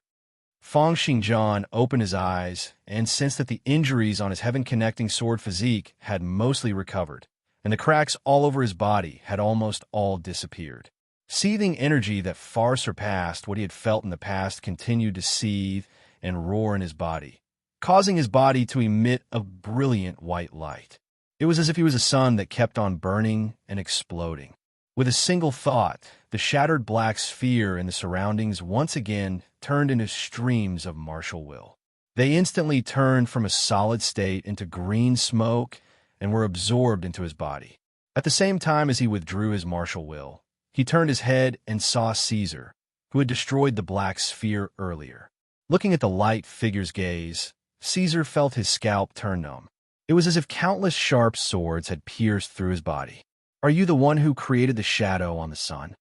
Fang Xingjian opened his eyes and sensed that the injuries on his heaven-connecting sword physique had mostly recovered, and the cracks all over his body had almost all disappeared. Seething energy that far surpassed what he had felt in the past continued to seethe and roar in his body, causing his body to emit a brilliant white light. It was as if he was a sun that kept on burning and exploding. With a single thought, the shattered black sphere and the surroundings once again turned into streams of martial will. They instantly turned from a solid state into green smoke and were absorbed into his body. At the same time as he withdrew his martial will, he turned his head and saw Caesar, who had destroyed the black sphere earlier. Looking at the light figure's gaze, Caesar felt his scalp turn numb. It was as if countless sharp swords had pierced through his body. "Are you the one who created the shadow on the sun?"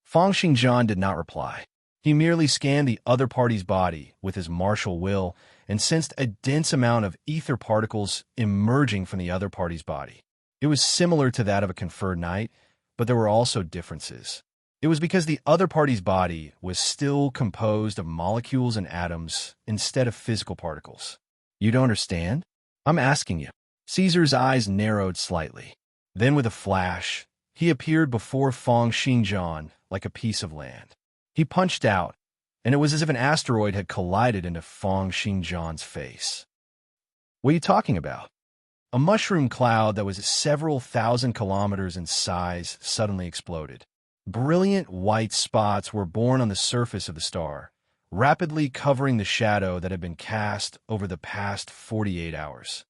Fang Xingjian did not reply. He merely scanned the other party's body with his martial will and sensed a dense amount of ether particles emerging from the other party's body. It was similar to that of a conferred knight, but there were also differences. It was because the other party's body was still composed of molecules and atoms instead of physical particles. "You don't understand? I'm asking you." Caesar's eyes narrowed slightly. Then with a flash, he appeared before Fang Xingjian like a piece of land. He punched out, and it was as if an asteroid had collided into Fang Xingjian's face. "What are you talking about?" A mushroom cloud that was several thousand kilometers in size suddenly exploded. Brilliant white spots were born on the surface of the star, rapidly covering the shadow that had been cast over the past 48 hours.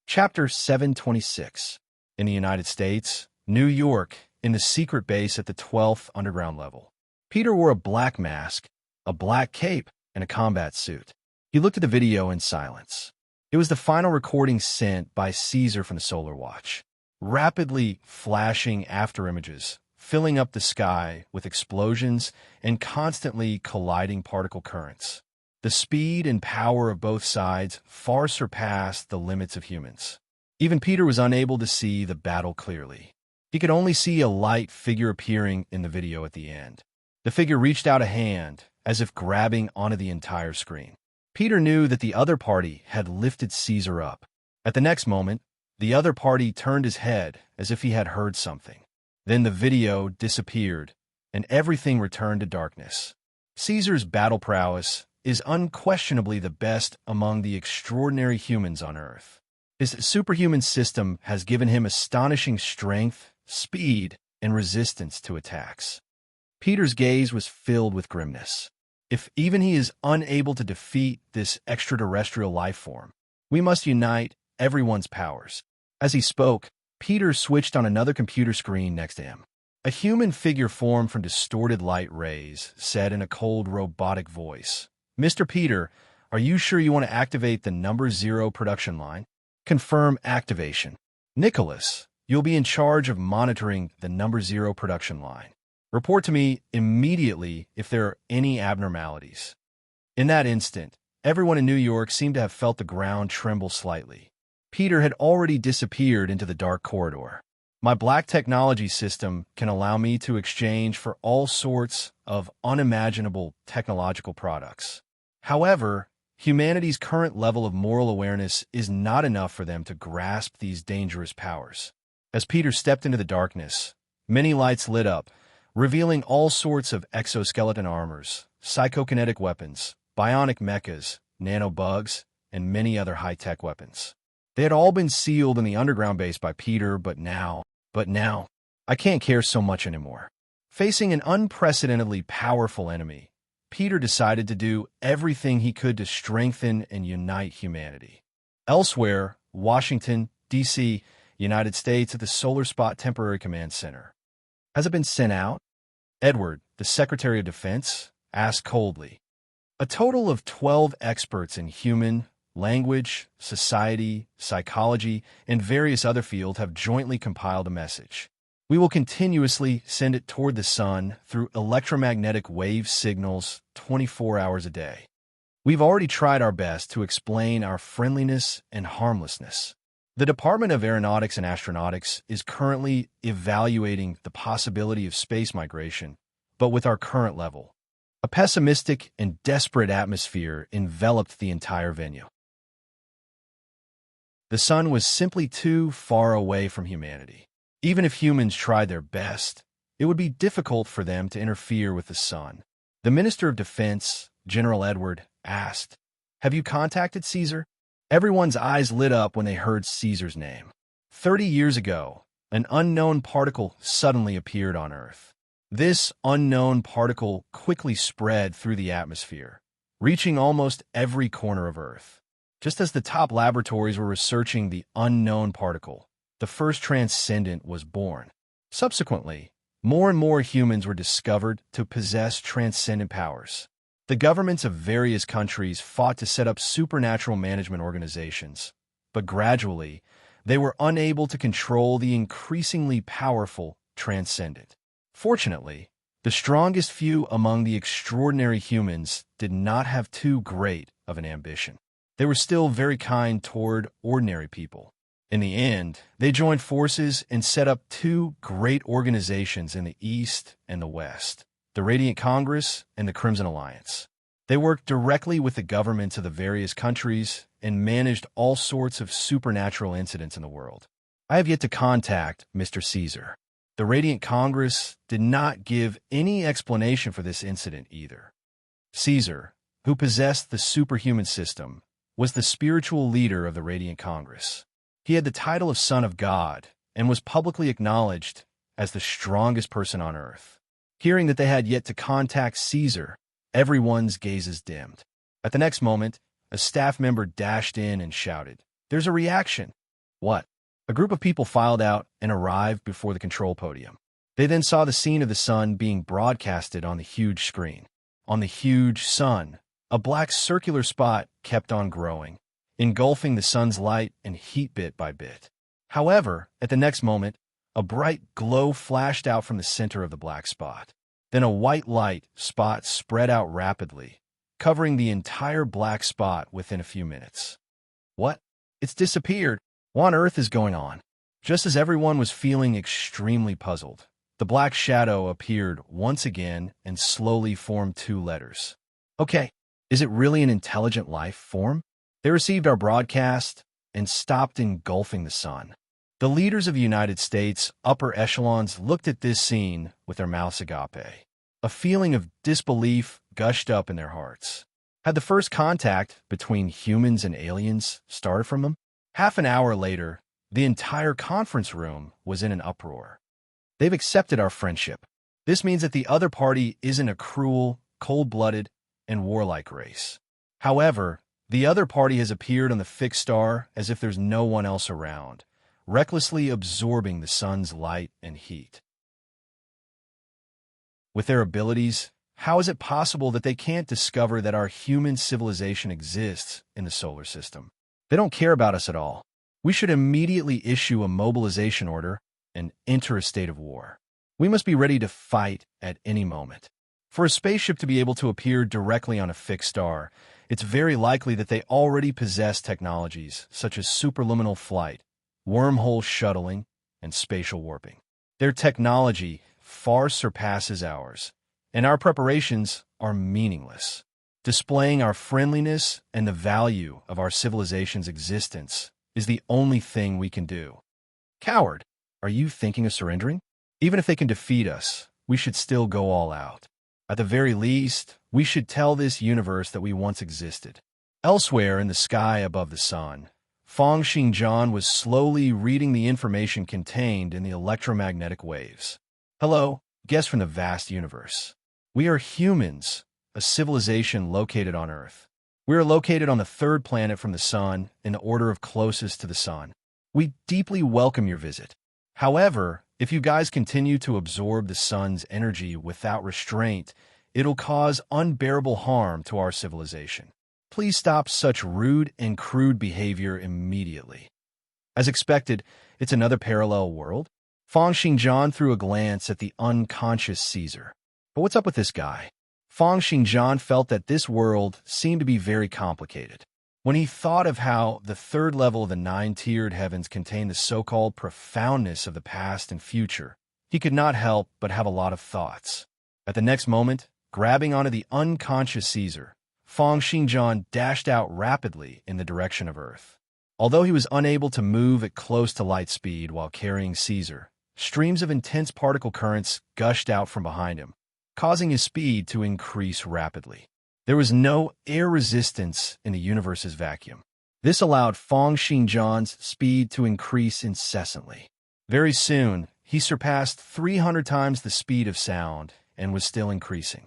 Chapter 726. In the United States, New York, in the secret base at the 12th underground level. Peter wore a black mask, a black cape, and a combat suit. He looked at the video in silence. It was the final recording sent by Caesar from the Solar Watch. rapidly flashing afterimages, filling up the sky with explosions and constantly colliding particle currents. The speed and power of both sides far surpassed the limits of humans. Even Peter was unable to see the battle clearly. He could only see a light figure appearing in the video at the end. The figure reached out a hand, as if grabbing onto the entire screen. Peter knew that the other party had lifted Caesar up. At the next moment, the other party turned his head as if he had heard something. Then the video disappeared, and everything returned to darkness. Caesar's battle prowess is unquestionably the best among the extraordinary humans on Earth. His superhuman system has given him astonishing strength, speed, and resistance to attacks. Peter's gaze was filled with grimness. If even he is unable to defeat this extraterrestrial life form, we must unite everyone's powers. As he spoke, Peter switched on another computer screen next to him. A human figure formed from distorted light rays said in a cold, robotic voice, "Mr. Peter, are you sure you want to activate the number 0 production line? Confirm activation. Nicholas, you'll be in charge of monitoring the number 0 production line. Report to me immediately if there are any abnormalities." In that instant, everyone in New York seemed to have felt the ground tremble slightly. Peter had already disappeared into the dark corridor. My black technology system can allow me to exchange for all sorts of unimaginable technological products. However, humanity's current level of moral awareness is not enough for them to grasp these dangerous powers. As Peter stepped into the darkness, many lights lit up, revealing all sorts of exoskeleton armors, psychokinetic weapons, bionic mechas, nanobugs, and many other high-tech weapons. They had all been sealed in the underground base by Peter, but now, I can't care so much anymore. Facing an unprecedentedly powerful enemy, Peter decided to do everything he could to strengthen and unite humanity. Elsewhere, Washington, D.C., United States, at the Solar Spot Temporary Command Center. "Has it been sent out?" Edward, the Secretary of Defense, asked coldly. A total of 12 experts in human, language, society, psychology, and various other fields have jointly compiled a message. We will continuously send it toward the sun through electromagnetic wave signals 24 hours a day. We've already tried our best to explain our friendliness and harmlessness. The Department of Aeronautics and Astronautics is currently evaluating the possibility of space migration, but with our current level. A pessimistic and desperate atmosphere enveloped the entire venue. The sun was simply too far away from humanity. Even if humans tried their best, it would be difficult for them to interfere with the sun. The Minister of Defense, General Edward, asked, "Have you contacted Caesar?" Everyone's eyes lit up when they heard Caesar's name. 30 years ago, an unknown particle suddenly appeared on Earth. This unknown particle quickly spread through the atmosphere, reaching almost every corner of Earth. Just as the top laboratories were researching the unknown particle, the first transcendent was born. Subsequently, more and more humans were discovered to possess transcendent powers. The governments of various countries fought to set up supernatural management organizations, but gradually, they were unable to control the increasingly powerful transcendent. Fortunately, the strongest few among the extraordinary humans did not have too great of an ambition. They were still very kind toward ordinary people. In the end, they joined forces and set up two great organizations in the East and the West, the Radiant Congress and the Crimson Alliance. They worked directly with the governments of the various countries and managed all sorts of supernatural incidents in the world. I have yet to contact Mr. Caesar. The Radiant Congress did not give any explanation for this incident either. Caesar, who possessed the superhuman system, was the spiritual leader of the Radiant Congress. He had the title of Son of God and was publicly acknowledged as the strongest person on Earth. Hearing that they had yet to contact Caesar, everyone's gazes dimmed. At the next moment, a staff member dashed in and shouted, "There's a reaction!" "What?" A group of people filed out and arrived before the control podium. They then saw the scene of the sun being broadcasted on the huge screen. On the huge sun, a black circular spot kept on growing, engulfing the sun's light and heat bit by bit. However, at the next moment, a bright glow flashed out from the center of the black spot. Then a white light spot spread out rapidly, covering the entire black spot within a few minutes. What? It's disappeared. What on earth is going on? Just as everyone was feeling extremely puzzled, the black shadow appeared once again and slowly formed two letters. Okay, is it really an intelligent life form? They received our broadcast and stopped engulfing the sun. The leaders of the United States upper echelons looked at this scene with their mouths agape. A feeling of disbelief gushed up in their hearts. Had the first contact between humans and aliens started from them? Half an hour later, the entire conference room was in an uproar. They've accepted our friendship. This means that the other party isn't a cruel, cold-blooded, and warlike race. However, the other party has appeared on the fixed star as if there's no one else around, recklessly absorbing the sun's light and heat. With their abilities, how is it possible that they can't discover that our human civilization exists in the solar system? They don't care about us at all. We should immediately issue a mobilization order and enter a state of war. We must be ready to fight at any moment. For a spaceship to be able to appear directly on a fixed star, it's very likely that they already possess technologies such as superluminal flight, wormhole shuttling, and spatial warping. Their technology far surpasses ours, and our preparations are meaningless. Displaying our friendliness and the value of our civilization's existence is the only thing we can do. Coward, are you thinking of surrendering? Even if they can defeat us, we should still go all out. At the very least, we should tell this universe that we once existed. Elsewhere in the sky above the sun, Feng Xingjian was slowly reading the information contained in the electromagnetic waves. Hello, guests from the vast universe. We are humans, a civilization located on Earth. We are located on the third planet from the sun in the order of closest to the sun. We deeply welcome your visit. However, if you guys continue to absorb the sun's energy without restraint, it'll cause unbearable harm to our civilization. Please stop such rude and crude behavior immediately. As expected, it's another parallel world. Feng Xingjian threw a glance at the unconscious Caesar. But what's up with this guy? Feng Xingjian felt that this world seemed to be very complicated. When he thought of how the third level of the nine-tiered heavens contained the so-called profoundness of the past and future, he could not help but have a lot of thoughts. At the next moment, grabbing onto the unconscious Caesar, Feng Xingjian dashed out rapidly in the direction of Earth. Although he was unable to move at close to light speed while carrying Caesar, streams of intense particle currents gushed out from behind him, causing his speed to increase rapidly. There was no air resistance in the universe's vacuum. This allowed Feng Xingjian's speed to increase incessantly. Very soon, he surpassed 300 times the speed of sound and was still increasing.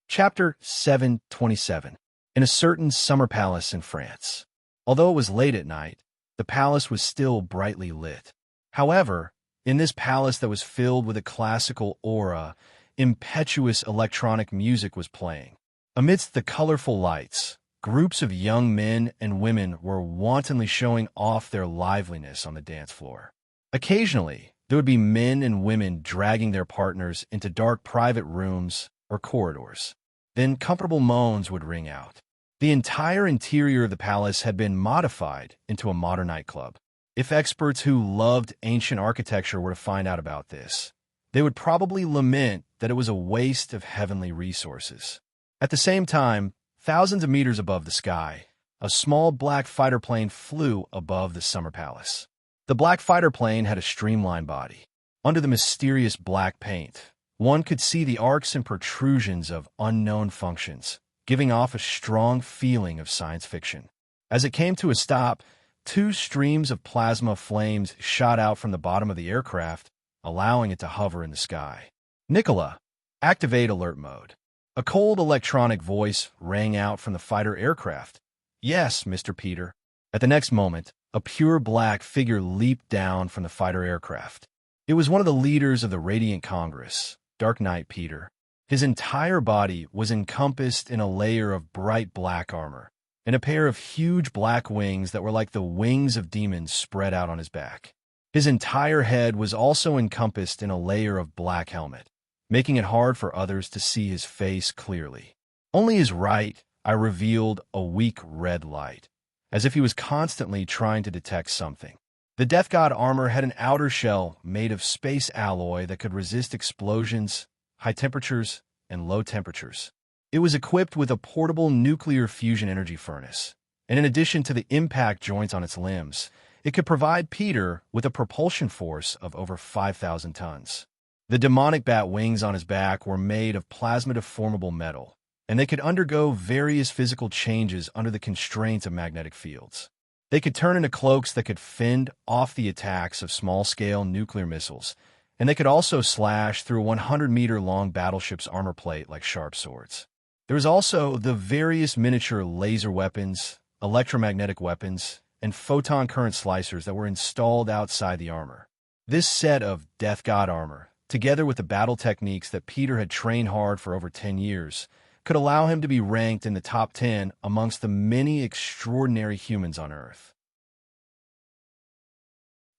Chapter 727. In a certain summer palace in France. Although it was late at night, the palace was still brightly lit. However, in this palace that was filled with a classical aura, impetuous electronic music was playing. Amidst the colorful lights, groups of young men and women were wantonly showing off their liveliness on the dance floor. Occasionally, there would be men and women dragging their partners into dark private rooms or corridors. Then comfortable moans would ring out. The entire interior of the palace had been modified into a modern nightclub. If experts who loved ancient architecture were to find out about this, they would probably lament that it was a waste of heavenly resources. At the same time, thousands of meters above the sky, a small black fighter plane flew above the summer palace. The black fighter plane had a streamlined body. Under the mysterious black paint, one could see the arcs and protrusions of unknown functions, giving off a strong feeling of science fiction. As it came to a stop, two streams of plasma flames shot out from the bottom of the aircraft, allowing it to hover in the sky. Nicola, activate alert mode. A cold electronic voice rang out from the fighter aircraft. Yes, Mr. Peter. At the next moment, a pure black figure leaped down from the fighter aircraft. It was one of the leaders of the Radiant Congress, Dark Knight Peter. His entire body was encompassed in a layer of bright black armor, and a pair of huge black wings that were like the wings of demons spread out on his back. His entire head was also encompassed in a layer of black helmet, making it hard for others to see his face clearly. Only his right eye revealed a weak red light, as if he was constantly trying to detect something. The Death God armor had an outer shell made of space alloy that could resist explosions, high temperatures, and low temperatures. It was equipped with a portable nuclear fusion energy furnace, and in addition to the impact joints on its limbs, it could provide Peter with a propulsion force of over 5,000 tons. The demonic bat wings on his back were made of plasma-deformable metal, and they could undergo various physical changes under the constraints of magnetic fields. They could turn into cloaks that could fend off the attacks of small-scale nuclear missiles, and they could also slash through a 100-meter-long battleship's armor plate like sharp swords. There was also the various miniature laser weapons, electromagnetic weapons, and photon current slicers that were installed outside the armor. This set of Death God armor, together with the battle techniques that Peter had trained hard for over 10 years, could allow him to be ranked in the top 10 amongst the many extraordinary humans on Earth.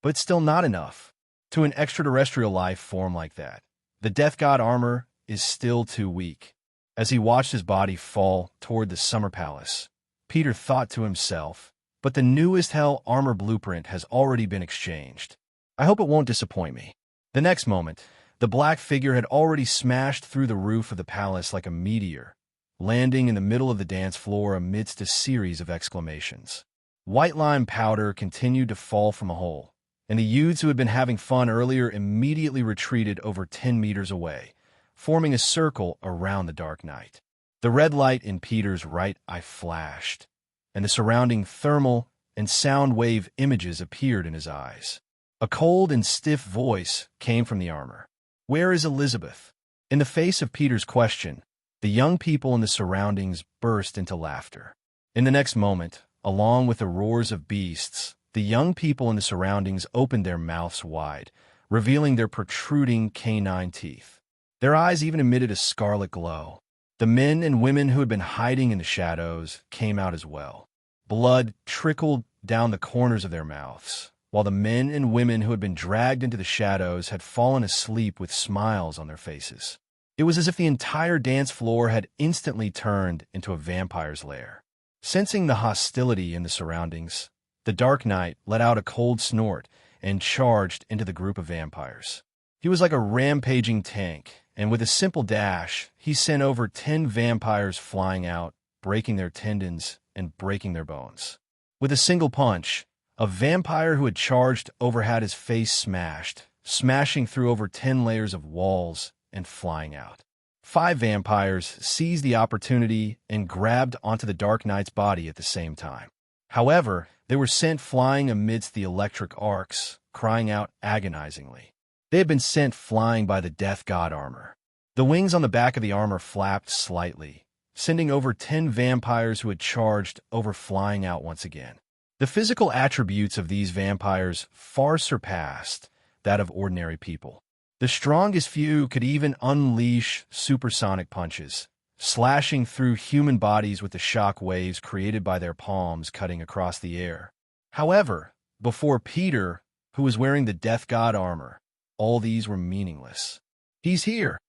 But still not enough. To an extraterrestrial life form like that, the Death God armor is still too weak. As he watched his body fall toward the Summer Palace, Peter thought to himself, but the newest Hell armor blueprint has already been exchanged. I hope it won't disappoint me. The next moment, the black figure had already smashed through the roof of the palace like a meteor, landing in the middle of the dance floor amidst a series of exclamations. White lime powder continued to fall from a hole, and the youths who had been having fun earlier immediately retreated over 10 meters away, forming a circle around the Dark Knight. The red light in Peter's right eye flashed, and the surrounding thermal and sound wave images appeared in his eyes. A cold and stiff voice came from the armor. "Where is Elizabeth?" In the face of Peter's question, the young people in the surroundings burst into laughter. In the next moment, along with the roars of beasts, the young people in the surroundings opened their mouths wide, revealing their protruding canine teeth. Their eyes even emitted a scarlet glow. The men and women who had been hiding in the shadows came out as well. Blood trickled down the corners of their mouths, while the men and women who had been dragged into the shadows had fallen asleep with smiles on their faces. It was as if the entire dance floor had instantly turned into a vampire's lair. Sensing the hostility in the surroundings, the Dark Knight let out a cold snort and charged into the group of vampires. He was like a rampaging tank, and with a simple dash, he sent over 10 vampires flying out, breaking their tendons and breaking their bones. With a single punch, a vampire who had charged over had his face smashed, smashing through over 10 layers of walls and flying out. 5 vampires seized the opportunity and grabbed onto the Dark Knight's body at the same time. However, they were sent flying amidst the electric arcs, crying out agonizingly. They had been sent flying by the Death God armor. The wings on the back of the armor flapped slightly, sending over 10 vampires who had charged over flying out once again. The physical attributes of these vampires far surpassed that of ordinary people. The strongest few could even unleash supersonic punches, slashing through human bodies with the shock waves created by their palms cutting across the air. However, before Peter, who was wearing the Death God armor, all these were meaningless. "He's here.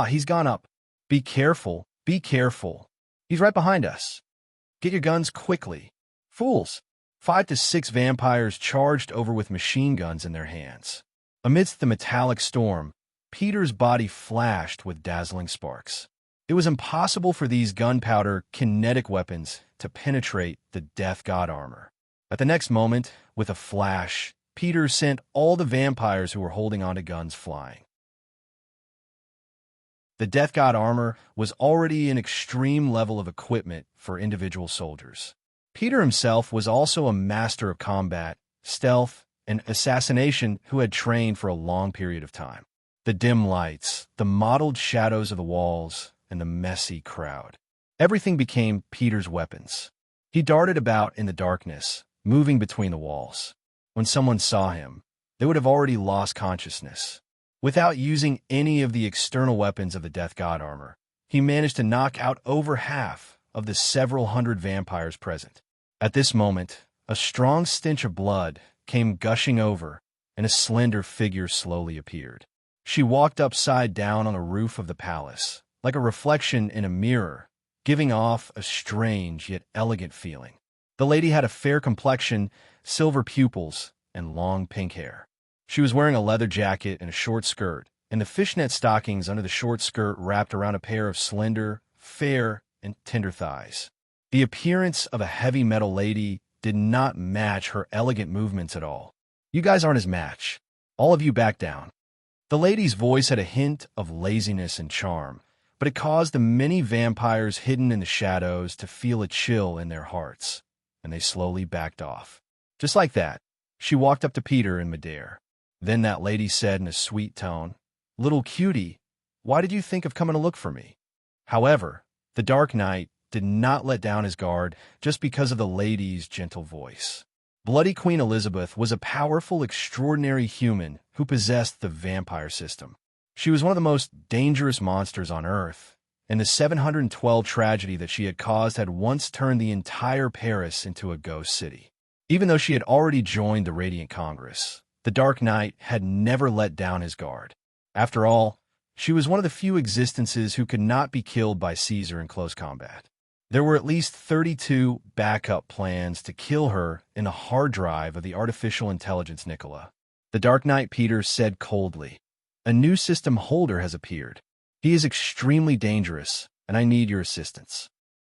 He's gone up. Be careful, be careful. He's right behind us. Get your guns quickly. Fools." 5 to 6 vampires charged over with machine guns in their hands. Amidst the metallic storm, Peter's body flashed with dazzling sparks. It was impossible for these gunpowder kinetic weapons to penetrate the Death God armor. At the next moment, with a flash, Peter sent all the vampires who were holding onto guns flying. The Death God armor was already an extreme level of equipment for individual soldiers. Peter himself was also a master of combat, stealth, and assassination who had trained for a long period of time. The dim lights, the mottled shadows of the walls, and the messy crowd. Everything became Peter's weapons. He darted about in the darkness, moving between the walls. When someone saw him, they would have already lost consciousness. Without using any of the external weapons of the Death God armor, he managed to knock out over half of the several hundred vampires present. At this moment, a strong stench of blood came gushing over, and a slender figure slowly appeared. She walked upside down on the roof of the palace, like a reflection in a mirror, giving off a strange yet elegant feeling. The lady had a fair complexion, silver pupils, and long pink hair. She was wearing a leather jacket and a short skirt, and the fishnet stockings under the short skirt wrapped around a pair of slender, fair, and tender thighs. The appearance of a heavy metal lady did not match her elegant movements at all. "You guys aren't his match. All of you back down." The lady's voice had a hint of laziness and charm, but it caused the many vampires hidden in the shadows to feel a chill in their hearts, and they slowly backed off. Just like that, she walked up to Peter and Medare. Then that lady said in a sweet tone, "Little cutie, why did you think of coming to look for me?" However, the Dark Knight did not let down his guard just because of the lady's gentle voice. Bloody Queen Elizabeth was a powerful, extraordinary human who possessed the vampire system. She was one of the most dangerous monsters on Earth, and the 712 tragedy that she had caused had once turned the entire Paris into a ghost city. Even though she had already joined the Radiant Congress, the Dark Knight had never let down his guard. After all, she was one of the few existences who could not be killed by Caesar in close combat. There were at least 32 backup plans to kill her in the hard drive of the artificial intelligence Nicola. The Dark Knight Peter said coldly, "A new system holder has appeared. He is extremely dangerous, and I need your assistance."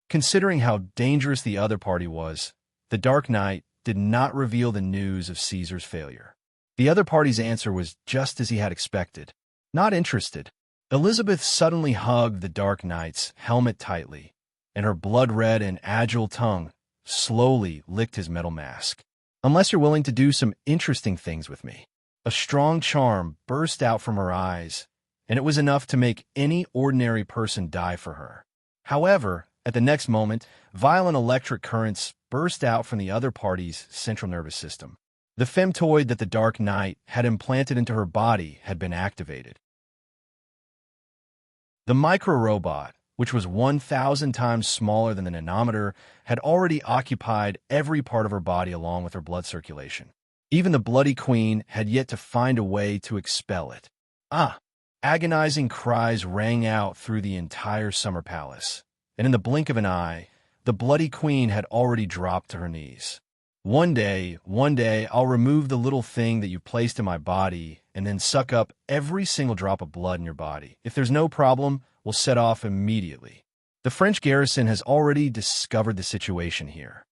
Considering how dangerous the other party was, the Dark Knight did not reveal the news of Caesar's failure. The other party's answer was just as he had expected. Not interested. Elizabeth suddenly hugged the Dark Knight's helmet tightly, and her blood-red and agile tongue slowly licked his metal mask. "Unless you're willing to do some interesting things with me." A strong charm burst out from her eyes, and it was enough to make any ordinary person die for her. However, at the next moment, violent electric currents burst out from the other party's central nervous system. The femtoid that the Dark Knight had implanted into her body had been activated. The micro-robot, which was 1,000 times smaller than the nanometer, had already occupied every part of her body along with her blood circulation. Even the Bloody Queen had yet to find a way to expel it. Ah! Agonizing cries rang out through the entire summer palace, and in the blink of an eye, the Bloody Queen had already dropped to her knees. One day, I'll remove the little thing that you placed in my body and then suck up every single drop of blood in your body. If there's no problem, we'll set off immediately. The French garrison has already discovered the situation here."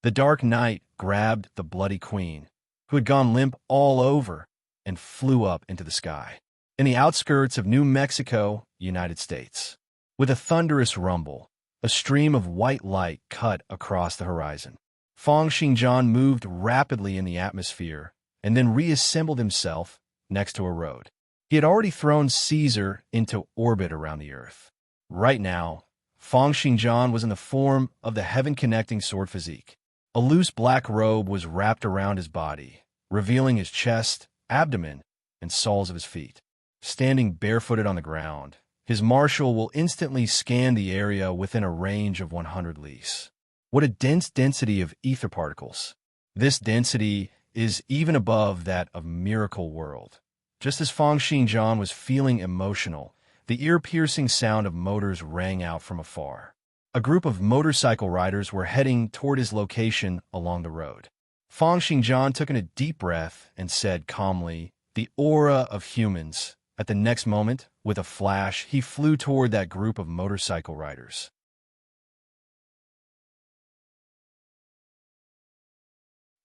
The Dark Knight grabbed the Bloody Queen, who had gone limp all over, and flew up into the sky. In the outskirts of New Mexico, United States, with a thunderous rumble, a stream of white light cut across the horizon. Feng Xingjian moved rapidly in the atmosphere and then reassembled himself next to a road. He had already thrown Caesar into orbit around the Earth. Right now, Feng Xingjian was in the form of the heaven-connecting sword physique. A loose black robe was wrapped around his body, revealing his chest, abdomen, and soles of his feet. Standing barefooted on the ground, his marshal will instantly scan the area within a range of 100 lis. What a dense density of ether particles. This density is even above that of Miracle World. Just as Feng Xingjian was feeling emotional, the ear-piercing sound of motors rang out from afar. A group of motorcycle riders were heading toward his location along the road. Feng Xingjian took in a deep breath and said calmly, "The aura of humans." At the next moment, with a flash, he flew toward that group of motorcycle riders.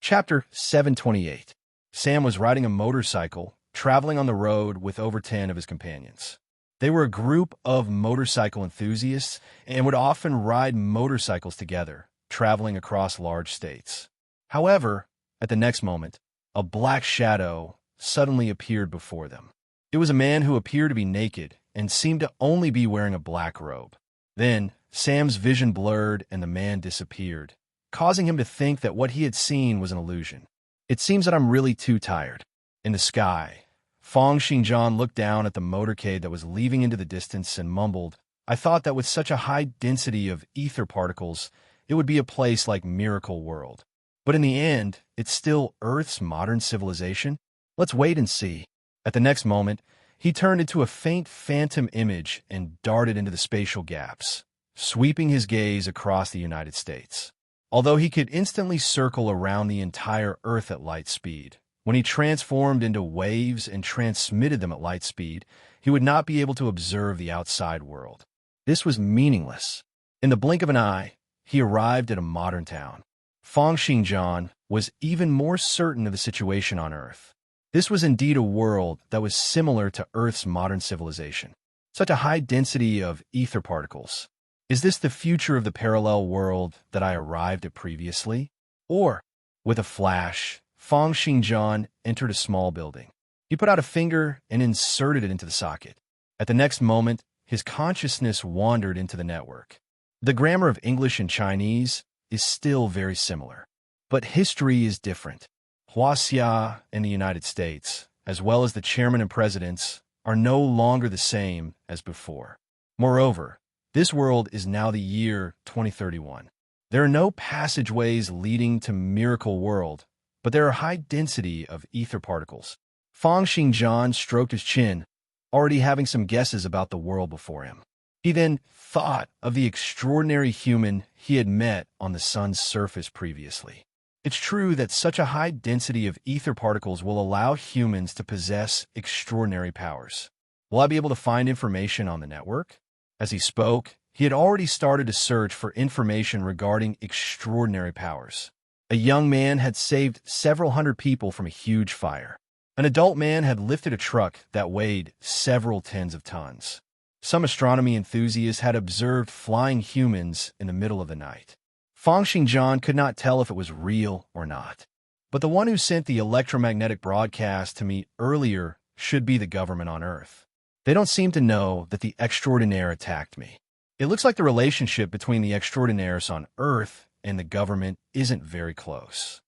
Chapter 728. Sam was riding a motorcycle, traveling on the road with over 10 of his companions. They were a group of motorcycle enthusiasts and would often ride motorcycles together, traveling across large states. However, at the next moment, a black shadow suddenly appeared before them. It was a man who appeared to be naked and seemed to only be wearing a black robe. Then, Sam's vision blurred and the man disappeared, causing him to think that what he had seen was an illusion. "It seems that I'm really too tired." In the sky, Feng Xingjian looked down at the motorcade that was leaving into the distance and mumbled, I thought that with such a high density of ether particles, it would be a place like Miracle World. But in the end, it's still Earth's modern civilization? Let's wait and see. At the next moment, he turned into a faint phantom image and darted into the spatial gaps, sweeping his gaze across the United States. Although he could instantly circle around the entire Earth at light speed, when he transformed into waves and transmitted them at light speed, he would not be able to observe the outside world. This was meaningless. In the blink of an eye, he arrived at a modern town. Feng Xingjian was even more certain of the situation on Earth. This was indeed a world that was similar to Earth's modern civilization. Such a high density of ether particles. Is this the future of the parallel world that I arrived at previously? Or, with a flash, Feng Xingjian entered a small building. He put out a finger and inserted it into the socket. At the next moment, his consciousness wandered into the network. The grammar of English and Chinese is still very similar, but history is different. Huaxia in the United States, as well as the chairman and presidents, are no longer the same as before. Moreover, this world is now the year 2031. There are no passageways leading to Miracle World, but there are high density of ether particles. Feng Xingjian stroked his chin, already having some guesses about the world before him. He then thought of the extraordinary human he had met on the sun's surface previously. It's true that such a high density of ether particles will allow humans to possess extraordinary powers. Will I be able to find information on the network? As he spoke, he had already started to search for information regarding extraordinary powers. A young man had saved several hundred people from a huge fire. An adult man had lifted a truck that weighed several tens of tons. Some astronomy enthusiasts had observed flying humans in the middle of the night. Feng Xingjian could not tell if it was real or not. But the one who sent the electromagnetic broadcast to me earlier should be the government on Earth. They don't seem to know that the extraordinaire attacked me. It looks like the relationship between the extraordinaires on Earth and the government isn't very close.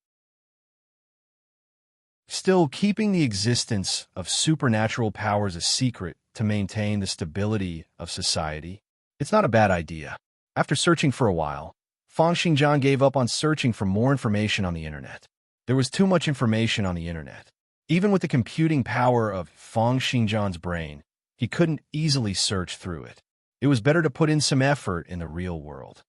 Still, keeping the existence of supernatural powers a secret to maintain the stability of society, it's not a bad idea. After searching for a while, Feng Xingjian gave up on searching for more information on the internet. There was too much information on the internet. Even with the computing power of Feng Xingjian's brain, he couldn't easily search through it. It was better to put in some effort in the real world.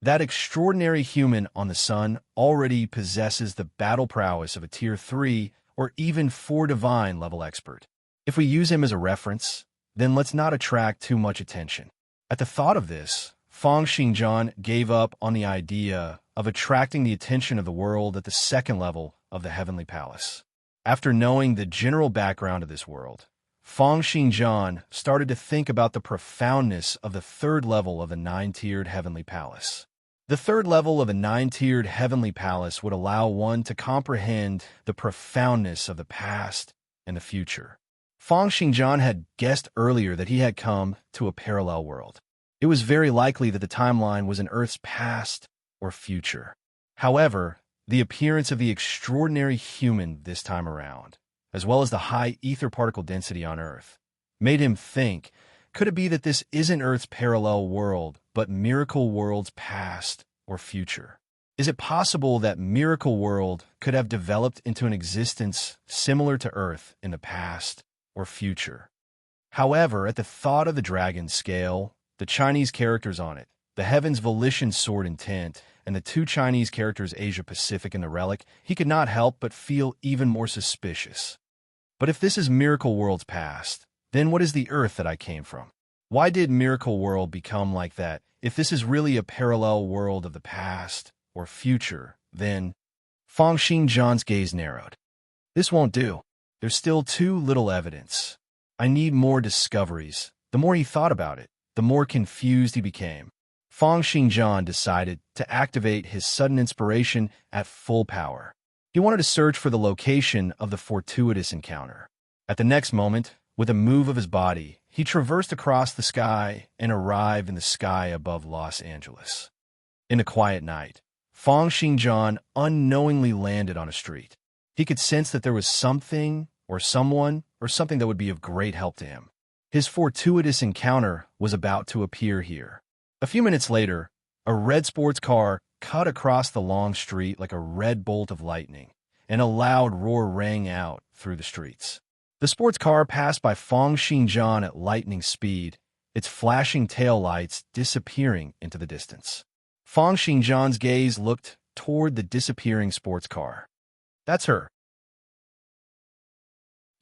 That extraordinary human on the sun already possesses the battle prowess of a Tier 3 or even 4 divine level expert. If we use him as a reference, then let's not attract too much attention. At the thought of this, Feng Xingjian gave up on the idea of attracting the attention of the world at the second level of the Heavenly Palace. After knowing the general background of this world, Feng Xingjian started to think about the profoundness of the third level of the 9-tiered Heavenly Palace. The third level of a 9-tiered Heavenly Palace would allow one to comprehend the profoundness of the past and the future. Feng Xingjian had guessed earlier that he had come to a parallel world. It was very likely that the timeline was in Earth's past or future. However, the appearance of the extraordinary human this time around, as well as the high ether particle density on Earth, made him think, could it be that this isn't Earth's parallel world, but Miracle World's past or future? Is it possible that Miracle World could have developed into an existence similar to Earth in the past or future? However, at the thought of the dragon scale, the Chinese characters on it, the Heaven's Volition Sword Intent, and the 2 Chinese characters Asia-Pacific in the relic, he could not help but feel even more suspicious. But if this is Miracle World's past, then what is the Earth that I came from? Why did Miracle World become like that? If this is really a parallel world of the past or future, then Feng Xingjian's gaze narrowed. This won't do. There's still too little evidence. I need more discoveries. The more he thought about it, the more confused he became. Feng Xingjian decided to activate his sudden inspiration at full power. He wanted to search for the location of the fortuitous encounter. At the next moment, with a move of his body, he traversed across the sky and arrived in the sky above Los Angeles. In the quiet night, Feng Xingjian unknowingly landed on a street. He could sense that there was something or someone or something that would be of great help to him. His fortuitous encounter was about to appear here. A few minutes later, a red sports car cut across the long street like a red bolt of lightning, and a loud roar rang out through the streets. The sports car passed by Feng Xinjian at lightning speed, its flashing taillights disappearing into the distance. Feng Xinjian's gaze looked toward the disappearing sports car. That's her.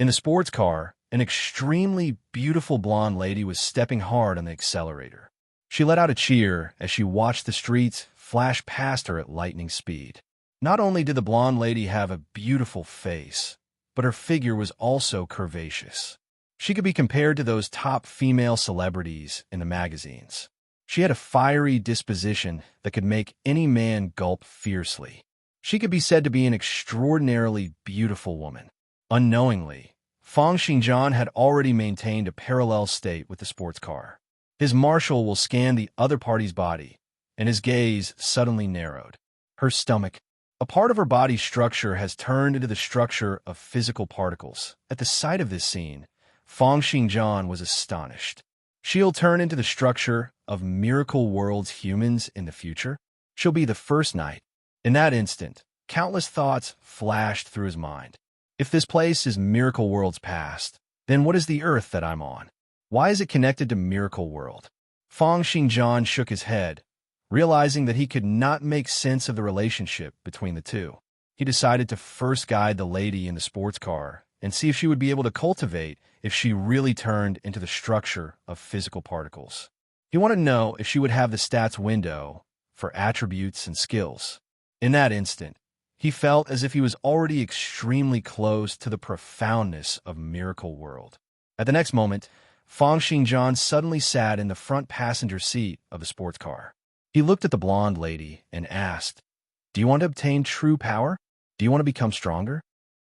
In the sports car, an extremely beautiful blonde lady was stepping hard on the accelerator. She let out a cheer as she watched the streets flash past her at lightning speed. Not only did the blonde lady have a beautiful face, but her figure was also curvaceous. She could be compared to those top female celebrities in the magazines. She had a fiery disposition that could make any man gulp fiercely. She could be said to be an extraordinarily beautiful woman. Unknowingly, Feng Xinjian had already maintained a parallel state with the sports car. His marshal will scan the other party's body, and his gaze suddenly narrowed. Her stomach, a part of her body structure, has turned into the structure of physical particles. At the sight of this scene, Feng Xinjian was astonished. She'll turn into the structure of Miracle World's humans in the future? She'll be the first knight. In that instant, countless thoughts flashed through his mind. If this place is Miracle World's past, then what is the Earth that I'm on? Why is it connected to Miracle World? Feng Xinjian shook his head, realizing that he could not make sense of the relationship between the two. He decided to first guide the lady in the sports car and see if she would be able to cultivate if she really turned into the structure of physical particles. He wanted to know if she would have the stats window for attributes and skills. In that instant, he felt as if he was already extremely close to the profoundness of Miracle World. At the next moment, Feng Xinjian suddenly sat in the front passenger seat of the sports car. He looked at the blonde lady and asked, "Do you want to obtain true power? Do you want to become stronger?"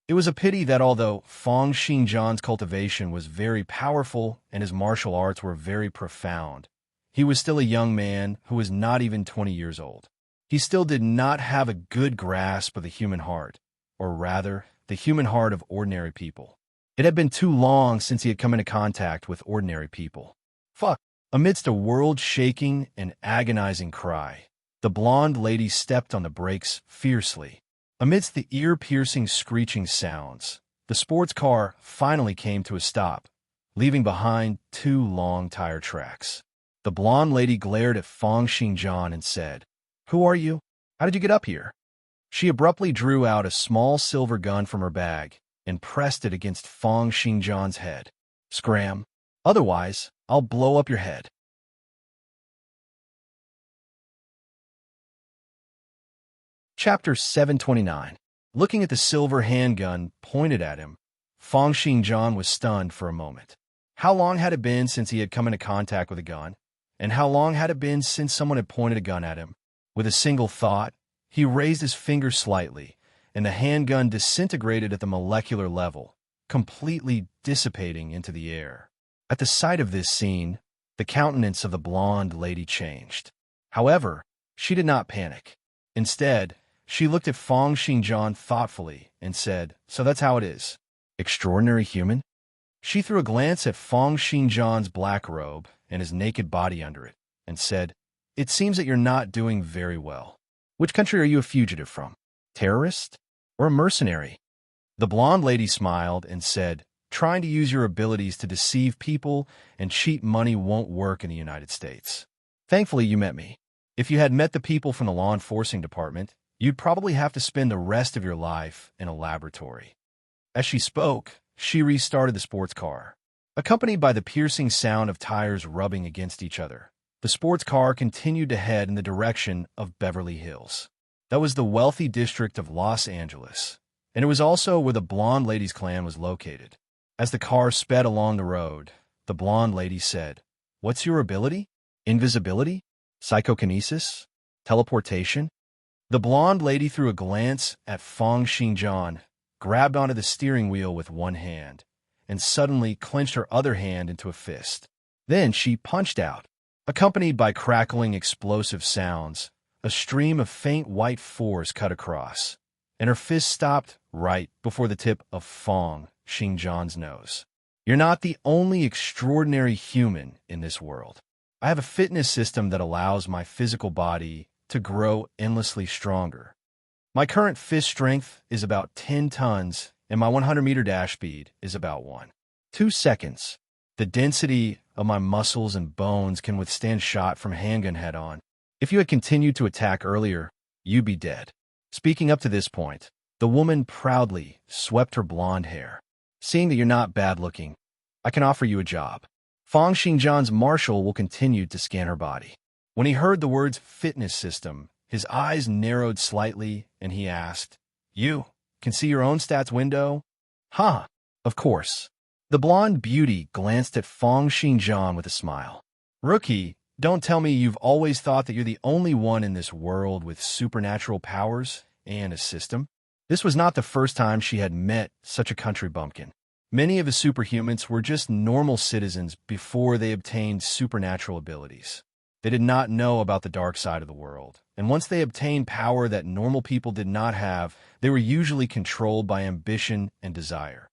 It was a pity that although Feng Xinjian's cultivation was very powerful and his martial arts were very profound, he was still a young man who was not even 20 years old. He still did not have a good grasp of the human heart, or rather, the human heart of ordinary people. It had been too long since he had come into contact with ordinary people. Fuck! Amidst a world-shaking and agonizing cry, the blonde lady stepped on the brakes fiercely. Amidst the ear-piercing screeching sounds, the sports car finally came to a stop, leaving behind 2 long tire tracks. The blonde lady glared at Feng Xinjian and said, "Who are you? How did you get up here?" She abruptly drew out a small silver gun from her bag and pressed it against Feng Xinjian's head. "Scram. Otherwise, I'll blow up your head." Chapter 729. Looking at the silver handgun pointed at him, Feng Xinjian was stunned for a moment. How long had it been since he had come into contact with a gun? And how long had it been since someone had pointed a gun at him? With a single thought, he raised his finger slightly, and the handgun disintegrated at the molecular level, completely dissipating into the air. At the sight of this scene, the countenance of the blonde lady changed. However, she did not panic. Instead, she looked at Feng Xinjian thoughtfully and said, "So that's how it is. Extraordinary human?" She threw a glance at Feng Xinjian's black robe and his naked body under it, and said, "It seems that you're not doing very well. Which country are you a fugitive from? Terrorist? Or a mercenary?" The blonde lady smiled and said, "Trying to use your abilities to deceive people and cheat money won't work in the United States. Thankfully, you met me. If you had met the people from the law enforcement department, you'd probably have to spend the rest of your life in a laboratory." As she spoke, she restarted the sports car. Accompanied by the piercing sound of tires rubbing against each other, the sports car continued to head in the direction of Beverly Hills. That was the wealthy district of Los Angeles, and it was also where the blonde lady's clan was located. As the car sped along the road, the blonde lady said, "What's your ability? Invisibility? Psychokinesis? Teleportation?" The blonde lady threw a glance at Feng Xinjian, grabbed onto the steering wheel with one hand, and suddenly clenched her other hand into a fist. Then she punched out. Accompanied by crackling explosive sounds, a stream of faint white force cut across, and her fist stopped right before the tip of Feng Xinjian's nose. You're not the only extraordinary human in this world. I have a fitness system that allows my physical body to grow endlessly stronger. My current fist strength is about 10 tons, and my 100-meter dash speed is about 2 seconds. The density of my muscles and bones can withstand shot from handgun head-on. If you had continued to attack earlier, you'd be dead. Speaking up to this point, the woman proudly swept her blonde hair. Seeing that you're not bad-looking, I can offer you a job. Fang Xingjian's marshal will continue to scan her body. When he heard the words fitness system, his eyes narrowed slightly, and he asked, "You can see your own stats window?" "Huh, of course." The blonde beauty glanced at Fang Xingjian with a smile. "Rookie, don't tell me you've always thought that you're the only one in this world with supernatural powers and a system." This was not the first time she had met such a country bumpkin. Many of the superhumans were just normal citizens before they obtained supernatural abilities. They did not know about the dark side of the world, and once they obtained power that normal people did not have, they were usually controlled by ambition and desire.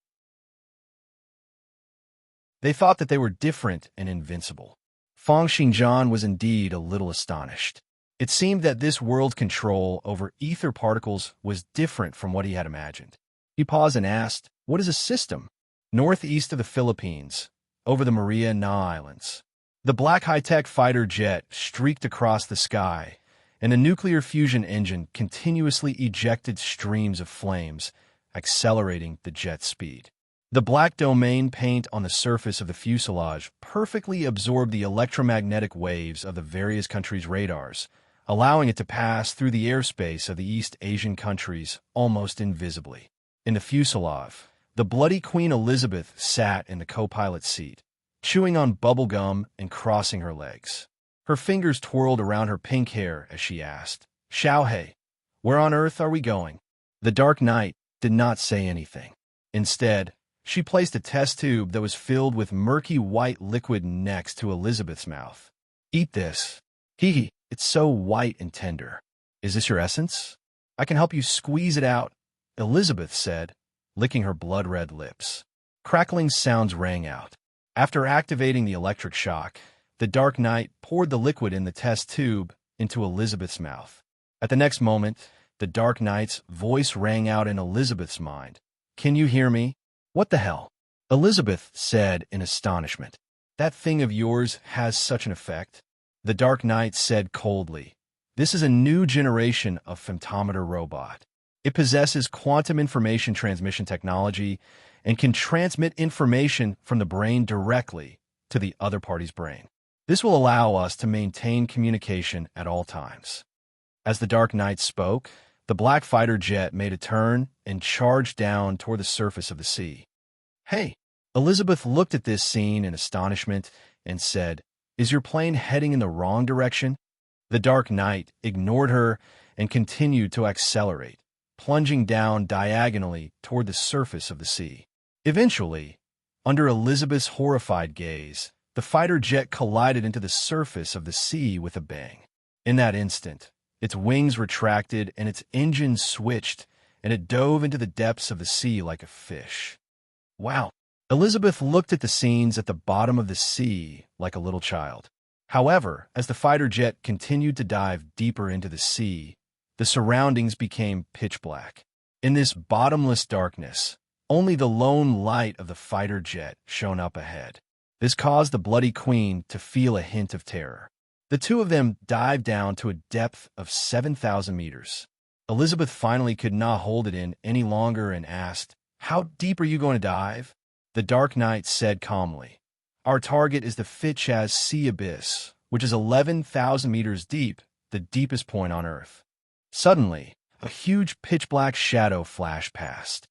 They thought that they were different and invincible. Fang Xingjian was indeed a little astonished. It seemed that this world control over ether particles was different from what he had imagined. He paused and asked, "What is a system?" "Northeast of the Philippines, over the Maria Na Islands." The black high-tech fighter jet streaked across the sky, and a nuclear fusion engine continuously ejected streams of flames, accelerating the jet's speed. The black domain paint on the surface of the fuselage perfectly absorbed the electromagnetic waves of the various countries' radars, allowing it to pass through the airspace of the East Asian countries almost invisibly. In the fuselage, the bloody Queen Elizabeth sat in the co-pilot's seat, chewing on bubble gum and crossing her legs. Her fingers twirled around her pink hair as she asked, "Xiaohei, where on earth are we going?" The Dark Knight did not say anything. Instead, she placed a test tube that was filled with murky white liquid next to Elizabeth's mouth. "Eat this. Hee, it's so white and tender. Is this your essence? I can help you squeeze it out," Elizabeth said, licking her blood-red lips. Crackling sounds rang out. After activating the electric shock, the Dark Knight poured the liquid in the test tube into Elizabeth's mouth. At the next moment, the Dark Knight's voice rang out in Elizabeth's mind. "Can you hear me?" "What the hell?" Elizabeth said in astonishment. "That thing of yours has such an effect?" The Dark Knight said coldly, "This is a new generation of femtometer robot. It possesses quantum information transmission technology and can transmit information from the brain directly to the other party's brain. This will allow us to maintain communication at all times." As the Dark Knight spoke, the black fighter jet made a turn and charged down toward the surface of the sea. "Hey!" Elizabeth looked at this scene in astonishment and said, "Is your plane heading in the wrong direction?" The Dark Knight ignored her and continued to accelerate, plunging down diagonally toward the surface of the sea. Eventually, under Elizabeth's horrified gaze, the fighter jet collided into the surface of the sea with a bang. In that instant, its wings retracted and its engine switched, and it dove into the depths of the sea like a fish. Wow! Elizabeth looked at the scenes at the bottom of the sea like a little child. However, as the fighter jet continued to dive deeper into the sea, the surroundings became pitch black. In this bottomless darkness, only the lone light of the fighter jet shone up ahead. This caused the Bloody Queen to feel a hint of terror. The two of them dived down to a depth of 7,000 meters. Elizabeth finally could not hold it in any longer and asked, "How deep are you going to dive?" The Dark Knight said calmly, "Our target is the Fitchaz Sea Abyss, which is 11,000 meters deep, the deepest point on Earth." Suddenly, a huge pitch-black shadow flashed past.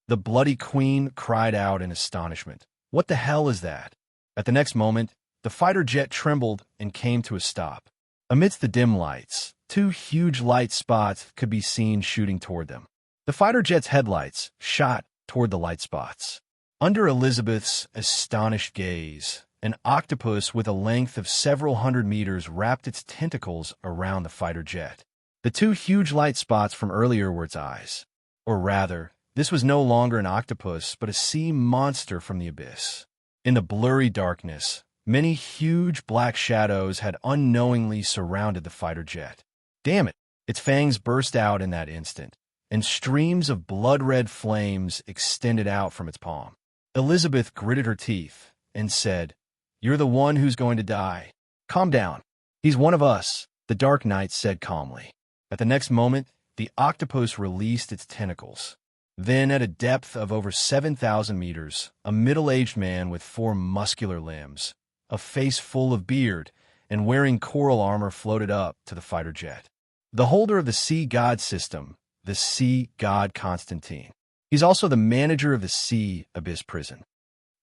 The Bloody Queen cried out in astonishment. "What the hell is that?" At the next moment, the fighter jet trembled and came to a stop. Amidst the dim lights, two huge light spots could be seen shooting toward them. The fighter jet's headlights shot toward the light spots. Under Elizabeth's astonished gaze, an octopus with a length of several hundred meters wrapped its tentacles around the fighter jet. The two huge light spots from earlier were its eyes, or rather, This was no longer an octopus, but a sea monster from the abyss. In the blurry darkness, many huge black shadows had unknowingly surrounded the fighter jet. Damn it! Its fangs burst out in that instant, and streams of blood-red flames extended out from its palm. Elizabeth gritted her teeth and said, "You're the one who's going to die. Calm down. He's one of us," the Dark Knight said calmly. At the next moment, the octopus released its tentacles. Then, at a depth of over 7,000 meters, a middle-aged man with 4 muscular limbs, a face full of beard, and wearing coral armor floated up to the fighter jet. The holder of the Sea God system, the Sea God Constantine. He's also the manager of the Sea Abyss prison.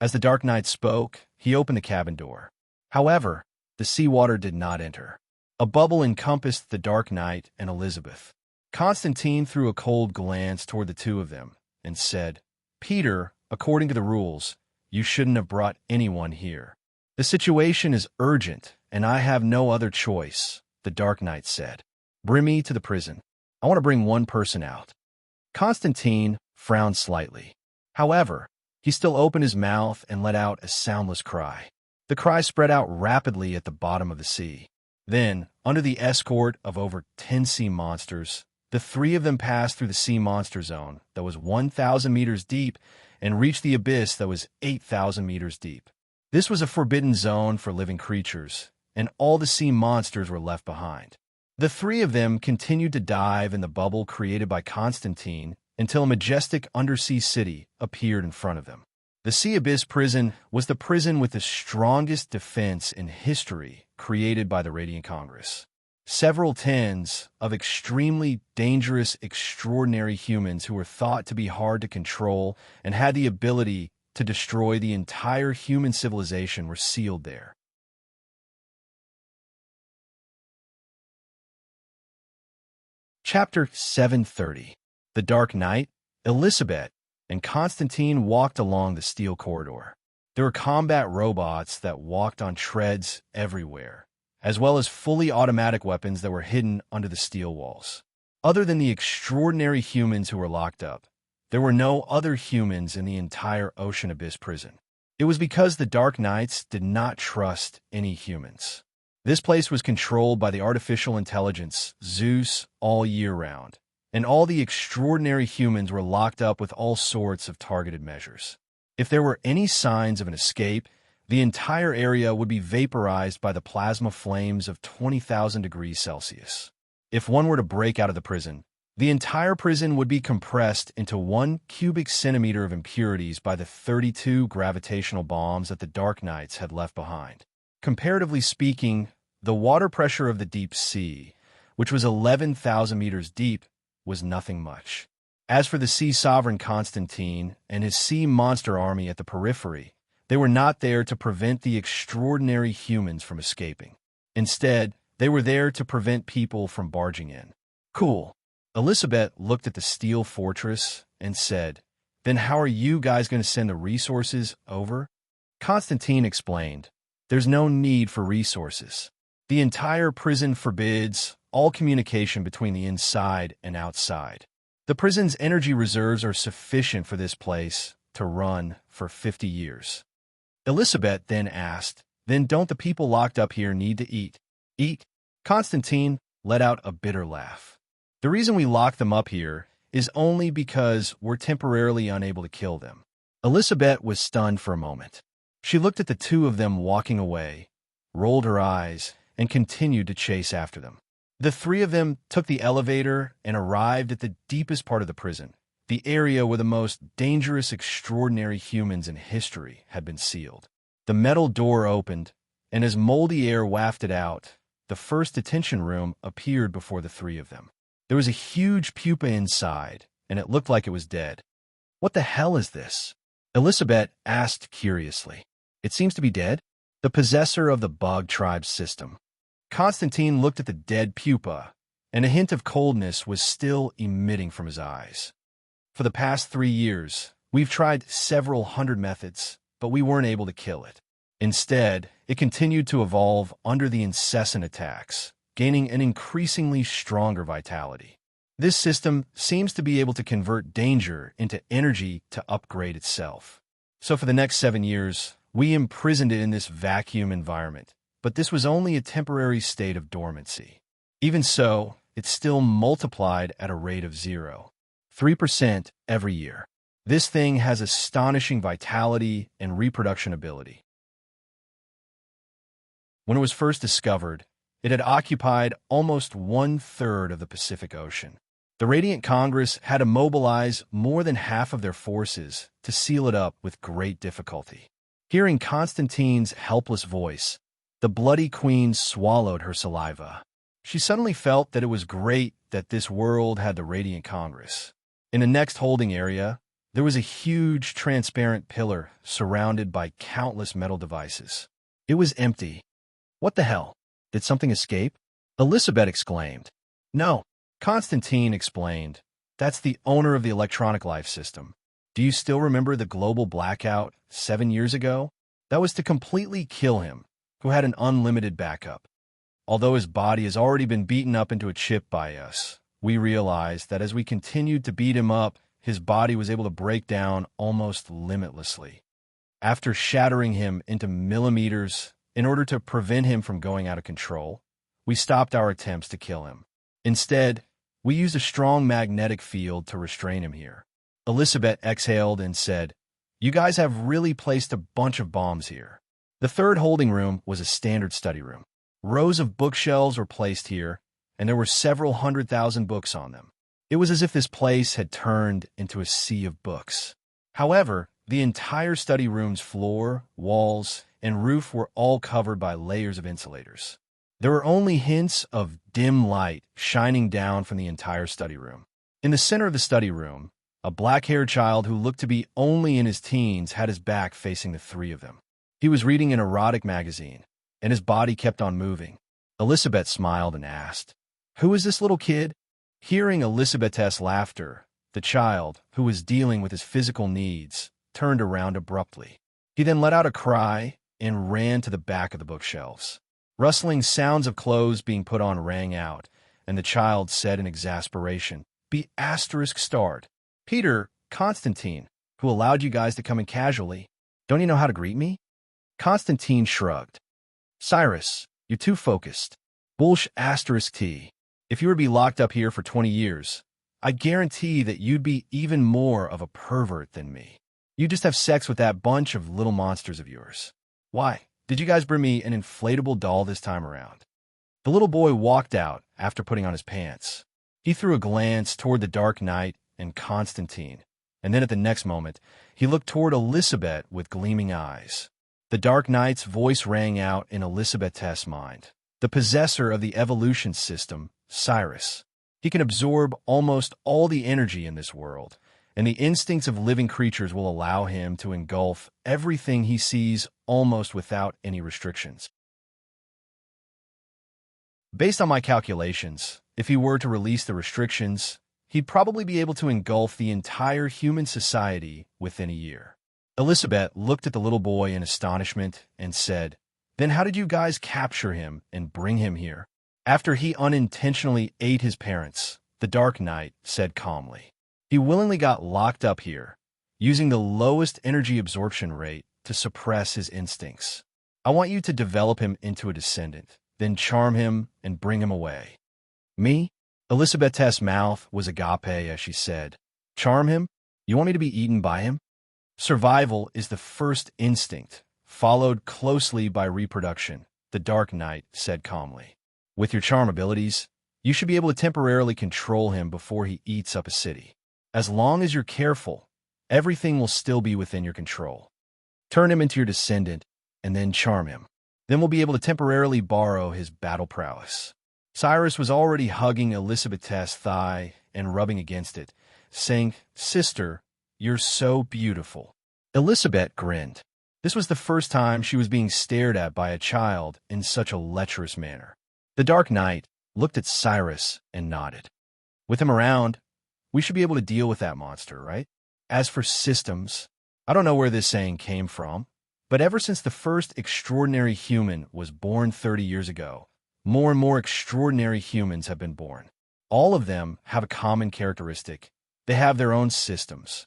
As the Dark Knight spoke, he opened the cabin door. However, the seawater did not enter. A bubble encompassed the Dark Knight and Elizabeth. Constantine threw a cold glance toward the two of them and said, "Peter, according to the rules, you shouldn't have brought anyone here. The situation is urgent, and I have no other choice," the Dark Knight said. "Bring me to the prison. I want to bring one person out." Constantine frowned slightly. However, he still opened his mouth and let out a soundless cry. The cry spread out rapidly at the bottom of the sea. Then, under the escort of over 10 sea monsters, the three of them passed through the sea monster zone that was 1,000 meters deep and reached the abyss that was 8,000 meters deep. This was a forbidden zone for living creatures, and all the sea monsters were left behind. The three of them continued to dive in the bubble created by Constantine until a majestic undersea city appeared in front of them. The Sea Abyss prison was the prison with the strongest defense in history created by the Radiant Congress. Several tens of extremely dangerous, extraordinary humans who were thought to be hard to control and had the ability to destroy the entire human civilization were sealed there. Chapter 730. The Dark Knight, Elizabeth, and Constantine walked along the steel corridor. There were combat robots that walked on treads everywhere, as well as fully automatic weapons that were hidden under the steel walls. Other than the extraordinary humans who were locked up, there were no other humans in the entire Ocean Abyss prison. It was because the Dark Knights did not trust any humans. This place was controlled by the artificial intelligence, Zeus, all year round, and all the extraordinary humans were locked up with all sorts of targeted measures. If there were any signs of an escape, the entire area would be vaporized by the plasma flames of 20,000 degrees Celsius. If one were to break out of the prison, the entire prison would be compressed into 1 cubic centimeter of impurities by the 32 gravitational bombs that the Dark Knights had left behind. Comparatively speaking, the water pressure of the deep sea, which was 11,000 meters deep, was nothing much. As for the sea sovereign Constantine and his sea monster army at the periphery, they were not there to prevent the extraordinary humans from escaping. Instead, they were there to prevent people from barging in. Cool. Elizabeth looked at the steel fortress and said, "Then how are you guys going to send the resources over?" Constantine explained, "There's no need for resources. The entire prison forbids all communication between the inside and outside. The prison's energy reserves are sufficient for this place to run for 50 years. Elizabeth then asked, "Then don't the people locked up here need to eat?" "Eat?" Constantine let out a bitter laugh. "The reason we lock them up here is only because we're temporarily unable to kill them." Elizabeth was stunned for a moment. She looked at the two of them walking away, rolled her eyes, and continued to chase after them. The three of them took the elevator and arrived at the deepest part of the prison, the area where the most dangerous, extraordinary humans in history had been sealed. The metal door opened, and as moldy air wafted out, the first detention room appeared before the three of them. There was a huge pupa inside, and it looked like it was dead. "What the hell is this?" Elizabeth asked curiously. "It seems to be dead." "The possessor of the bug tribe system." Constantine looked at the dead pupa, and a hint of coldness was still emitting from his eyes. "For the past 3 years, we've tried several hundred methods, but we weren't able to kill it. Instead, it continued to evolve under the incessant attacks, gaining an increasingly stronger vitality. This system seems to be able to convert danger into energy to upgrade itself. So for the next 7 years, we imprisoned it in this vacuum environment, but this was only a temporary state of dormancy. Even so, it still multiplied at a rate of 0.3% every year. This thing has astonishing vitality and reproduction ability. When it was first discovered, it had occupied almost 1/3 of the Pacific Ocean. The Radiant Congress had to mobilize more than half of their forces to seal it up with great difficulty. Hearing Constantine's helpless voice, the Bloody Queen swallowed her saliva. She suddenly felt that it was great that this world had the Radiant Congress. In the next holding area, there was a huge transparent pillar surrounded by countless metal devices. It was empty. What the hell? Did something escape? Elizabeth exclaimed. No, Constantine explained. That's the owner of the electronic life system. Do you still remember the global blackout 7 years ago? That was to completely kill him, who had an unlimited backup. Although his body has already been beaten up into a chip by us, we realized that as we continued to beat him up, his body was able to break down almost limitlessly. After shattering him into millimeters in order to prevent him from going out of control, we stopped our attempts to kill him. Instead, we used a strong magnetic field to restrain him here. Elizabeth exhaled and said, "You guys have really placed a bunch of bombs here." The third holding room was a standard study room. Rows of bookshelves were placed here, and there were several 100,000 books on them. It was as if this place had turned into a sea of books. However, the entire study room's floor, walls, and roof were all covered by layers of insulators. There were only hints of dim light shining down from the entire study room. In the center of the study room, a black-haired child who looked to be only in his teens had his back facing the three of them. He was reading an erotic magazine, and his body kept on moving. Elizabeth smiled and asked, "Who is this little kid?" Hearing Elizabeth's laughter, the child, who was dealing with his physical needs, turned around abruptly. He then let out a cry and ran to the back of the bookshelves. Rustling sounds of clothes being put on rang out, and the child said in exasperation, "Be ****starred. Peter, Constantine, who allowed you guys to come in casually. Don't you know how to greet me?" Constantine shrugged. "Cyrus, you're too focused. ***T. If you were to be locked up here for 20 years, I guarantee that you'd be even more of a pervert than me. You just have sex with that bunch of little monsters of yours. Why, did you guys bring me an inflatable doll this time around?" The little boy walked out after putting on his pants. He threw a glance toward the Dark Knight and Constantine, and then at the next moment, he looked toward Elizabeth with gleaming eyes. The Dark Knight's voice rang out in Elizabeth's mind. The possessor of the evolution system, Cyrus. He can absorb almost all the energy in this world, and the instincts of living creatures will allow him to engulf everything he sees almost without any restrictions. Based on my calculations, if he were to release the restrictions, he'd probably be able to engulf the entire human society within a year. Elizabeth looked at the little boy in astonishment and said, "Then how did you guys capture him and bring him here?" After he unintentionally ate his parents, the Dark Knight said calmly, "He willingly got locked up here, using the lowest energy absorption rate to suppress his instincts. I want you to develop him into a descendant, then charm him and bring him away." "Me?" Elizabeth's mouth was agape as she said, "Charm him? You want me to be eaten by him?" "Survival is the first instinct, followed closely by reproduction," the Dark Knight said calmly. "With your charm abilities, you should be able to temporarily control him before he eats up a city. As long as you're careful, everything will still be within your control. Turn him into your descendant, and then charm him. Then we'll be able to temporarily borrow his battle prowess." Cyrus was already hugging Elizabeth's thigh and rubbing against it, saying, "Sister, you're so beautiful." Elizabeth grinned. This was the first time she was being stared at by a child in such a lecherous manner. The Dark Knight looked at Cyrus and nodded. "With him around, we should be able to deal with that monster, right? As for systems, I don't know where this saying came from, but ever since the first extraordinary human was born 30 years ago, more and more extraordinary humans have been born. All of them have a common characteristic. They have their own systems.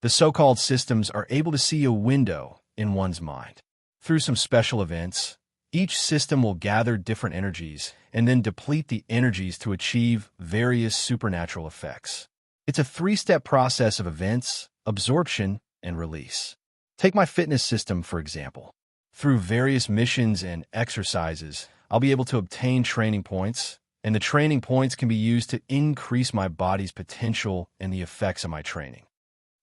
The so-called systems are able to see a window in one's mind. Through some special events, each system will gather different energies and then deplete the energies to achieve various supernatural effects. It's a three-step process of events, absorption, and release. Take my fitness system, for example. Through various missions and exercises, I'll be able to obtain training points, and the training points can be used to increase my body's potential and the effects of my training.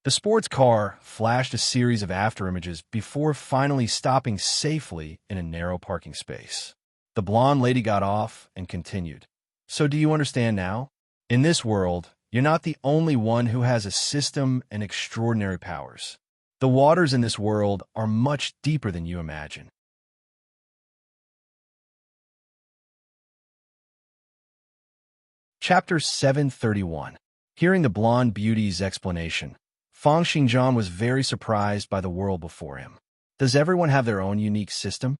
The sports car flashed a series of afterimages before finally stopping safely in a narrow parking space. The blonde lady got off and continued. So do you understand now? In this world, you're not the only one who has a system and extraordinary powers. The waters in this world are much deeper than you imagine. Chapter 731. Hearing the blonde beauty's explanation, Feng Xingjian was very surprised by the world before him. Does everyone have their own unique system?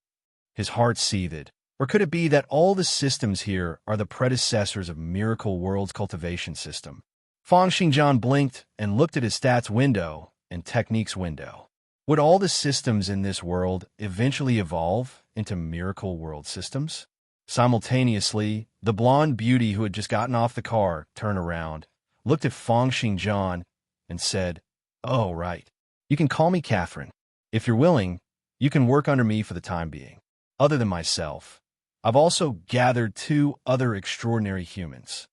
His heart seethed. Or could it be that all the systems here are the predecessors of Miracle World's cultivation system? Feng Xingjian blinked and looked at his stats window and techniques window. Would all the systems in this world eventually evolve into Miracle World systems? Simultaneously, the blonde beauty who had just gotten off the car turned around, looked at Feng Xingjian, and said, "Oh, right. You can call me Catherine. If you're willing, you can work under me for the time being. Other than myself, I've also gathered two other extraordinary humans."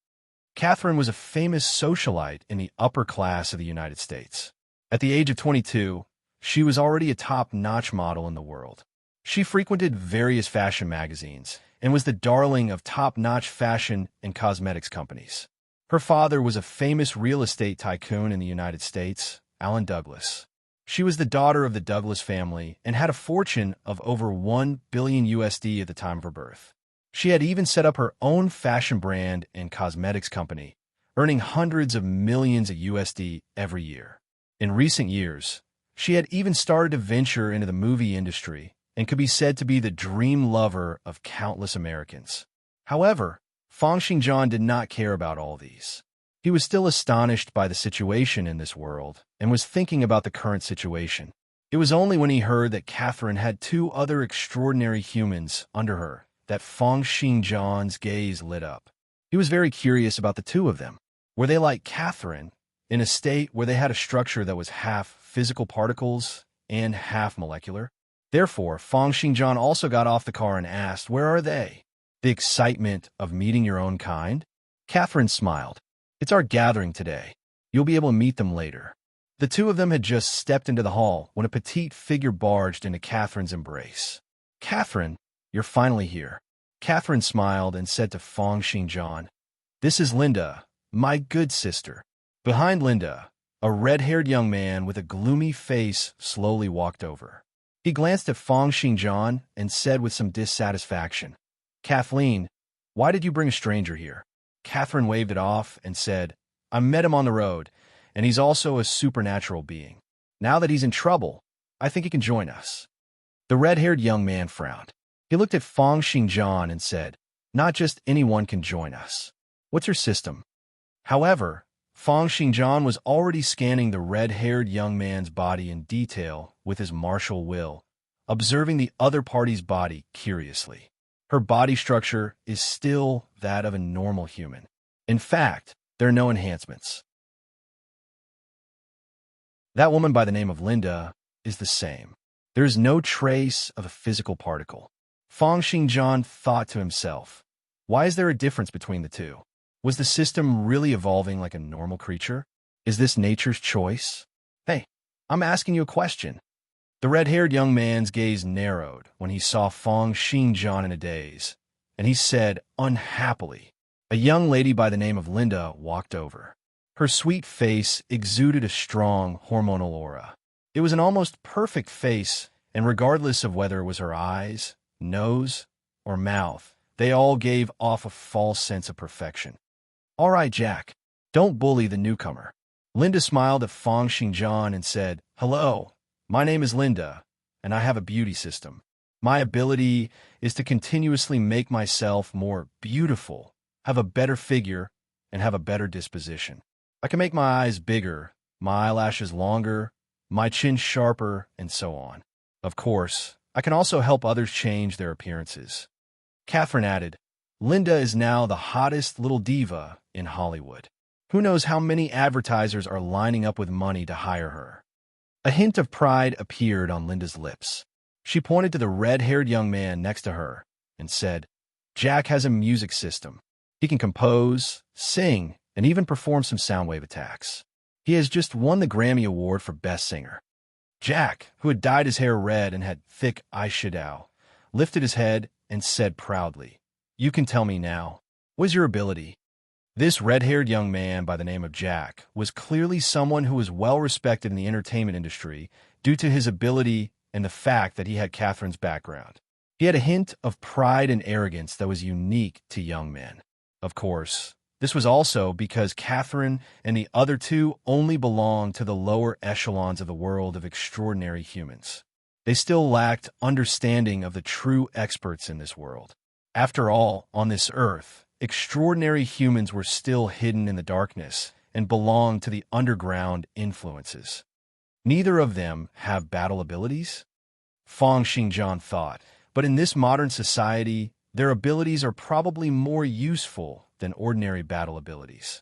Catherine was a famous socialite in the upper class of the United States. At the age of 22, she was already a top-notch model in the world. She frequented various fashion magazines and was the darling of top-notch fashion and cosmetics companies. Her father was a famous real estate tycoon in the United States, Alan Douglas. She was the daughter of the Douglas family and had a fortune of over $1 billion USD at the time of her birth. She had even set up her own fashion brand and cosmetics company, earning hundreds of millions of USD every year. In recent years, she had even started to venture into the movie industry and could be said to be the dream lover of countless Americans. However, Feng Xingjian did not care about all these. He was still astonished by the situation in this world and was thinking about the current situation. It was only when he heard that Catherine had two other extraordinary humans under her that Feng Xingjian's gaze lit up. He was very curious about the two of them. Were they like Catherine, in a state where they had a structure that was half physical particles and half molecular? Therefore, Feng Xingjian also got off the car and asked, "Where are they?" The excitement of meeting your own kind? Catherine smiled. "It's our gathering today. You'll be able to meet them later." The two of them had just stepped into the hall when a petite figure barged into Catherine's embrace. "Catherine, you're finally here." Catherine smiled and said to Feng Xingjian, "This is Linda, my good sister." Behind Linda, a red-haired young man with a gloomy face slowly walked over. He glanced at Feng Xingjian and said with some dissatisfaction, "Kathleen, why did you bring a stranger here?" Catherine waved it off and said, "I met him on the road, and he's also a supernatural being. Now that he's in trouble, I think he can join us." The red-haired young man frowned. He looked at Feng Xingjian and said, "Not just anyone can join us. What's your system?" However, Feng Xingjian was already scanning the red-haired young man's body in detail with his martial will, observing the other party's body curiously. Her body structure is still that of a normal human. In fact, there are no enhancements. That woman by the name of Linda is the same. There is no trace of a physical particle. Feng Xingjian thought to himself, why is there a difference between the two? Was the system really evolving like a normal creature? Is this nature's choice? Hey, I'm asking you a question. The red-haired young man's gaze narrowed when he saw Feng Xingjian in a daze, and he said unhappily, a young lady by the name of Linda walked over. Her sweet face exuded a strong hormonal aura. It was an almost perfect face, and regardless of whether it was her eyes, nose, or mouth, they all gave off a false sense of perfection. "All right, Jack, don't bully the newcomer." Linda smiled at Feng Xingjian and said, "Hello, my name is Linda, and I have a beauty system. My ability is to continuously make myself more beautiful, have a better figure, and have a better disposition. I can make my eyes bigger, my eyelashes longer, my chin sharper, and so on. Of course, I can also help others change their appearances. Catherine added, Linda is now the hottest little diva in Hollywood. Who knows how many advertisers are lining up with money to hire her. A hint of pride appeared on Linda's lips. She pointed to the red-haired young man next to her and said, Jack has a music system. He can compose, sing, and even perform some sound wave attacks. He has just won the Grammy Award for Best Singer. Jack, who had dyed his hair red and had thick eyeshadow, lifted his head and said proudly, You can tell me now. What is your ability? This red-haired young man by the name of Jack was clearly someone who was well-respected in the entertainment industry due to his ability and the fact that he had Catherine's background. He had a hint of pride and arrogance that was unique to young men. Of course, this was also because Catherine and the other two only belonged to the lower echelons of the world of extraordinary humans. They still lacked understanding of the true experts in this world. After all, on this earth, extraordinary humans were still hidden in the darkness and belonged to the underground influences. Neither of them have battle abilities? Feng Xingjian thought, but in this modern society, their abilities are probably more useful than ordinary battle abilities.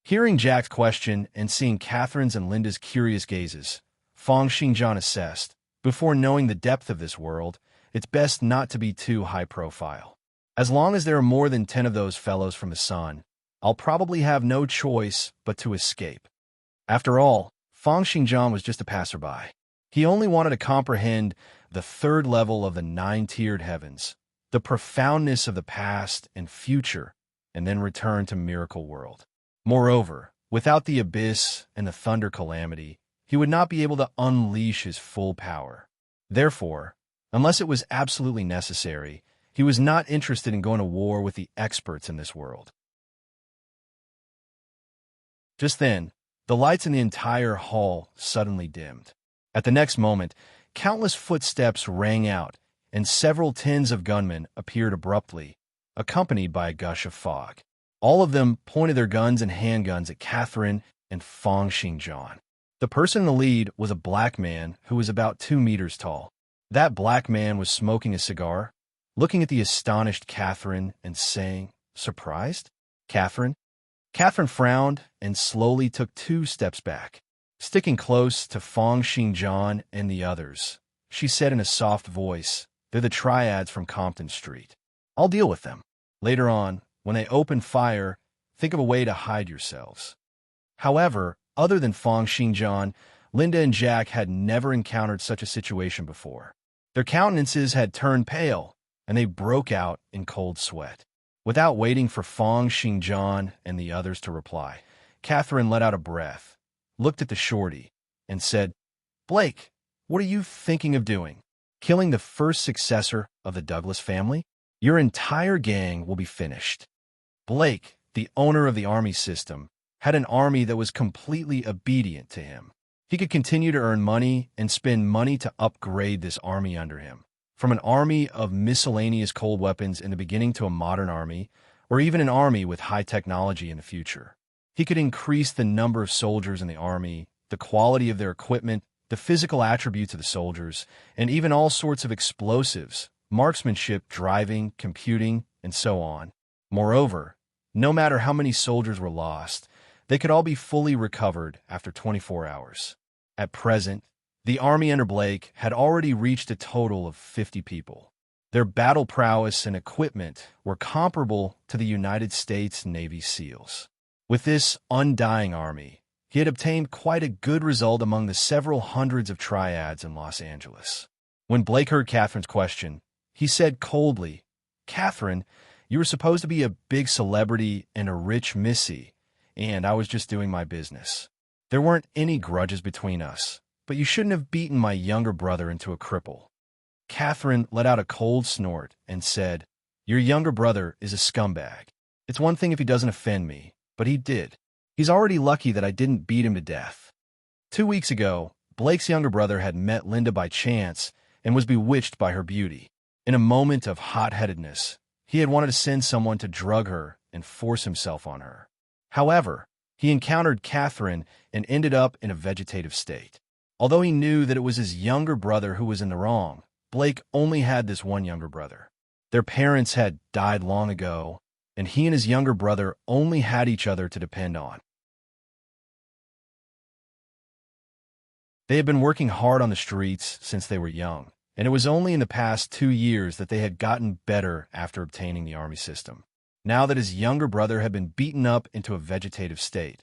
Hearing Jack's question and seeing Catherine's and Linda's curious gazes, Feng Xingjian assessed, before knowing the depth of this world, it's best not to be too high-profile. As long as there are more than 10 of those fellows from the sun, I'll probably have no choice but to escape. After all, Feng Xingjian was just a passerby. He only wanted to comprehend the third level of the 9-tiered heavens, the profoundness of the past and future, and then return to Miracle World. Moreover, without the abyss and the thunder calamity, he would not be able to unleash his full power. Therefore, unless it was absolutely necessary, he was not interested in going to war with the experts in this world. Just then, the lights in the entire hall suddenly dimmed. At the next moment, countless footsteps rang out, and several tens of gunmen appeared abruptly, accompanied by a gush of fog. All of them pointed their guns and handguns at Catherine and Feng Xingjian. The person in the lead was a black man who was about 2 meters tall. That black man was smoking a cigar, looking at the astonished Catherine and saying, Surprised? Catherine? Catherine frowned and slowly took 2 steps back. Sticking close to Feng Xingjian and the others, she said in a soft voice, They're the triads from Compton Street. I'll deal with them. Later on, when they open fire, think of a way to hide yourselves. However, other than Feng Xingjian, Linda and Jack had never encountered such a situation before. Their countenances had turned pale, and they broke out in cold sweat. Without waiting for Feng Xingjian and the others to reply, Catherine let out a breath, looked at the shorty, and said, Blake, what are you thinking of doing? Killing the first successor of the Douglas family? Your entire gang will be finished. Blake, the owner of the army system, had an army that was completely obedient to him. He could continue to earn money and spend money to upgrade this army under him. From an army of miscellaneous cold weapons in the beginning to a modern army, or even an army with high technology in the future. He could increase the number of soldiers in the army, the quality of their equipment, the physical attributes of the soldiers, and even all sorts of explosives, marksmanship, driving, computing, and so on. Moreover, no matter how many soldiers were lost, they could all be fully recovered after 24 hours. At present, the army under Blake had already reached a total of 50 people. Their battle prowess and equipment were comparable to the United States Navy SEALs. With this undying army, he had obtained quite a good result among the several hundreds of triads in Los Angeles. When Blake heard Catherine's question, he said coldly, Catherine, you were supposed to be a big celebrity and a rich missy, and I was just doing my business. There weren't any grudges between us, but you shouldn't have beaten my younger brother into a cripple. Catherine let out a cold snort and said, Your younger brother is a scumbag. It's one thing if he doesn't offend me, but he did. He's already lucky that I didn't beat him to death. 2 weeks ago, Blake's younger brother had met Linda by chance and was bewitched by her beauty. In a moment of hot-headedness, he had wanted to send someone to drug her and force himself on her. However, he encountered Catherine and ended up in a vegetative state. Although he knew that it was his younger brother who was in the wrong, Blake only had this one younger brother. Their parents had died long ago, and he and his younger brother only had each other to depend on. They had been working hard on the streets since they were young, and it was only in the past 2 years that they had gotten better after obtaining the army system. Now that his younger brother had been beaten up into a vegetative state,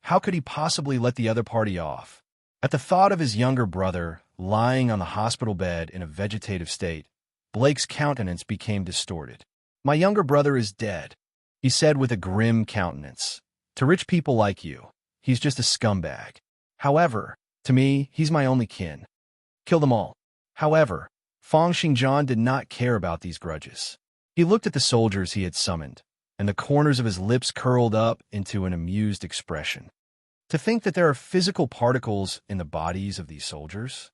how could he possibly let the other party off? At the thought of his younger brother lying on the hospital bed in a vegetative state, Blake's countenance became distorted. "My younger brother is dead," he said with a grim countenance. "To rich people like you, he's just a scumbag. However, to me, he's my only kin. Kill them all." However, Fang Xingjian did not care about these grudges. He looked at the soldiers he had summoned, and the corners of his lips curled up into an amused expression. To think that there are physical particles in the bodies of these soldiers?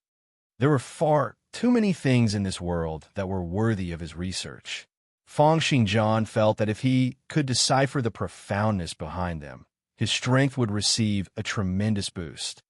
There were far too many things in this world that were worthy of his research. Fang Xingjian felt that if he could decipher the profoundness behind them, his strength would receive a tremendous boost.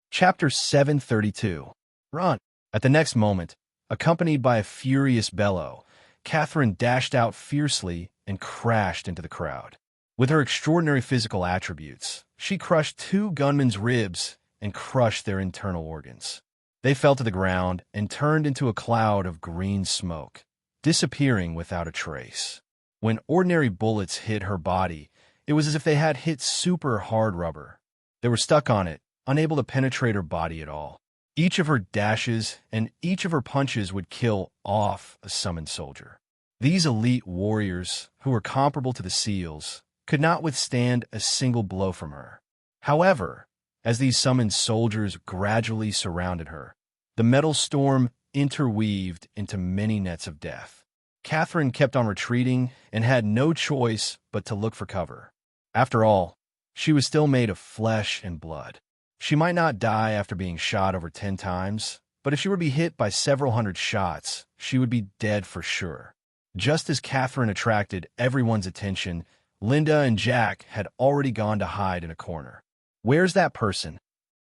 Chapter 732. Run! At the next moment, accompanied by a furious bellow, Catherine dashed out fiercely and crashed into the crowd. With her extraordinary physical attributes, she crushed 2 gunmen's ribs and crushed their internal organs. They fell to the ground and turned into a cloud of green smoke, disappearing without a trace. When ordinary bullets hit her body, it was as if they had hit super hard rubber. They were stuck on it, unable to penetrate her body at all. Each of her dashes and each of her punches would kill off a summoned soldier. These elite warriors, who were comparable to the SEALs, could not withstand a single blow from her. However, as these summoned soldiers gradually surrounded her, the metal storm interweaved into many nets of death. Catherine kept on retreating and had no choice but to look for cover. After all, she was still made of flesh and blood. She might not die after being shot over 10 times, but if she were to be hit by several hundred shots, she would be dead for sure. Just as Catherine attracted everyone's attention, Linda and Jack had already gone to hide in a corner. "Where's that person?"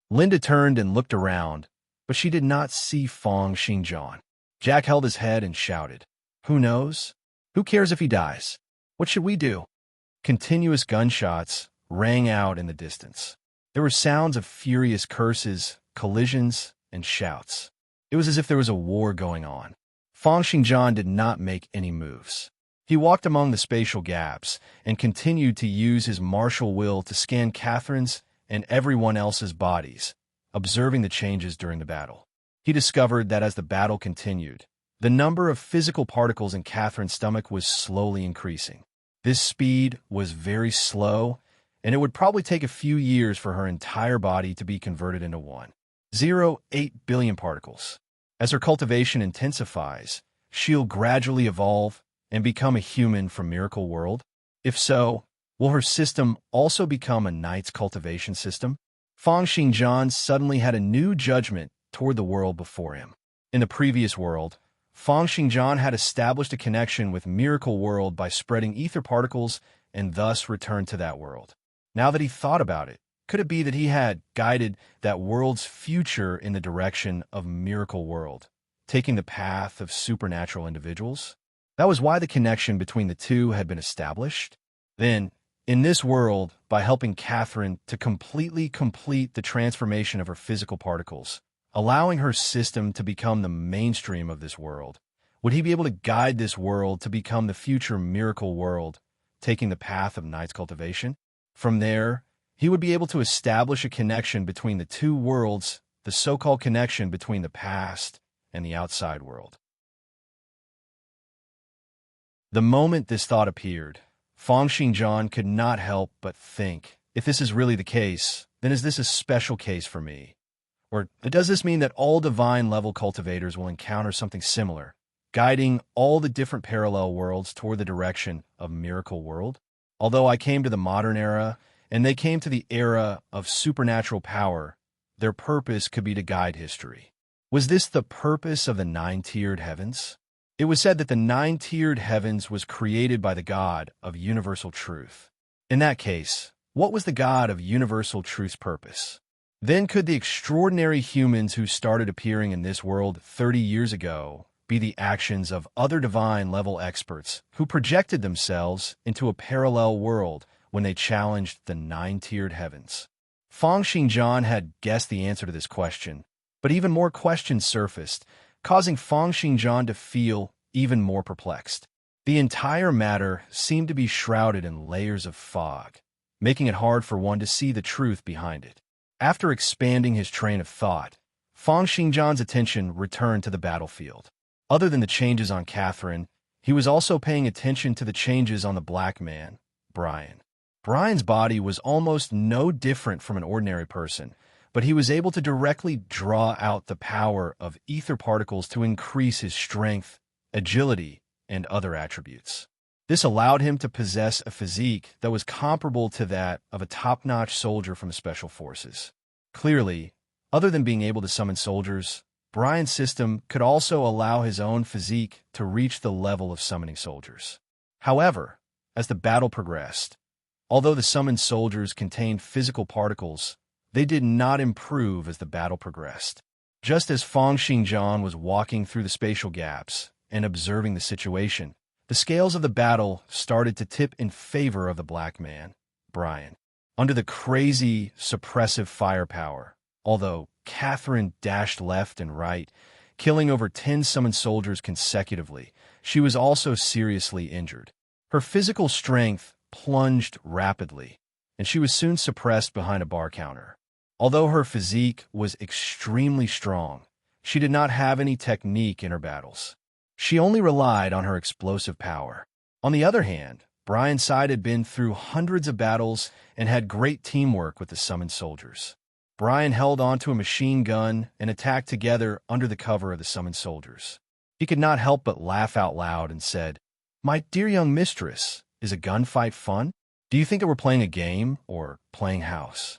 Linda turned and looked around, but she did not see Fang Xingjian. Jack held his head and shouted, "Who knows? Who cares if he dies? What should we do?" Continuous gunshots rang out in the distance. There were sounds of furious curses, collisions, and shouts. It was as if there was a war going on. Fang Xingjian did not make any moves. He walked among the spatial gaps and continued to use his martial will to scan Catherine's and everyone else's bodies, observing the changes during the battle. He discovered that as the battle continued, the number of physical particles in Catherine's stomach was slowly increasing. This speed was very slow, and it would probably take a few years for her entire body to be converted into 1.08 billion particles. As her cultivation intensifies, she'll gradually evolve and become a human from Miracle World. If so, will her system also become a knight's cultivation system? Fang Xingjian suddenly had a new judgment toward the world before him. In the previous world, Fang Xingjian had established a connection with Miracle World by spreading ether particles and thus returned to that world. Now that he thought about it, could it be that he had guided that world's future in the direction of Miracle World, taking the path of supernatural individuals? That was why the connection between the two had been established. Then, in this world, by helping Catherine to completely complete the transformation of her physical particles, allowing her system to become the mainstream of this world, would he be able to guide this world to become the future Miracle World, taking the path of knight's cultivation? From there, he would be able to establish a connection between the two worlds, the so-called connection between the past and the outside world. The moment this thought appeared, Fang Xingjian could not help but think, if this is really the case, then is this a special case for me? Or does this mean that all divine level cultivators will encounter something similar, guiding all the different parallel worlds toward the direction of Miracle World? Although I came to the modern era, and they came to the era of supernatural power, their purpose could be to guide history. Was this the purpose of the 9-tiered heavens? It was said that the nine-tiered heavens was created by the God of universal truth. In that case, what was the God of universal truth's purpose? Then could the extraordinary humans who started appearing in this world 30 years ago be the actions of other divine-level experts who projected themselves into a parallel world when they challenged the nine-tiered heavens? Feng Xingjian had guessed the answer to this question, but even more questions surfaced, causing Feng Xingjian to feel even more perplexed. The entire matter seemed to be shrouded in layers of fog, making it hard for one to see the truth behind it. After expanding his train of thought, Feng Xingjian's attention returned to the battlefield. Other than the changes on Catherine, he was also paying attention to the changes on the black man, Brian. Brian's body was almost no different from an ordinary person, but he was able to directly draw out the power of ether particles to increase his strength, agility, and other attributes. This allowed him to possess a physique that was comparable to that of a top-notch soldier from Special Forces. Clearly, other than being able to summon soldiers, Brian's system could also allow his own physique to reach the level of summoning soldiers. However, as the battle progressed, although the summoned soldiers contained physical particles, they did not improve as the battle progressed. Just as Feng Xingjian was walking through the spatial gaps and observing the situation, the scales of the battle started to tip in favor of the black man, Brian. Under the crazy, suppressive firepower, although Catherine dashed left and right, killing over 10 summoned soldiers consecutively, she was also seriously injured. Her physical strength plunged rapidly, and she was soon suppressed behind a bar counter. Although her physique was extremely strong, she did not have any technique in her battles. She only relied on her explosive power. On the other hand, Brian's side had been through hundreds of battles and had great teamwork with the summoned soldiers. Brian held onto a machine gun and attacked together under the cover of the summoned soldiers. He could not help but laugh out loud and said, "My dear young mistress, is a gunfight fun? Do you think that we're playing a game or playing house?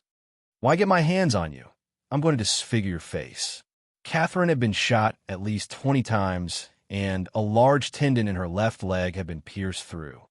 Why get my hands on you? I'm going to disfigure your face." Catherine had been shot at least 20 times, and a large tendon in her left leg had been pierced through.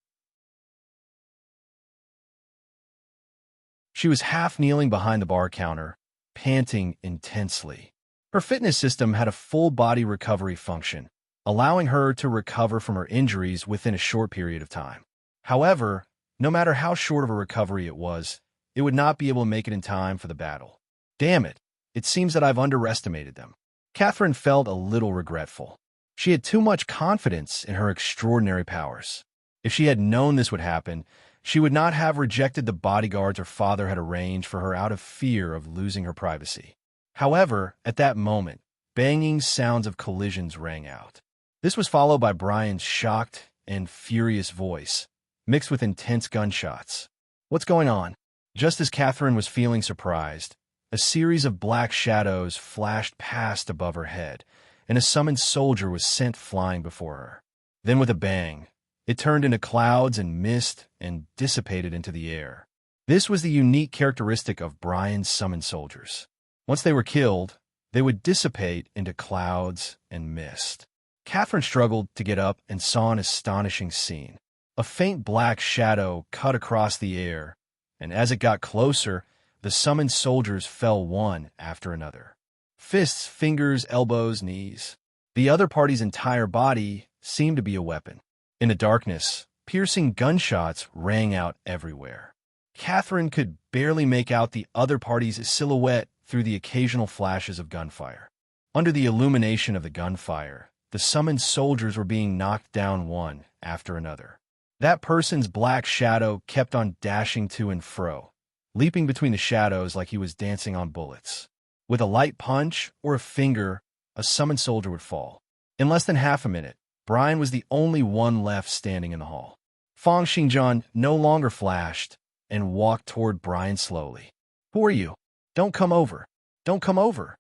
She was half kneeling behind the bar counter, panting intensely. Her fitness system had a full-body recovery function, allowing her to recover from her injuries within a short period of time. However, no matter how short of a recovery it was, it would not be able to make it in time for the battle. Damn it, it seems that I've underestimated them. Catherine felt a little regretful. She had too much confidence in her extraordinary powers. If she had known this would happen, she would not have rejected the bodyguards her father had arranged for her out of fear of losing her privacy. However, at that moment, banging sounds of collisions rang out. This was followed by Brian's shocked and furious voice, mixed with intense gunshots. "What's going on?" Just as Catherine was feeling surprised, a series of black shadows flashed past above her head, and a summoned soldier was sent flying before her. Then with a bang, it turned into clouds and mist and dissipated into the air. This was the unique characteristic of Brian's summoned soldiers. Once they were killed, they would dissipate into clouds and mist. Catherine struggled to get up and saw an astonishing scene. A faint black shadow cut across the air, and as it got closer, the summoned soldiers fell one after another. Fists, fingers, elbows, knees. The other party's entire body seemed to be a weapon. In the darkness, piercing gunshots rang out everywhere. Catherine could barely make out the other party's silhouette through the occasional flashes of gunfire. Under the illumination of the gunfire, the summoned soldiers were being knocked down one after another. That person's black shadow kept on dashing to and fro, leaping between the shadows like he was dancing on bullets. With a light punch or a finger, a summoned soldier would fall. In less than half a minute, Brian was the only one left standing in the hall. Feng Xingjian no longer flashed and walked toward Brian slowly. "Who are you? Don't come over. Don't come over."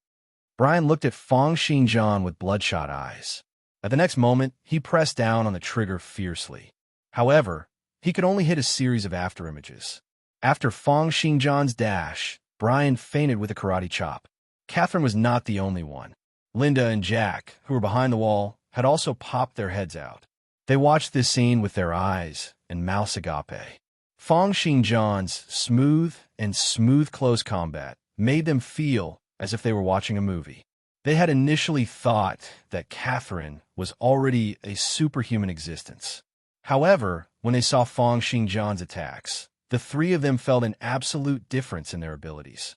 Brian looked at Feng Xingjian with bloodshot eyes. At the next moment, he pressed down on the trigger fiercely. However, he could only hit a series of afterimages. After Feng Xingjian's dash, Brian fainted with a karate chop. Catherine was not the only one. Linda and Jack, who were behind the wall, had also popped their heads out. They watched this scene with their eyes and mouths agape. Fang Xingjian's smooth close combat made them feel as if they were watching a movie. They had initially thought that Catherine was already a superhuman existence. However, when they saw Fang Xingjian's attacks, the three of them felt an absolute difference in their abilities.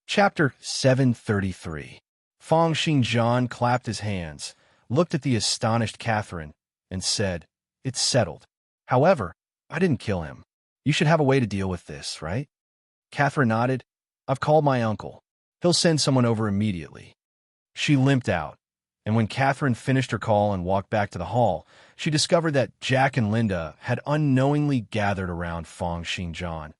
Chapter 733. Fang Xingjian clapped his hands, looked at the astonished Catherine, and said, "It's settled. However, I didn't kill him. You should have a way to deal with this, right?" Catherine nodded. "I've called my uncle. He'll send someone over immediately." She limped out, and when Catherine finished her call and walked back to the hall, she discovered that Jack and Linda had unknowingly gathered around Fang Xingjian,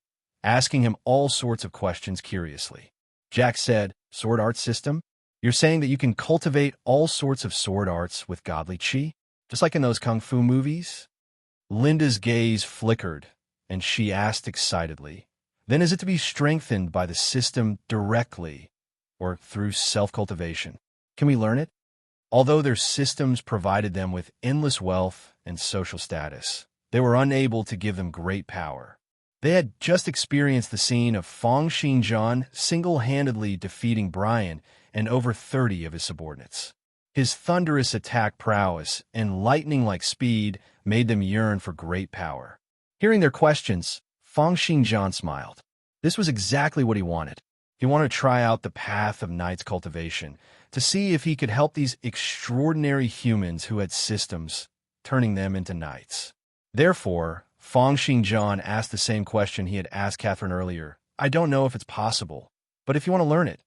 asking him all sorts of questions curiously. Jack said, "Sword art system? You're saying that you can cultivate all sorts of sword arts with godly chi? Just like in those kung fu movies?" Linda's gaze flickered, and she asked excitedly, "Then is it to be strengthened by the system directly or through self-cultivation? Can we learn it?" Although their systems provided them with endless wealth and social status, they were unable to give them great power. They had just experienced the scene of Fang Xingjian single-handedly defeating Brian and over 30 of his subordinates. His thunderous attack prowess and lightning-like speed made them yearn for great power. Hearing their questions, Fang Xingjian smiled. This was exactly what he wanted. He wanted to try out the path of knight's cultivation, to see if he could help these extraordinary humans who had systems, turning them into knights. Therefore, Fang Xingjian asked the same question he had asked Catherine earlier. "I don't know if it's possible, but if you want to learn it,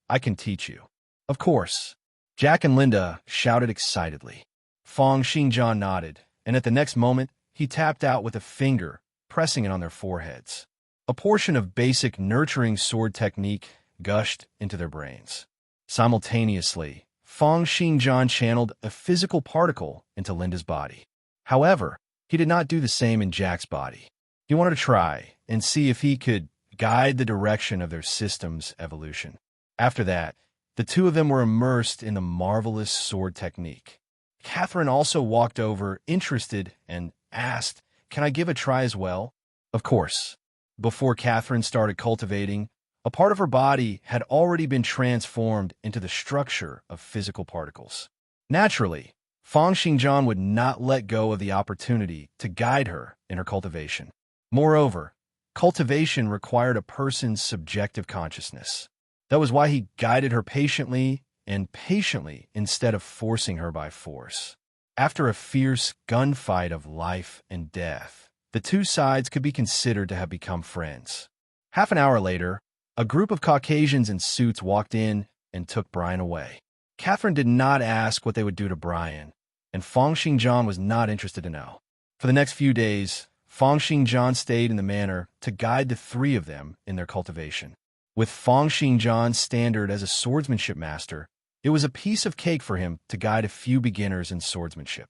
I can teach you." "Of course." Jack and Linda shouted excitedly. Fang Xingjian nodded, and at the next moment, he tapped out with a finger, pressing it on their foreheads. A portion of basic nurturing sword technique gushed into their brains. Simultaneously, Fang Xingjian channeled a physical particle into Linda's body. However, he did not do the same in Jack's body. He wanted to try and see if he could guide the direction of their system's evolution. After that, the two of them were immersed in the marvelous sword technique. Catherine also walked over, interested, and asked, "Can I give a try as well?" Of course. Before Catherine started cultivating, a part of her body had already been transformed into the structure of physical particles. Naturally, Fang Xingjian would not let go of the opportunity to guide her in her cultivation. Moreover, cultivation required a person's subjective consciousness. That was why he guided her patiently instead of forcing her by force. After a fierce gunfight of life and death, the two sides could be considered to have become friends. Half an hour later, a group of Caucasians in suits walked in and took Brian away. Catherine did not ask what they would do to Brian, and Fang Xingjian was not interested to know. For the next few days, Fang Xingjian stayed in the manor to guide the three of them in their cultivation. With Fang Xingjian's standard as a swordsmanship master, it was a piece of cake for him to guide a few beginners in swordsmanship.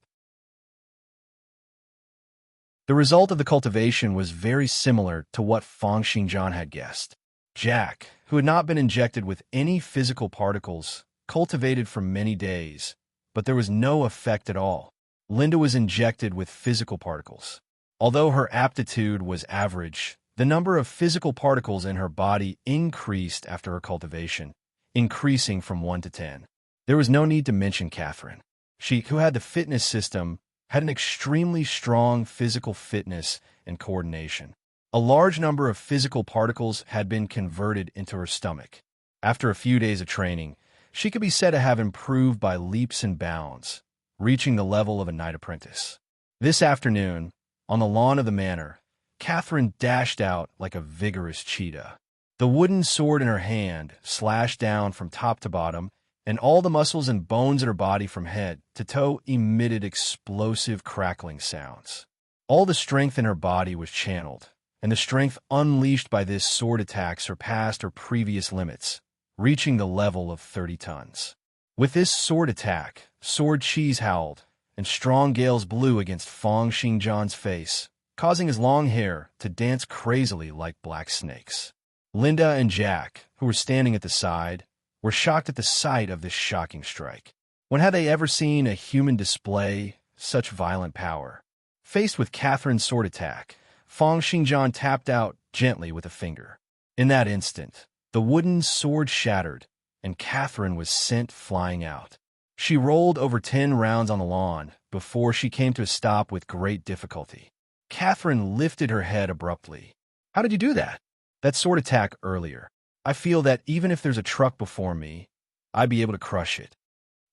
The result of the cultivation was very similar to what Fang Xingjian had guessed. Jack, who had not been injected with any physical particles, cultivated for many days, but there was no effect at all. Linda was injected with physical particles. Although her aptitude was average, the number of physical particles in her body increased after her cultivation, increasing from 1 to 10. There was no need to mention Catherine. She, who had the fitness system, had an extremely strong physical fitness and coordination. A large number of physical particles had been converted into her stomach. After a few days of training, she could be said to have improved by leaps and bounds, reaching the level of a knight apprentice. This afternoon, on the lawn of the manor, Catherine dashed out like a vigorous cheetah. The wooden sword in her hand slashed down from top to bottom, and all the muscles and bones in her body from head to toe emitted explosive crackling sounds. All the strength in her body was channeled, and the strength unleashed by this sword attack surpassed her previous limits, reaching the level of 30 tons. With this sword attack, sword cheese howled, and strong gales blew against Fang Xingjian's face, causing his long hair to dance crazily like black snakes. Linda and Jack, who were standing at the side, were shocked at the sight of this shocking strike. When had they ever seen a human display such violent power? Faced with Catherine's sword attack, Feng Xingjian tapped out gently with a finger. In that instant, the wooden sword shattered, and Catherine was sent flying out. She rolled over 10 rounds on the lawn before she came to a stop with great difficulty. Catherine lifted her head abruptly. "How did you do that?" "That sword attack earlier. I feel that even if there's a truck before me, I'd be able to crush it.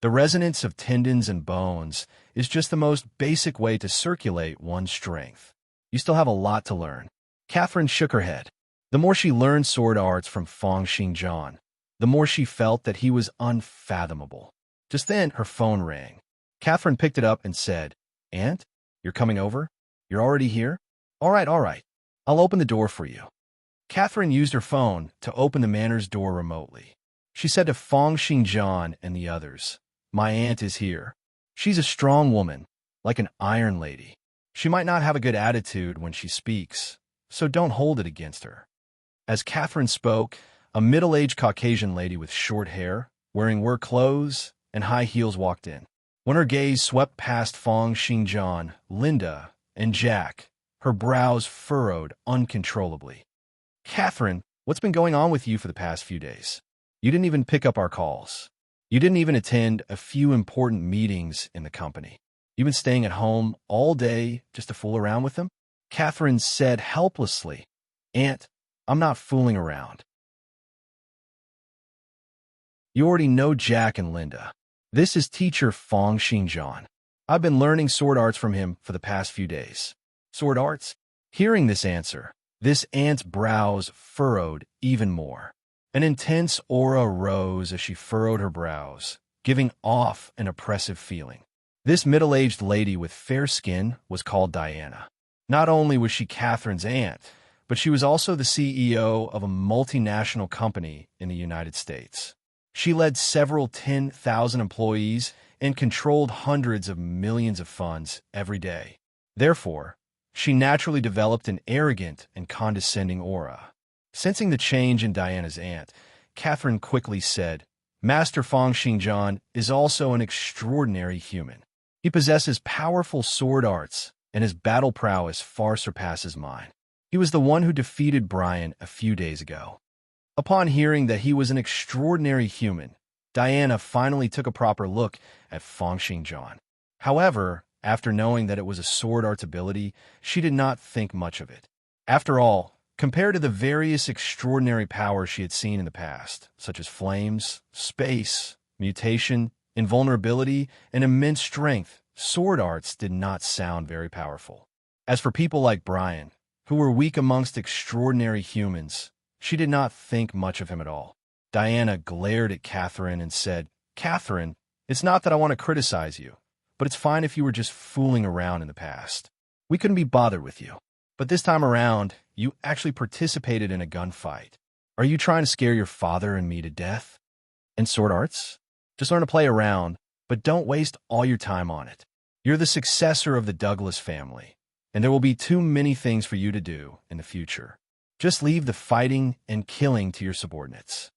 The resonance of tendons and bones is just the most basic way to circulate one's strength. You still have a lot to learn." Catherine shook her head. The more she learned sword arts from Feng Xingjian, the more she felt that he was unfathomable. Just then, her phone rang. Catherine picked it up and said, "Aunt, you're coming over? You're already here? All right. I'll open the door for you." Catherine used her phone to open the manor's door remotely. She said to Feng Xingjian and the others, "My aunt is here. She's a strong woman, like an iron lady. She might not have a good attitude when she speaks, so don't hold it against her." As Catherine spoke, a middle-aged Caucasian lady with short hair, wearing work clothes and high heels walked in. When her gaze swept past Feng Xingjian, Linda, and Jack, her brows furrowed uncontrollably. "Catherine, what's been going on with you for the past few days? You didn't even pick up our calls. You didn't even attend a few important meetings in the company. You've been staying at home all day just to fool around with them?" Catherine said helplessly, "Aunt, I'm not fooling around. You already know Jack and Linda. This is teacher Feng Xingjian. I've been learning sword arts from him for the past few days." "Sword arts?" Hearing this answer, this aunt's brows furrowed even more. An intense aura rose as she furrowed her brows, giving off an oppressive feeling. This middle-aged lady with fair skin was called Diana. Not only was she Catherine's aunt, but she was also the CEO of a multinational company in the United States. She led several 10,000 employees and controlled hundreds of millions of funds every day. Therefore, she naturally developed an arrogant and condescending aura. Sensing the change in Diana's aunt, Catherine quickly said, "Master Feng Xingjian is also an extraordinary human. He possesses powerful sword arts, and his battle prowess far surpasses mine. He was the one who defeated Brian a few days ago." Upon hearing that he was an extraordinary human, Diana finally took a proper look at Feng Xingjian. However, after knowing that it was a sword arts ability, she did not think much of it. After all, compared to the various extraordinary powers she had seen in the past, such as flames, space, mutation, invulnerability, and immense strength, sword arts did not sound very powerful. As for people like Brian, who were weak amongst extraordinary humans, she did not think much of him at all. Diana glared at Catherine and said, "Catherine, it's not that I want to criticize you, but it's fine if you were just fooling around in the past. We couldn't be bothered with you. But this time around, you actually participated in a gunfight. Are you trying to scare your father and me to death? And sword arts? Just learn to play around, but don't waste all your time on it. You're the successor of the Douglas family, and there will be too many things for you to do in the future. Just leave the fighting and killing to your subordinates."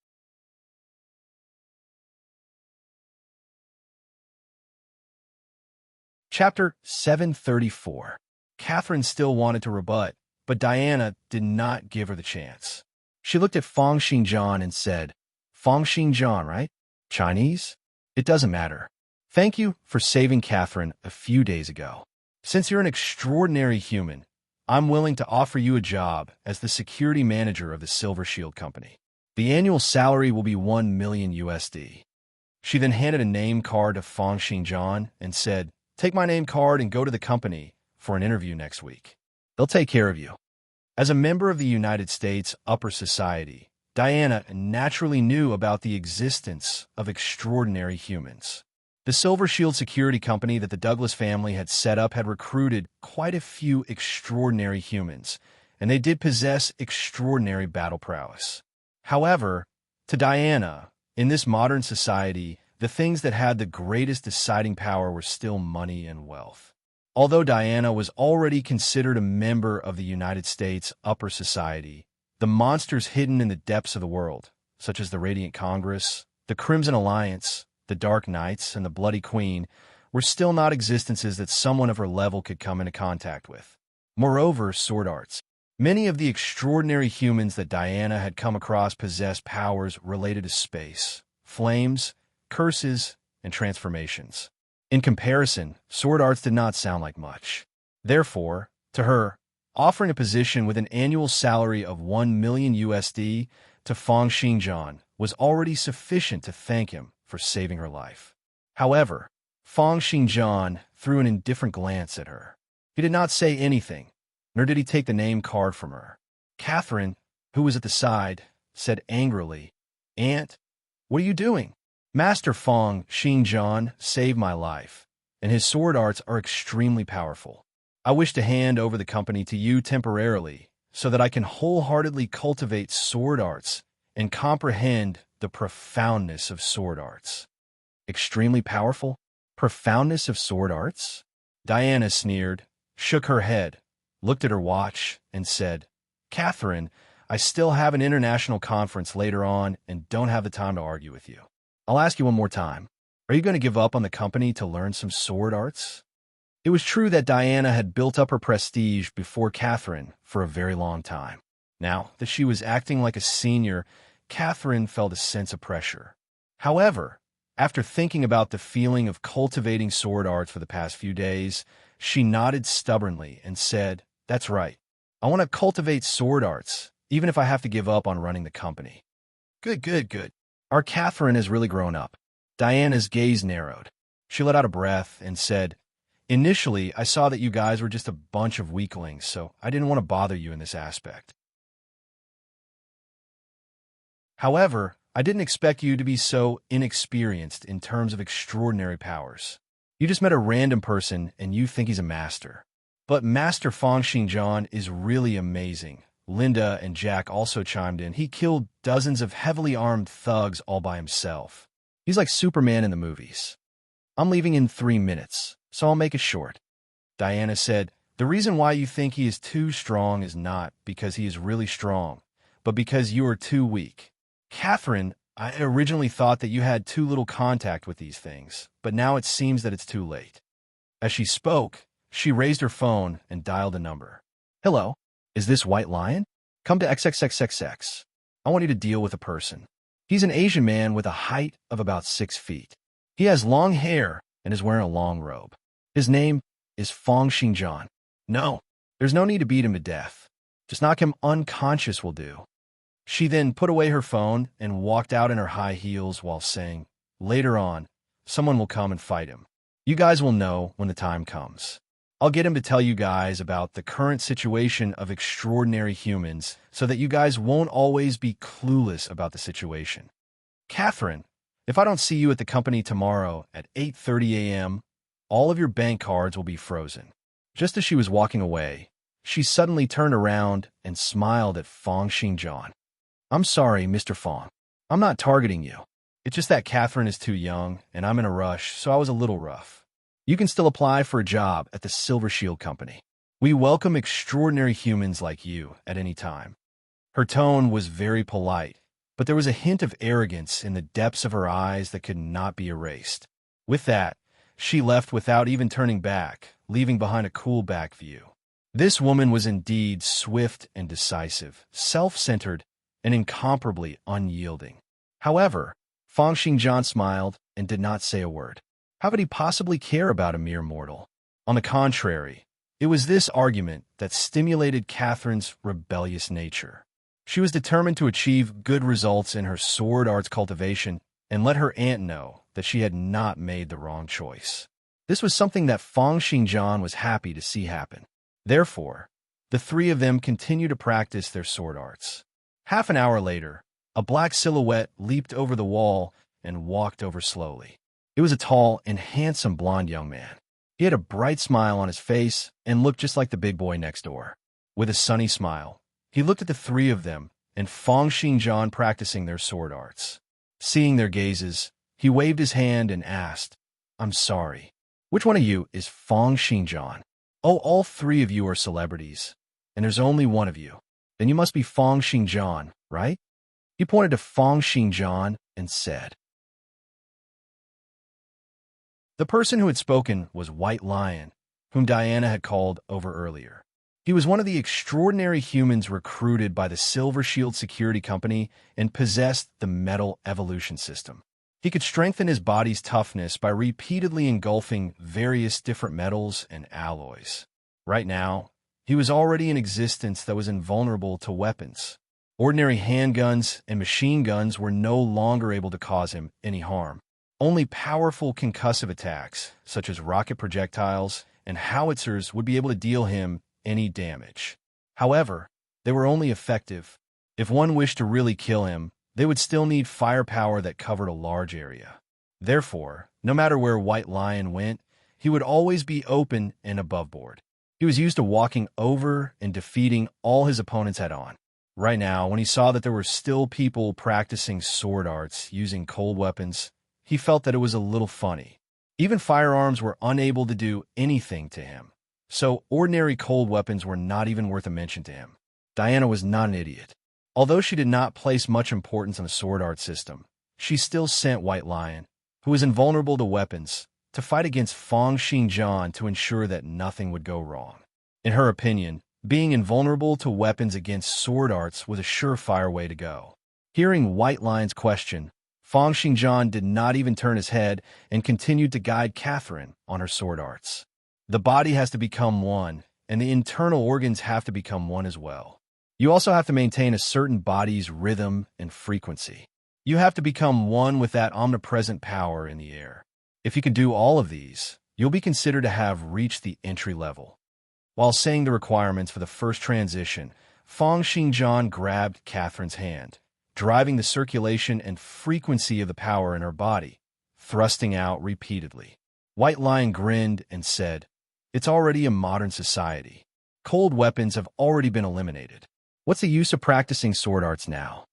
Chapter 734. Catherine still wanted to rebut, but Diana did not give her the chance. She looked at Feng Xingjian and said, "Feng Xingjian, right? Chinese? It doesn't matter. Thank you for saving Catherine a few days ago. Since you're an extraordinary human, I'm willing to offer you a job as the security manager of the Silver Shield Company. The annual salary will be 1 million USD. She then handed a name card to Feng Xingjian and said, "Take my name card and go to the company for an interview next week. They'll take care of you." As a member of the United States upper society, Diana naturally knew about the existence of extraordinary humans. The Silver Shield Security Company that the Douglas family had set up had recruited quite a few extraordinary humans, and they did possess extraordinary battle prowess. However, to Diana, in this modern society, the things that had the greatest deciding power were still money and wealth. Although Diana was already considered a member of the United States upper society, The monsters hidden in the depths of the world, such as the Radiant Congress, the Crimson Alliance, the Dark Knights, and the Bloody Queen, were still not existences that someone of her level could come into contact with. Moreover, sword arts. Many of the extraordinary humans that Diana had come across possessed powers related to space, flames, curses, and transformations. In comparison, sword arts did not sound like much. Therefore, to her, offering a position with an annual salary of 1 million USD to Feng Xinjian was already sufficient to thank him for saving her life. However, Feng Xinjian threw an indifferent glance at her. He did not say anything, nor did he take the name card from her. Catherine, who was at the side, said angrily, "Aunt, what are you doing?" "Master Feng Xinjian saved my life, and his sword arts are extremely powerful. I wish to hand over the company to you temporarily so that I can wholeheartedly cultivate sword arts and comprehend the profoundness of sword arts." Extremely powerful? Profoundness of sword arts? Diana sneered, shook her head, looked at her watch, and said, "Catherine, I still have an international conference later on and don't have the time to argue with you. I'll ask you one more time. Are you going to give up on the company to learn some sword arts?" It was true that Diana had built up her prestige before Catherine for a very long time. Now that she was acting like a senior, Catherine felt a sense of pressure. However, after thinking about the feeling of cultivating sword arts for the past few days, she nodded stubbornly and said, "That's right. I want to cultivate sword arts, even if I have to give up on running the company." Good. Our Catherine has really grown up. Diana's gaze narrowed. She let out a breath and said, "Initially, I saw that you guys were just a bunch of weaklings, so I didn't want to bother you in this aspect. However, I didn't expect you to be so inexperienced in terms of extraordinary powers. You just met a random person and you think he's a master. But Master Feng Xinjian is really amazing." Linda and Jack also chimed in. "He killed dozens of heavily armed thugs all by himself. He's like Superman in the movies." "I'm leaving in 3 minutes, so I'll make it short." Diana said, "The reason why you think he is too strong is not because he is really strong, but because you are too weak. Catherine, I originally thought that you had too little contact with these things, but now it seems that it's too late." As she spoke, she raised her phone and dialed a number. "Hello, is this White Lion? Come to XXXXX. I want you to deal with a person. He's an Asian man with a height of about 6 feet. He has long hair and is wearing a long robe. His name is Feng Xinjian. No, there's no need to beat him to death. Just knock him unconscious will do." She then put away her phone and walked out in her high heels while saying, "Later on, someone will come and fight him. You guys will know when the time comes. I'll get him to tell you guys about the current situation of extraordinary humans so that you guys won't always be clueless about the situation. Catherine, if I don't see you at the company tomorrow at 8:30 a.m., all of your bank cards will be frozen." Just as she was walking away, she suddenly turned around and smiled at Feng Xinjian. "I'm sorry, Mr. Feng. I'm not targeting you. It's just that Catherine is too young, and I'm in a rush, so I was a little rough. You can still apply for a job at the Silver Shield Company. We welcome extraordinary humans like you at any time." Her tone was very polite, but there was a hint of arrogance in the depths of her eyes that could not be erased. With that, she left without even turning back, leaving behind a cool back view. This woman was indeed swift and decisive, self-centered, and incomparably unyielding. However, Feng Xinjian smiled and did not say a word. How could he possibly care about a mere mortal? On the contrary, it was this argument that stimulated Catherine's rebellious nature. She was determined to achieve good results in her sword arts cultivation and let her aunt know that she had not made the wrong choice. This was something that Feng Xinjian was happy to see happen. Therefore, the three of them continued to practice their sword arts. Half an hour later, a black silhouette leaped over the wall and walked over slowly. It was a tall and handsome blonde young man. He had a bright smile on his face and looked just like the big boy next door. With a sunny smile, he looked at the three of them and Feng Xinjian practicing their sword arts. Seeing their gazes, he waved his hand and asked, "I'm sorry. Which one of you is Feng Xinjian?" "Oh, all three of you are celebrities, and there's only one of you." Then you must be Fong Xingjian, right? He pointed to Fong Xingjian and said. The person who had spoken was White Lion, whom Diana had called over earlier. He was one of the extraordinary humans recruited by the Silver Shield Security Company and possessed the metal evolution system. He could strengthen his body's toughness by repeatedly engulfing various different metals and alloys. Right now, he was already in existence that was invulnerable to weapons. Ordinary handguns and machine guns were no longer able to cause him any harm. Only powerful concussive attacks, such as rocket projectiles and howitzers, would be able to deal him any damage. However, they were only effective. If one wished to really kill him, they would still need firepower that covered a large area. Therefore, no matter where White Lion went, he would always be open and above board. He was used to walking over and defeating all his opponents head-on. Right now, when he saw that there were still people practicing sword arts using cold weapons, he felt that it was a little funny. Even firearms were unable to do anything to him, so ordinary cold weapons were not even worth a mention to him. Diana was not an idiot. Although she did not place much importance on the sword art system, she still sent White Lion, who was invulnerable to weapons, to fight against Fong Xingjian to ensure that nothing would go wrong. In her opinion, being invulnerable to weapons against sword arts was a surefire way to go. Hearing White Lion's question, Fong Xingjian did not even turn his head and continued to guide Catherine on her sword arts. The body has to become one, and the internal organs have to become one as well. You also have to maintain a certain body's rhythm and frequency. You have to become one with that omnipresent power in the air. If you can do all of these, you'll be considered to have reached the entry level. While saying the requirements for the first transition, Fong Xingjian grabbed Catherine's hand, driving the circulation and frequency of the power in her body, thrusting out repeatedly. White Lion grinned and said, "It's already a modern society. Cold weapons have already been eliminated. What's the use of practicing sword arts now?"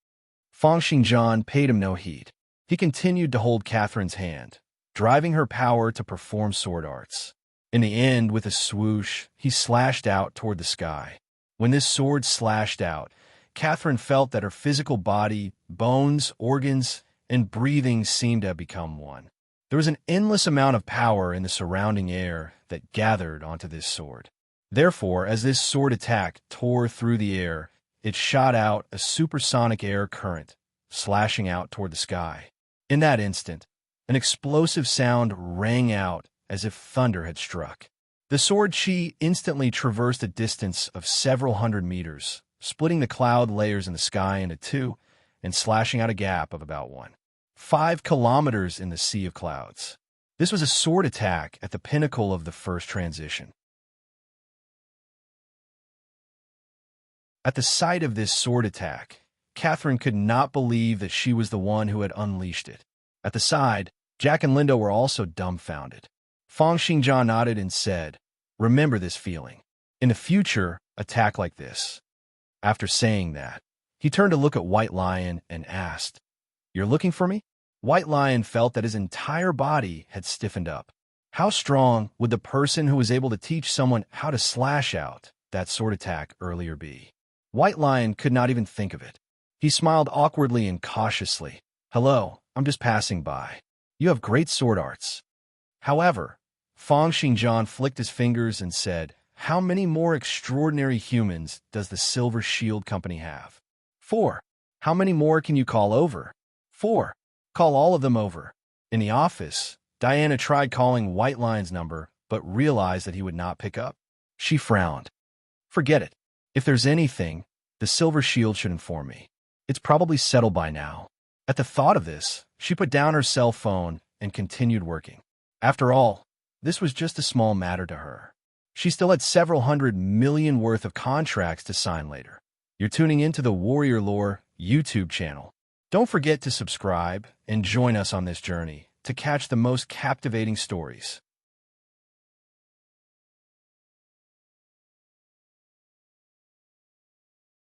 Fong Xingjian paid him no heed. He continued to hold Catherine's hand, driving her power to perform sword arts. In the end, with a swoosh, he slashed out toward the sky. When this sword slashed out, Catherine felt that her physical body, bones, organs, and breathing seemed to have become one. There was an endless amount of power in the surrounding air that gathered onto this sword. Therefore, as this sword attack tore through the air, it shot out a supersonic air current, slashing out toward the sky. In that instant, an explosive sound rang out as if thunder had struck. The sword chi instantly traversed a distance of several hundred meters, splitting the cloud layers in the sky into two and slashing out a gap of about 1.5 kilometers in the sea of clouds. This was a sword attack at the pinnacle of the first transition. At the sight of this sword attack, Catherine could not believe that she was the one who had unleashed it. At the side, Jack and Linda were also dumbfounded. Fong Xingjian nodded and said, "Remember this feeling. In the future, attack like this." After saying that, he turned to look at White Lion and asked, "You're looking for me?" White Lion felt that his entire body had stiffened up. How strong would the person who was able to teach someone how to slash out that sword attack earlier be? White Lion could not even think of it. He smiled awkwardly and cautiously. "Hello, I'm just passing by. You have great sword arts." However, Fong Xingjian flicked his fingers and said, "How many more extraordinary humans does the Silver Shield Company have?" 4. "How many more can you call over?" 4. "Call all of them over." In the office, Diana tried calling White Lion's number, but realized that he would not pick up. She frowned. "Forget it. If there's anything, the Silver Shield should inform me. It's probably settled by now." At the thought of this, she put down her cell phone and continued working. After all, this was just a small matter to her. She still had several hundred million worth of contracts to sign later. You're tuning into the Warrior Lore YouTube channel. Don't forget to subscribe and join us on this journey to catch the most captivating stories.